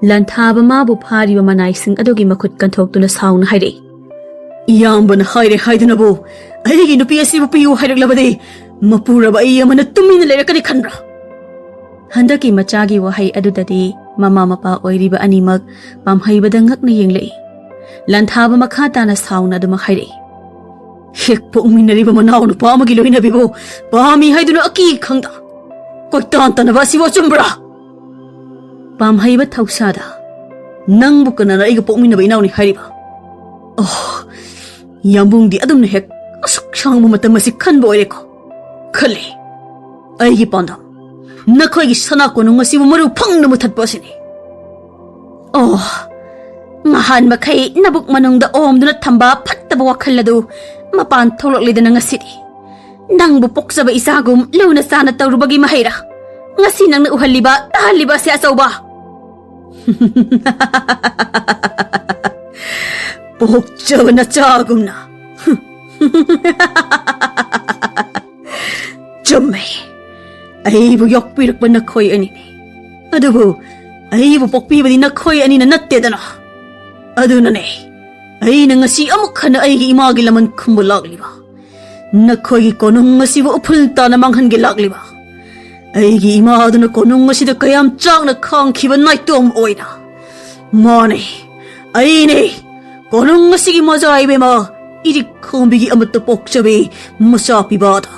ꯂꯟꯊꯥꯕ ꯃꯥꯕꯨ ꯐꯥꯔꯤꯕ ꯃꯅꯥꯏꯁꯤꯡ ꯑꯗꯨꯒꯤ ꯃꯈꯨꯠ ꯀꯟꯊꯣꯛꯇꯨꯅ ꯁꯥꯎꯅ ꯍꯥꯏꯔꯛꯏ꯫ "ꯏꯌꯥꯝꯕꯅ ꯍꯥꯏꯔꯦ ꯍꯥꯏꯗꯨꯅꯕꯨ ꯑꯩꯒꯤ ꯅꯨꯄꯤ ꯑꯁꯤꯕꯨ ꯄꯤꯌꯨ ꯍꯥꯏꯔꯛꯂꯕꯗꯤ ꯃꯄꯨꯔꯕ ꯑꯩ ꯑꯃꯅ ꯇꯨꯃꯤꯟꯅ ꯂꯩꯔꯛꯀꯅꯤ ꯈꯟꯕ꯭ꯔꯥ?" ꯍꯟꯗꯛꯀꯤ ꯃꯆꯥꯒꯤ ꯋꯥꯍꯩ ꯑꯗꯨꯗꯗꯤ ꯃꯃꯥ ꯃꯄꯥ ꯑꯣꯏꯔꯤꯕ ꯑꯅꯤꯃꯛ ꯄꯥꯝꯍꯩꯕꯗ ꯉꯛꯅ ꯌꯦꯡꯂꯛꯏ꯫ ꯂꯟꯊꯥꯕ ꯃꯈꯥ ꯇꯥꯅ ꯁꯥꯎꯅ ꯑꯗꯨꯃꯛ ꯍꯥꯏꯔꯛꯏ꯫ "ꯍꯦꯛ ꯄꯣꯛꯃꯤꯟꯅꯔꯤꯕ ꯃꯅꯥꯎ ꯅꯨꯄꯥ ꯑꯃꯒꯤ ꯂꯣꯏꯅꯕꯤꯕꯨ ꯄꯥꯝꯃꯤ ꯍꯥꯏꯗꯨꯅ ꯑꯀꯤ ꯈꯪꯗ ꯀꯣꯏꯇꯥꯟ ꯇꯥꯟꯅꯕ ꯑꯁꯤꯕꯨ ꯑꯆꯨꯝꯕ꯭ꯔꯥ?" ꯄꯥꯝꯍꯩꯕ ꯊꯧꯁꯥꯗ, "ꯅꯪꯕꯨ ꯀꯅꯥꯅ ꯑꯩꯒ ꯄꯣꯛꯃꯤꯟꯅꯕ ꯏꯅꯥꯎꯅꯤ ꯍꯥꯏꯔꯤꯕ? ꯑꯣ, ꯌꯥꯝꯕꯨꯡꯗꯤ ꯑꯗꯨꯝꯅ ꯍꯦꯛ ꯑꯁꯨꯛ ꯁꯥꯡꯕ ꯃꯇꯝ ꯑꯁꯤ ꯈꯟꯕ ꯑꯣꯏꯔꯦꯀꯣ? ꯈꯜꯂꯤ꯫ ꯑꯩꯒꯤ ꯄꯥꯟꯗꯝ ꯅꯈꯣꯏꯒꯤ ꯁꯅꯥ ꯀꯣꯅꯨꯡ ꯑꯁꯤꯕꯨ ꯃꯔꯨ ꯐꯪꯅ ꯃꯨꯊꯠꯄ ꯑꯁꯤꯅꯤ꯫ ꯑꯣ, ꯅꯍꯥꯟ ꯃꯈꯩ ꯅꯕꯨꯛ ꯃꯅꯨꯡꯗ ꯑꯣꯝꯗꯨꯅ ꯊꯝꯕ ꯐꯠꯇꯕ ꯋꯥꯈꯜ ꯑꯗꯨ ꯃꯄꯥꯟ ꯊꯣꯛꯂꯛꯂꯤꯗꯅ ꯉꯁꯤꯗꯤ ꯅꯪꯕꯨ ꯄꯣꯛꯆꯕ ꯏꯆꯥꯒꯨꯝ ꯂꯨꯅ ꯆꯥꯅ ꯇꯧꯔꯨꯕꯒꯤ ꯃꯍꯩꯔꯥ ꯉꯁꯤ ꯅꯪꯅ ꯎꯍꯜꯂꯤꯕ ꯇꯥꯍꯜꯂꯤꯕ ꯑꯁꯤ ꯑꯆꯧꯕ?" "ꯄꯣꯛꯆꯕ ꯅꯆꯥꯒꯨꯝꯅ ꯆꯨꯝꯃꯦ, ꯑꯩꯕꯨ ꯌꯣꯛꯄꯤꯔꯛꯄ ꯅꯈꯣꯏ ꯑꯅꯤꯅꯤ꯫ ꯑꯗꯨꯕꯨ ꯑꯩꯕꯨ ꯄꯣꯛꯄꯤꯕꯗꯤ ꯅꯈꯣꯏ ꯑꯅꯤꯅ ꯅꯠꯇꯦꯗꯅ꯫ ꯑꯗꯨꯅꯅꯦ ꯑꯩꯅ ꯉꯁꯤ ꯑꯃꯨꯛ ꯍꯟꯅ ꯑꯩꯒꯤ ꯏꯃꯥꯒꯤ ꯂꯃꯟ ꯈꯨꯝꯕ ꯂꯥꯛꯂꯤꯕ, ꯅꯈꯣꯏꯒꯤ ꯀꯣꯅꯨꯡ ꯑꯁꯤꯕꯨ ꯎꯐꯨꯜ ꯇꯥꯅ ꯃꯥꯡꯍꯟꯒꯦ ꯂꯥꯛꯂꯤꯕ꯫ ꯑꯩꯒꯤ ꯏꯃꯥ ꯑꯗꯨꯅ ꯀꯣꯅꯨꯡ ꯑꯁꯤꯗ ꯀꯌꯥꯝ ꯆꯥꯛꯅ ꯈꯥꯡꯈꯤꯕ ꯅꯥꯏꯇꯣꯝ ꯑꯣꯏꯅ, ꯃꯥꯅꯦ, ꯑꯩꯅꯦ ꯀꯣꯅꯨꯡ ꯑꯁꯤꯒꯤ ꯃꯆꯥ ꯏꯕꯦꯝꯃ ꯏꯔꯤꯛ ꯈꯣꯝꯕꯤꯒꯤ ꯑꯃꯠꯇ ꯄꯣꯛꯆꯕꯤ ꯃꯆꯥ ꯄꯤꯕꯥꯗ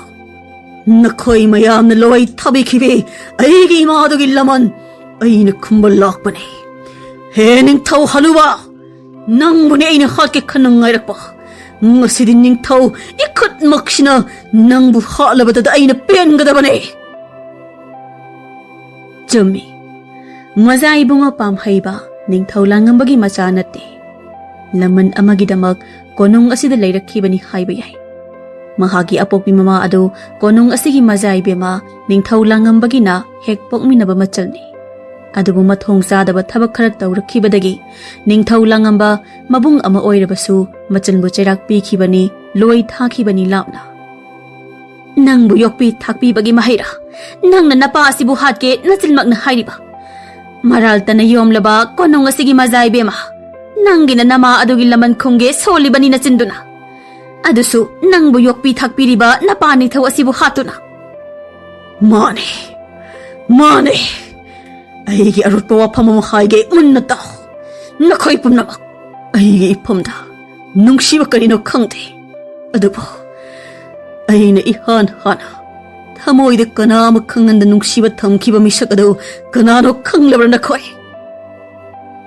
ꯅꯈꯣꯏ ꯃꯌꯥꯝꯅ ꯂꯋꯥꯏ ꯊꯥꯕꯤꯈꯤꯕꯤ ꯑꯩꯒꯤ ꯏꯃꯥꯗꯨꯒꯤ ꯂꯃꯟ ꯑꯩꯅ ꯈꯨꯝꯕ ꯂꯥꯛꯄꯅꯦ꯫ ꯍꯦ ꯅꯤꯡꯊꯧ ꯍꯅꯨꯕ, ꯅꯪꯕꯨꯅꯦ ꯑꯩꯅ ꯍꯥꯠꯀꯦ ꯈꯟꯅ ꯉꯥꯏꯔꯛꯄ꯫ ꯉꯁꯤꯗꯤ ꯅꯤꯡꯊꯧ ꯏꯈꯨꯠꯃꯛꯁꯤꯅ ꯅꯪꯕꯨ ꯍꯥꯠꯂꯕꯗ ꯑꯩꯅ ꯄꯦꯟꯒꯗꯕꯅꯦ." ꯆꯨꯝꯃꯤ, ꯃꯆꯥ ꯏꯕꯨꯡꯉꯣ ꯄꯥꯝꯍꯩꯕ ꯅꯤꯡꯊꯧ ꯂꯥꯡꯉꯝꯕꯒꯤ ꯃꯆꯥ ꯅꯠꯇꯦ꯫ ꯂꯃꯟ ꯑꯃꯒꯤꯗꯃꯛ ꯀꯣꯅꯨꯡ ꯑꯁꯤꯗ ꯂꯩꯔꯛꯈꯤꯕꯅꯤ ꯍꯥꯏꯕ ꯌꯥꯏ꯫ ꯃꯍꯥꯛꯀꯤ ꯑꯄꯣꯛꯄꯤ ꯃꯃꯥ ꯑꯗꯨ ꯀꯣꯅꯨꯡ ꯑꯁꯤꯒꯤ ꯃꯆꯥ ꯏꯕꯦꯝꯃ ꯅꯤꯡꯊꯧ ꯂꯥꯡꯉꯝꯕꯒꯤꯅ ꯍꯦꯛ ꯄꯣꯛꯃꯤꯟꯅꯕ ꯃꯆꯜꯅꯤ꯫ ꯑꯗꯨꯕꯨ ꯃꯊꯣꯡ ꯆꯥꯗꯕ ꯊꯕꯛ ꯈꯔ ꯇꯧꯔꯛꯈꯤꯕꯗꯒꯤ ꯅꯤꯡꯊꯧ ꯂꯥꯡꯉꯝꯕ ꯃꯕꯨꯡ ꯑꯃ ꯑꯣꯏꯔꯕꯁꯨ ꯃꯆꯜꯕꯨ ꯆꯩꯔꯥꯛ ꯄꯤꯈꯤꯕꯅꯤ, ꯂꯣꯏ ꯊꯥꯈꯤꯕꯅꯤ ꯂꯥꯞꯅ꯫ "ꯅꯪꯕꯨ ꯌꯣꯛꯄꯤ ꯊꯥꯛꯄꯤꯕꯒꯤ ꯃꯍꯩꯔꯥ ꯅꯪꯅ ꯅꯄꯥ ꯑꯁꯤꯕꯨ ꯍꯥꯠꯀꯦ ꯅꯆꯤꯟꯃꯛꯅ ꯍꯥꯏꯔꯤꯕ? ꯃꯔꯥꯜꯇꯅ ꯌꯣꯝꯂꯕ ꯀꯣꯅꯨꯡ ꯑꯁꯤꯒꯤ ꯃꯆꯥ ꯏꯕꯦꯝꯃ, ꯅꯪꯒꯤꯅ ꯅꯃꯥ ꯑꯗꯨꯒꯤ ꯂꯃꯟ ꯈꯨꯝꯒꯦ ꯁꯣꯜꯂꯤꯕꯅꯤ ꯅꯆꯤꯟꯗꯨꯅ, ꯑꯗꯨꯁꯨ ꯅꯪꯕꯨ ꯌꯣꯛꯄꯤ ꯊꯥꯛꯄꯤꯔꯤꯕ ꯅꯄꯥ ꯅꯤꯡꯊꯧ ꯑꯁꯤꯕꯨ ꯍꯥꯠꯇꯨꯅ꯫ ꯃꯥꯅꯦ, ꯃꯥꯅꯦ, ꯑꯩꯒꯤ ꯑꯔꯨꯠꯄ ꯋꯥꯐꯝ ꯑꯃ ꯍꯥꯏꯒꯦ ꯃꯨꯟꯅ ꯇꯥꯎ꯫ ꯅꯈꯣꯏ ꯄꯨꯝꯅꯃꯛ ꯑꯩꯒꯤ ꯏꯐꯝꯗ ꯅꯨꯡꯁꯤꯕ ꯀꯔꯤꯅꯣ ꯈꯪꯗꯦ, ꯑꯗꯨꯕꯨ ꯑꯩꯅ ꯏꯍꯥꯟ ꯍꯥꯟꯅ ꯊꯃꯣꯏꯗ ꯀꯅꯥ ꯑꯃ ꯈꯪꯍꯟꯗ ꯅꯨꯡꯁꯤꯕ ꯊꯝꯈꯤꯕ ꯃꯤꯁꯛ ꯑꯗꯨ ꯀꯅꯥꯅꯣ ꯈꯪꯂꯕ꯭ꯔꯥ ꯅꯈꯣꯏ?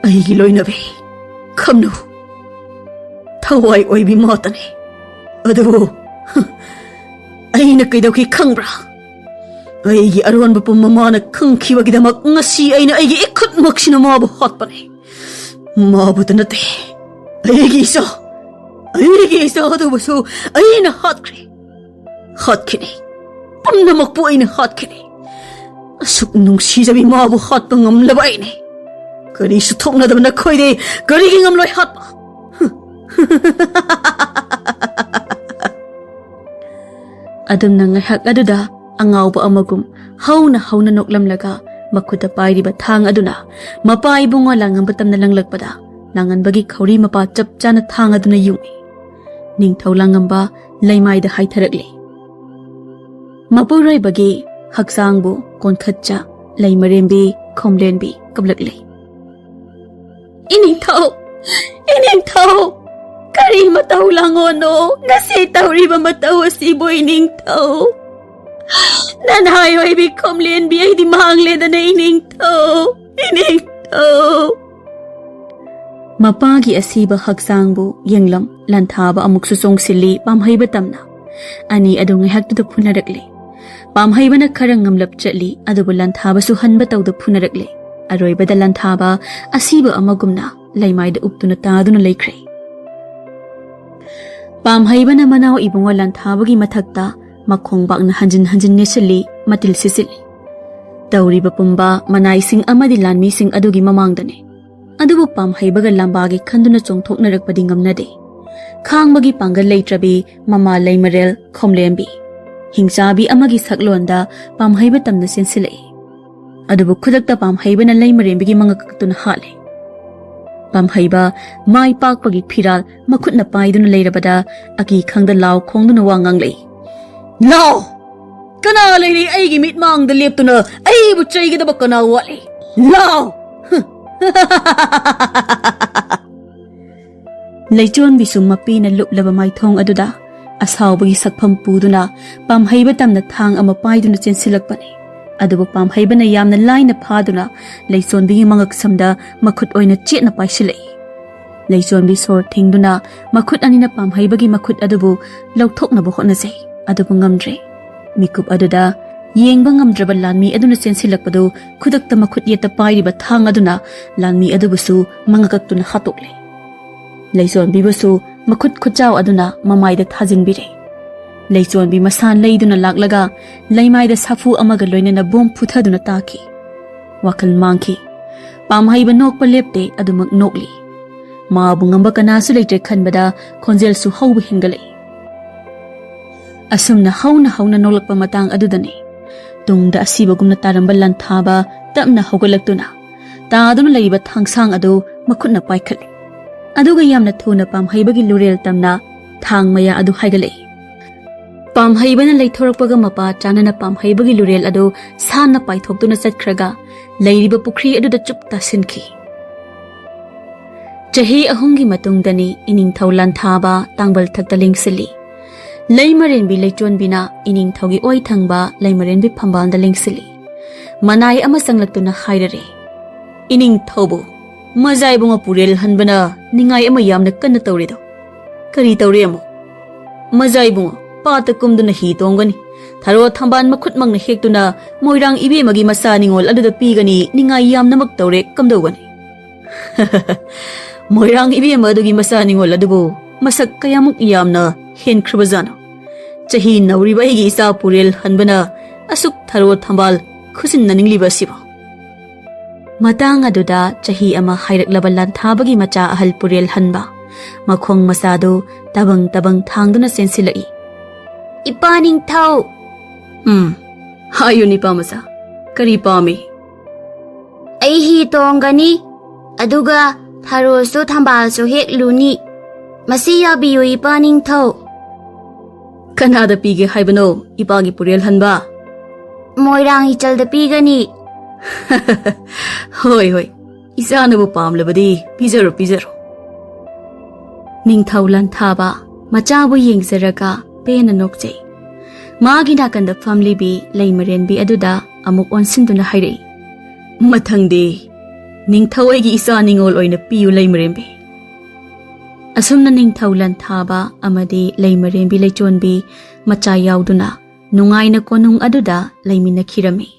ꯑꯩꯒꯤ ꯂꯣꯏꯅꯕꯤ ꯈꯝꯅꯨ, ꯊꯋꯥꯏ ꯑꯣꯏꯕꯤ ꯃꯥꯇꯅꯤ꯫ ꯑꯗꯨꯕꯨ ꯑꯩꯅ ꯀꯩꯗꯧꯈꯤ ꯈꯪꯕ꯭ꯔꯥ? ꯑꯩꯒꯤ ꯑꯔꯣꯟꯕ ꯄꯨꯝꯕ ꯃꯥꯅ ꯈꯪꯈꯤꯕꯒꯤꯗꯃꯛ ꯉꯁꯤ ꯑꯩꯅ ꯑꯩꯒꯤ ꯏꯈꯨꯠꯃꯛꯁꯤꯅ ꯃꯥꯕꯨ ꯍꯥꯠꯄꯅꯤ꯫ ꯃꯥꯕꯨꯇ ꯅꯠꯇꯦ, ꯑꯩꯒꯤ ꯏꯆꯥ ꯑꯗꯨꯕꯨꯁꯨ ꯑꯩꯅ ꯍꯥꯠꯈꯤꯅꯤ, ꯄꯨꯝꯅꯃꯛꯄꯨ ꯑꯩꯅ ꯍꯥꯠꯈꯤꯅꯤ꯫ ꯑꯁꯨꯛ ꯅꯨꯡꯁꯤꯖꯕꯤ ꯃꯥꯕꯨ ꯍꯥꯠꯄ ꯉꯝꯂꯕ ꯑꯩꯅꯦ ꯀꯔꯤꯁꯨ ꯊꯣꯛꯅꯗꯕ ꯅꯈꯣꯏꯗꯤ ꯀꯔꯤꯒꯤ ꯉꯝꯂꯣꯏ ꯍꯥꯠꯄ? ꯑꯗꯨꯝꯅ ꯉꯥꯏꯍꯥꯛ ꯑꯗꯨꯗ ꯑꯉꯥꯎꯕ ꯑꯃꯒꯨꯝ ꯍꯧꯅ ꯅꯣꯛꯂꯝꯂꯒ ꯃꯈꯨꯠꯇ ꯄꯥꯏꯔꯤꯕ ꯊꯥꯡ ꯑꯗꯨꯅ ꯃꯄꯥ ꯏꯕꯨꯡꯉꯣ ꯂꯥꯡꯉꯝꯕ ꯇꯝꯅ ꯂꯪꯂꯛꯄꯗ ꯂꯥꯡꯉꯟꯕꯒꯤ ꯈꯧꯔꯤ ꯃꯄꯥ ꯆꯞ ꯆꯥꯅ ꯊꯥꯡ ꯑꯗꯨꯅ ꯌꯨꯡꯏ꯫ ꯅꯤꯡꯊꯧ ꯂꯥꯡꯉꯝꯕ ꯂꯩꯃꯥꯏꯗ ꯍꯥꯏꯊꯔꯛꯂꯤ꯫ ꯃꯄꯨꯔꯣꯏꯕꯒꯤ ꯍꯛꯆꯥꯡꯕꯨ ꯀꯣꯟꯈꯠꯆ ꯂꯩꯃꯔꯦꯝꯕꯤ ꯈꯣꯝꯂꯦꯟꯕꯤ ꯀꯞꯂꯛꯂꯤ꯫ ꯏꯅꯤꯡꯊꯧ! ꯏꯅꯤꯡꯊꯧ! ꯀꯔꯤ ꯃꯇꯧ ꯂꯥꯡꯉꯣꯅꯣ ꯉꯁꯤ ꯇꯧꯔꯤꯕ ꯃꯇꯧ ꯑꯁꯤꯕꯨ ꯏꯅꯤꯡꯊꯧ? ꯅꯅꯥꯏꯑꯣꯏꯕꯤ ꯈꯣꯝꯂꯦꯟꯕꯤ ꯑꯩꯗꯤ ꯃꯥꯡꯂꯦꯗꯅ ꯏꯅꯤꯡꯊꯧ! ꯏꯅꯤꯡꯊꯧ! ꯃꯄꯥꯒꯤ ꯑꯁꯤꯕ ꯍꯛꯆꯥꯡꯕꯨ ꯌꯦꯡꯂꯝ ꯂꯥꯟꯊꯥꯕ ꯑꯃꯨꯛꯁꯨ ꯆꯣꯡꯁꯤꯜꯂꯤ ꯄꯥꯝꯍꯩꯕ ꯇꯝꯅ꯫ ꯑꯅꯤ ꯑꯗꯨ ꯉꯥꯏꯍꯥꯛꯇꯨꯗ ꯐꯨꯅꯔꯛꯂꯤ꯫ ꯄꯥꯝꯍꯩꯕꯅ ꯈꯔ ꯉꯝꯂꯞ ꯆꯠꯂꯤ ꯑꯗꯨꯕꯨ ꯂꯥꯟꯊꯥꯕꯁꯨ ꯍꯟꯕ ꯇꯧꯗ ꯐꯨꯅꯔꯛꯂꯤ꯫ ꯑꯔꯣꯏꯕꯗ ꯂꯥꯟꯊꯥꯕ ꯑꯁꯤꯕ ꯑꯃꯒꯨꯝꯅ ꯂꯩꯃꯥꯏꯗ ꯎꯞꯇꯨꯅ ꯇꯥꯗꯨꯅ ꯂꯩꯈ꯭ꯔꯦ꯫ ꯄꯥꯝꯍꯩꯕꯅ ꯃꯅꯥꯎ ꯏꯕꯨꯡꯉꯣ ꯂꯥꯟꯊꯥꯕꯒꯤ ꯃꯊꯛꯇ ꯃꯈꯣꯡ ꯕꯥꯛꯅ ꯍꯟꯖꯤꯟ ꯅꯦꯠꯁꯤꯜꯂꯤ ꯃꯇꯤꯜ ꯁꯤꯠꯆꯤꯜꯂꯤ꯫ ꯇꯧꯔꯤꯕ ꯄꯨꯝꯕ ꯃꯅꯥꯏꯁꯤꯡ ꯑꯃꯗꯤ ꯂꯥꯟꯃꯤꯁꯤꯡ ꯑꯗꯨꯒꯤ ꯃꯃꯥꯡꯗꯅꯤ꯫ ꯑꯗꯨꯕꯨ ꯄꯥꯝꯍꯩꯕꯒ ꯂꯥꯝꯕꯥꯒꯤ ꯈꯟꯗꯨꯅ ꯆꯣꯡꯊꯣꯛꯅꯔꯛꯄꯗꯤ ꯉꯝꯅꯗꯦ꯫ ꯈꯥꯡꯕꯒꯤ ꯄꯥꯡꯒꯜ ꯂꯩꯇ꯭ꯔꯕꯤ ꯃꯃꯥ ꯂꯩꯃꯔꯦꯜ ꯈꯣꯝꯂꯦꯝꯕꯤ ꯍꯤꯡꯆꯥꯕꯤ ꯑꯃꯒꯤ ꯁꯛꯂꯣꯟꯗ ꯄꯥꯝꯍꯩꯕ ꯇꯝꯅ ꯆꯦꯟꯁꯤꯜꯂꯛꯏ꯫ ꯑꯗꯨꯕꯨ ꯈꯨꯗꯛꯇ ꯄꯥꯝꯍꯩꯕꯅ ꯂꯩꯃꯔꯦꯝꯕꯤꯒꯤ ꯃꯉꯛ ꯀꯛꯇꯨꯅ ꯍꯥꯠꯂꯤ꯫ ꯄꯥꯝꯍꯩꯕ ꯃꯥꯏ ꯄꯥꯛꯄꯒꯤ ꯐꯤꯔꯥꯜ ꯃꯈꯨꯠꯅ ꯄꯥꯏꯗꯨꯅ ꯂꯩꯔꯕꯗ ꯑꯀꯤ ꯈꯪꯗ ꯂꯥꯎ ꯈꯣꯡꯗꯨꯅ ꯋꯥ ꯉꯥꯡꯂꯛꯏ꯫ ꯂꯥꯎ! ꯀꯅꯥ ꯂꯩꯔꯤ ꯑꯩꯒꯤ ꯃꯤꯠꯃꯥꯡꯗ ꯂꯦꯞꯇꯨꯅ ꯑꯩꯕꯨ ꯆꯩꯒꯗꯕ ꯀꯅꯥ ꯋꯥꯠꯂꯤ? ꯂꯥꯎ! ꯂꯩꯆꯣꯟꯕꯤꯁꯨ ꯃꯄꯤꯅ ꯂꯨꯞꯂꯕ ꯃꯥꯏꯊꯣꯡ ꯑꯗꯨꯗ ꯑꯁꯥꯎꯕꯒꯤ ꯁꯛꯐꯝ ꯄꯨꯗꯨꯅ ꯄꯥꯝꯍꯩꯕ ꯇꯝꯅ ꯊꯥꯡ ꯑꯃ ꯄꯥꯏꯗꯨꯅ ꯆꯦꯟꯁꯤꯜꯂꯛꯄꯅꯤ꯫ ꯑꯗꯨꯕꯨ ꯄꯥꯝꯍꯩꯕꯅ ꯌꯥꯝꯅ ꯂꯥꯏꯅ ꯐꯥꯗꯨꯅ ꯂꯩꯆꯣꯟꯕꯤꯒꯤ ꯃꯉꯛ ꯁꯝꯗ ꯃꯈꯨꯠ ꯑꯣꯏꯅ ꯆꯦꯠꯅ ꯄꯥꯏꯁꯤꯜꯂꯛꯏ꯫ ꯂꯩꯆꯣꯟꯕꯤ ꯁꯣꯔ ꯊꯤꯡꯗꯨꯅ ꯃꯈꯨꯠ ꯑꯅꯤꯅ ꯄꯥꯝꯍꯩꯕꯒꯤ ꯃꯈꯨꯠ ꯑꯗꯨꯕꯨ ꯂꯧꯊꯣꯛꯅꯕ ꯍꯣꯠꯅꯖꯩ ꯑꯗꯨꯕꯨ ꯉꯝꯗ꯭ꯔꯦ꯫ ꯃꯤꯀꯨꯞ ꯑꯗꯨꯗ ꯌꯦꯡꯕ ꯉꯝꯗ꯭ꯔꯕ ꯂꯥꯟꯃꯤ ꯑꯗꯨꯅ ꯆꯦꯟꯁꯤꯜꯂꯛꯄꯗꯨ ꯈꯨꯗꯛꯇ ꯃꯈꯨꯠ ꯌꯦꯠꯇ ꯄꯥꯏꯔꯤꯕ ꯊꯥꯡ ꯑꯗꯨꯅ ꯂꯥꯟꯃꯤ ꯑꯗꯨꯕꯨꯁꯨ ꯃꯉꯛꯇꯨꯅ ꯍꯥꯠꯇꯣꯛꯂꯦ꯫ ꯂꯩꯆꯣꯟꯕꯤꯕꯨꯁꯨ ꯃꯈꯨꯠ ꯈꯨꯠꯆꯥꯎ ꯑꯗꯨꯅ ꯃꯃꯥꯏꯗ ꯊꯥꯖꯤꯟꯕꯤꯔꯦ꯫ ꯂꯩꯆꯣꯟꯕꯤ ꯃꯁꯥ ꯂꯩꯗꯨꯅ ꯂꯥꯛꯂꯒ ꯂꯩꯃꯥꯏꯗ ꯁꯥꯐꯨ ꯑꯃꯒ ꯂꯣꯏꯅꯅ ꯕꯣꯝ ꯐꯨꯊꯗꯨꯅ ꯇꯥꯈꯤ꯫ ꯋꯥꯈꯜ ꯃꯥꯡꯈꯤ꯫ ꯄꯥꯝꯍꯩꯕ ꯅꯣꯛꯄ ꯂꯦꯞꯇꯦ ꯑꯗꯨꯃꯛ ꯅꯣꯛꯂꯤ꯫ ꯃꯥꯕꯨ ꯉꯝꯕ ꯀꯅꯥꯁꯨ ꯂꯩꯇ꯭ꯔꯦ ꯈꯟꯕꯗ ꯈꯣꯟꯖꯦꯜꯁꯨ ꯍꯧꯕ ꯍꯦꯟꯒꯠꯂꯛꯏ꯫ ꯑꯁꯨꯝꯅ ꯍꯧꯅ ꯅꯣꯛꯂꯛꯄ ꯃꯇꯥꯡ ꯑꯗꯨꯗꯅꯤ ꯇꯨꯡꯗ ꯑꯁꯤꯕꯒꯨꯝꯅ ꯇꯥꯔꯝꯕ ꯂꯥꯟꯊꯥꯕ ꯇꯞꯅ ꯍꯧꯒꯠꯂꯛꯇꯨꯅ ꯇꯥꯗꯨꯅ ꯂꯩꯔꯤꯕ ꯊꯥꯡꯁꯥꯡ ꯑꯗꯨ ꯃꯈꯨꯠꯅ ꯄꯥꯏꯈꯠꯂꯤ꯫ ꯑꯗꯨꯒ ꯌꯥꯝꯅ ꯊꯨꯅ ꯄꯥꯝꯍꯩꯕꯒꯤ ꯂꯨꯔꯦꯜ ꯇꯝꯅ ꯊꯥꯡ ꯃꯌꯥ ꯑꯗꯨ ꯍꯥꯏꯒꯠꯂꯛꯏ꯫ ꯄꯥꯝꯍꯩꯕꯅ ꯂꯩꯊꯣꯔꯛꯄꯒ ꯃꯄꯥ ꯆꯥꯅꯅ ꯄꯥꯝꯍꯩꯕꯒꯤ ꯂꯨꯔꯦꯜ ꯑꯗꯨ ꯁꯥꯟꯅ ꯄꯥꯏꯊꯣꯛꯇꯨꯅ ꯆꯠꯈ꯭ꯔꯒ ꯂꯩꯔꯤꯕ ꯄꯨꯈ꯭ꯔꯤ ꯑꯗꯨꯗ ꯆꯨꯞ ꯇꯥꯁꯤꯟꯈꯤ꯫ ꯆꯍꯤ 3ꯒꯤ ꯃꯇꯨꯡꯗꯅꯤ ꯏꯅꯤꯡꯊꯧ ꯂꯥꯟꯊꯥꯕ ꯇꯥꯡꯕꯜ ꯊꯛꯇ ꯂꯦꯡꯁꯤꯜꯂꯤ꯫ ꯂꯩꯃꯔꯦꯟꯕꯤ ꯂꯩꯆꯣꯟꯕꯤꯅ ꯏꯅꯤꯡꯊꯧꯒꯤ ꯑꯣꯏ ꯊꯪꯕ ꯂꯩꯃꯔꯦꯟꯕꯤ ꯐꯝꯕꯥꯜꯗ ꯂꯦꯡꯁꯤꯜꯂꯤ꯫ ꯃꯅꯥꯏ ꯑꯃ ꯆꯪꯂꯛꯇꯨꯅ ꯍꯥꯏꯔꯔꯦ꯫ ꯏꯅꯤꯡꯊꯧꯕꯨ ꯃꯖꯥꯏꯕꯨꯡꯉꯣ ꯄꯨꯔꯦꯜ ꯍꯟꯕꯅ ꯅꯤꯡꯉꯥꯏ ꯑꯃ ꯌꯥꯝꯅ ꯀꯟꯅ ꯇꯧꯔꯦꯗꯣ ꯀꯔꯤ ꯇꯧꯔꯦ ꯑꯃꯨꯛ? ꯃꯖꯥꯏꯕꯨꯡꯉꯣ ꯄꯥꯠꯇ ꯀꯨꯝꯗꯨꯅ ꯍꯤ ꯇꯣꯡꯒꯅꯤ꯫ ꯊꯔꯣ ꯊꯝꯕꯥꯜ ꯃꯈꯨꯠꯃꯛꯅ ꯍꯦꯛꯇꯨꯅ ꯃꯣꯏꯔꯥꯡ ꯏꯕꯦꯝꯃꯒꯤ ꯃꯆꯥ ꯅꯤꯡꯉꯣꯜ ꯑꯗꯨꯗ ꯄꯤꯒꯅꯤ ꯅꯤꯡꯉꯥꯏ ꯌꯥꯝꯅꯃꯛ ꯇꯧꯔꯦ ꯀꯝꯗꯧꯒꯅꯤ? ꯃꯣꯏꯔꯥꯡ ꯏꯕꯦꯝꯃ ꯑꯗꯨꯒꯤ ꯃꯆꯥ ꯅꯤꯡꯉꯣꯜ ꯑꯗꯨꯕꯨ ꯃꯁꯛ ꯀꯌꯥꯃꯨꯛ ꯌꯥꯝꯅ ꯍꯦꯟꯈ꯭ꯔꯕꯖꯥꯠꯅꯣ? ꯆꯍꯤ ꯅꯧꯔꯤꯕ ꯑꯩꯒꯤ ꯏꯆꯥ ꯄꯨꯔꯦꯜ ꯍꯟꯕꯅ ꯑꯁꯨꯛ ꯊꯔꯣ ꯊꯝꯕꯥꯜ ꯈꯨꯖꯤꯟꯅꯅꯤꯡꯂꯤꯕ ꯑꯁꯤꯕꯣ? ꯃꯇꯥꯡ ꯑꯗꯨꯗ ꯆꯍꯤ ꯑꯃ ꯍꯥꯏꯔꯛꯂꯕ ꯂꯥꯟꯊꯥꯕꯒꯤ ꯃꯆꯥ ꯑꯍꯜ ꯄꯨꯔꯦꯜ ꯍꯟꯕ ꯃꯈꯣꯡ ꯃꯆꯥꯗꯨ ꯇꯕꯪ ꯊꯥꯡꯗꯨꯅ ꯆꯦꯟꯁꯤꯜꯂꯛꯏ꯫ ꯏꯄꯥ ꯅꯤꯡꯊꯧ! ꯍꯥꯏꯌꯨ ꯅꯤꯄꯥ ꯃꯆꯥ ꯀꯔꯤ ꯄꯥꯝꯃꯤ? ꯑꯩ ꯍꯤ ꯇꯣꯡꯒꯅꯤ ꯑꯗꯨꯒ ꯊꯔꯣꯁꯨ ꯊꯝꯕꯥꯜꯁꯨ ꯍꯦꯛꯂꯨꯅꯤ ꯃꯁꯤ ꯌꯥꯕꯤꯌꯨ ꯏꯄꯥ ꯅꯤꯡꯊꯧ꯫ ꯀꯅꯥꯗ ꯄꯤꯒꯦ ꯍꯥꯏꯕꯅꯣ ꯏꯄꯥꯒꯤ ꯄꯨꯔꯦꯜ ꯍꯟꯕ? ꯃꯣꯏꯔꯥꯡ ꯏꯆꯜꯗ ꯄꯤꯒꯅꯤ꯫ ꯍꯣꯏ ꯏꯆꯥꯅꯕꯨ ꯄꯥꯝꯂꯕꯗꯤ ꯄꯤꯖꯔꯣ꯫ ꯅꯤꯡꯊꯧ ꯂꯥꯟꯊꯥꯕ ꯃꯆꯥꯕꯨ ꯌꯦꯡꯖꯔꯒ ꯄꯦꯟꯅ ꯅꯣꯛꯆꯩ꯫ ꯃꯥꯒꯤ ꯅꯥꯀꯟꯗ ꯐꯝꯂꯤꯕꯤ ꯂꯩꯃꯔꯦꯟꯕꯤ ꯑꯗꯨꯗ ꯑꯃꯨꯛ ꯑꯣꯟꯁꯤꯟꯗꯨꯅ ꯍꯥꯏꯔꯛꯏ꯫ ꯃꯊꯪꯗꯤ ꯅꯤꯡꯊꯧ ꯑꯩꯒꯤ ꯏꯆꯥ ꯅꯤꯡꯉꯣꯜ ꯑꯣꯏꯅ ꯄꯤꯌꯨ ꯂꯩꯃꯔꯦꯟꯕꯤ꯫ ꯑꯁꯨꯝꯅ ꯅꯤꯡꯊꯧ ꯂꯥꯟꯊꯥꯕ ꯑꯃꯗꯤ ꯂꯩꯃꯔꯦꯟꯕꯤ ꯂꯩꯆꯣꯟꯕꯤ ꯃꯆꯥ ꯌꯥꯎꯗꯨꯅ ꯅꯨꯡꯉꯥꯏꯅ ꯀꯣꯅꯨꯡ ꯑꯗꯨꯗ ꯂꯩꯃꯤꯟꯅꯈꯤꯔꯝꯃꯤ꯫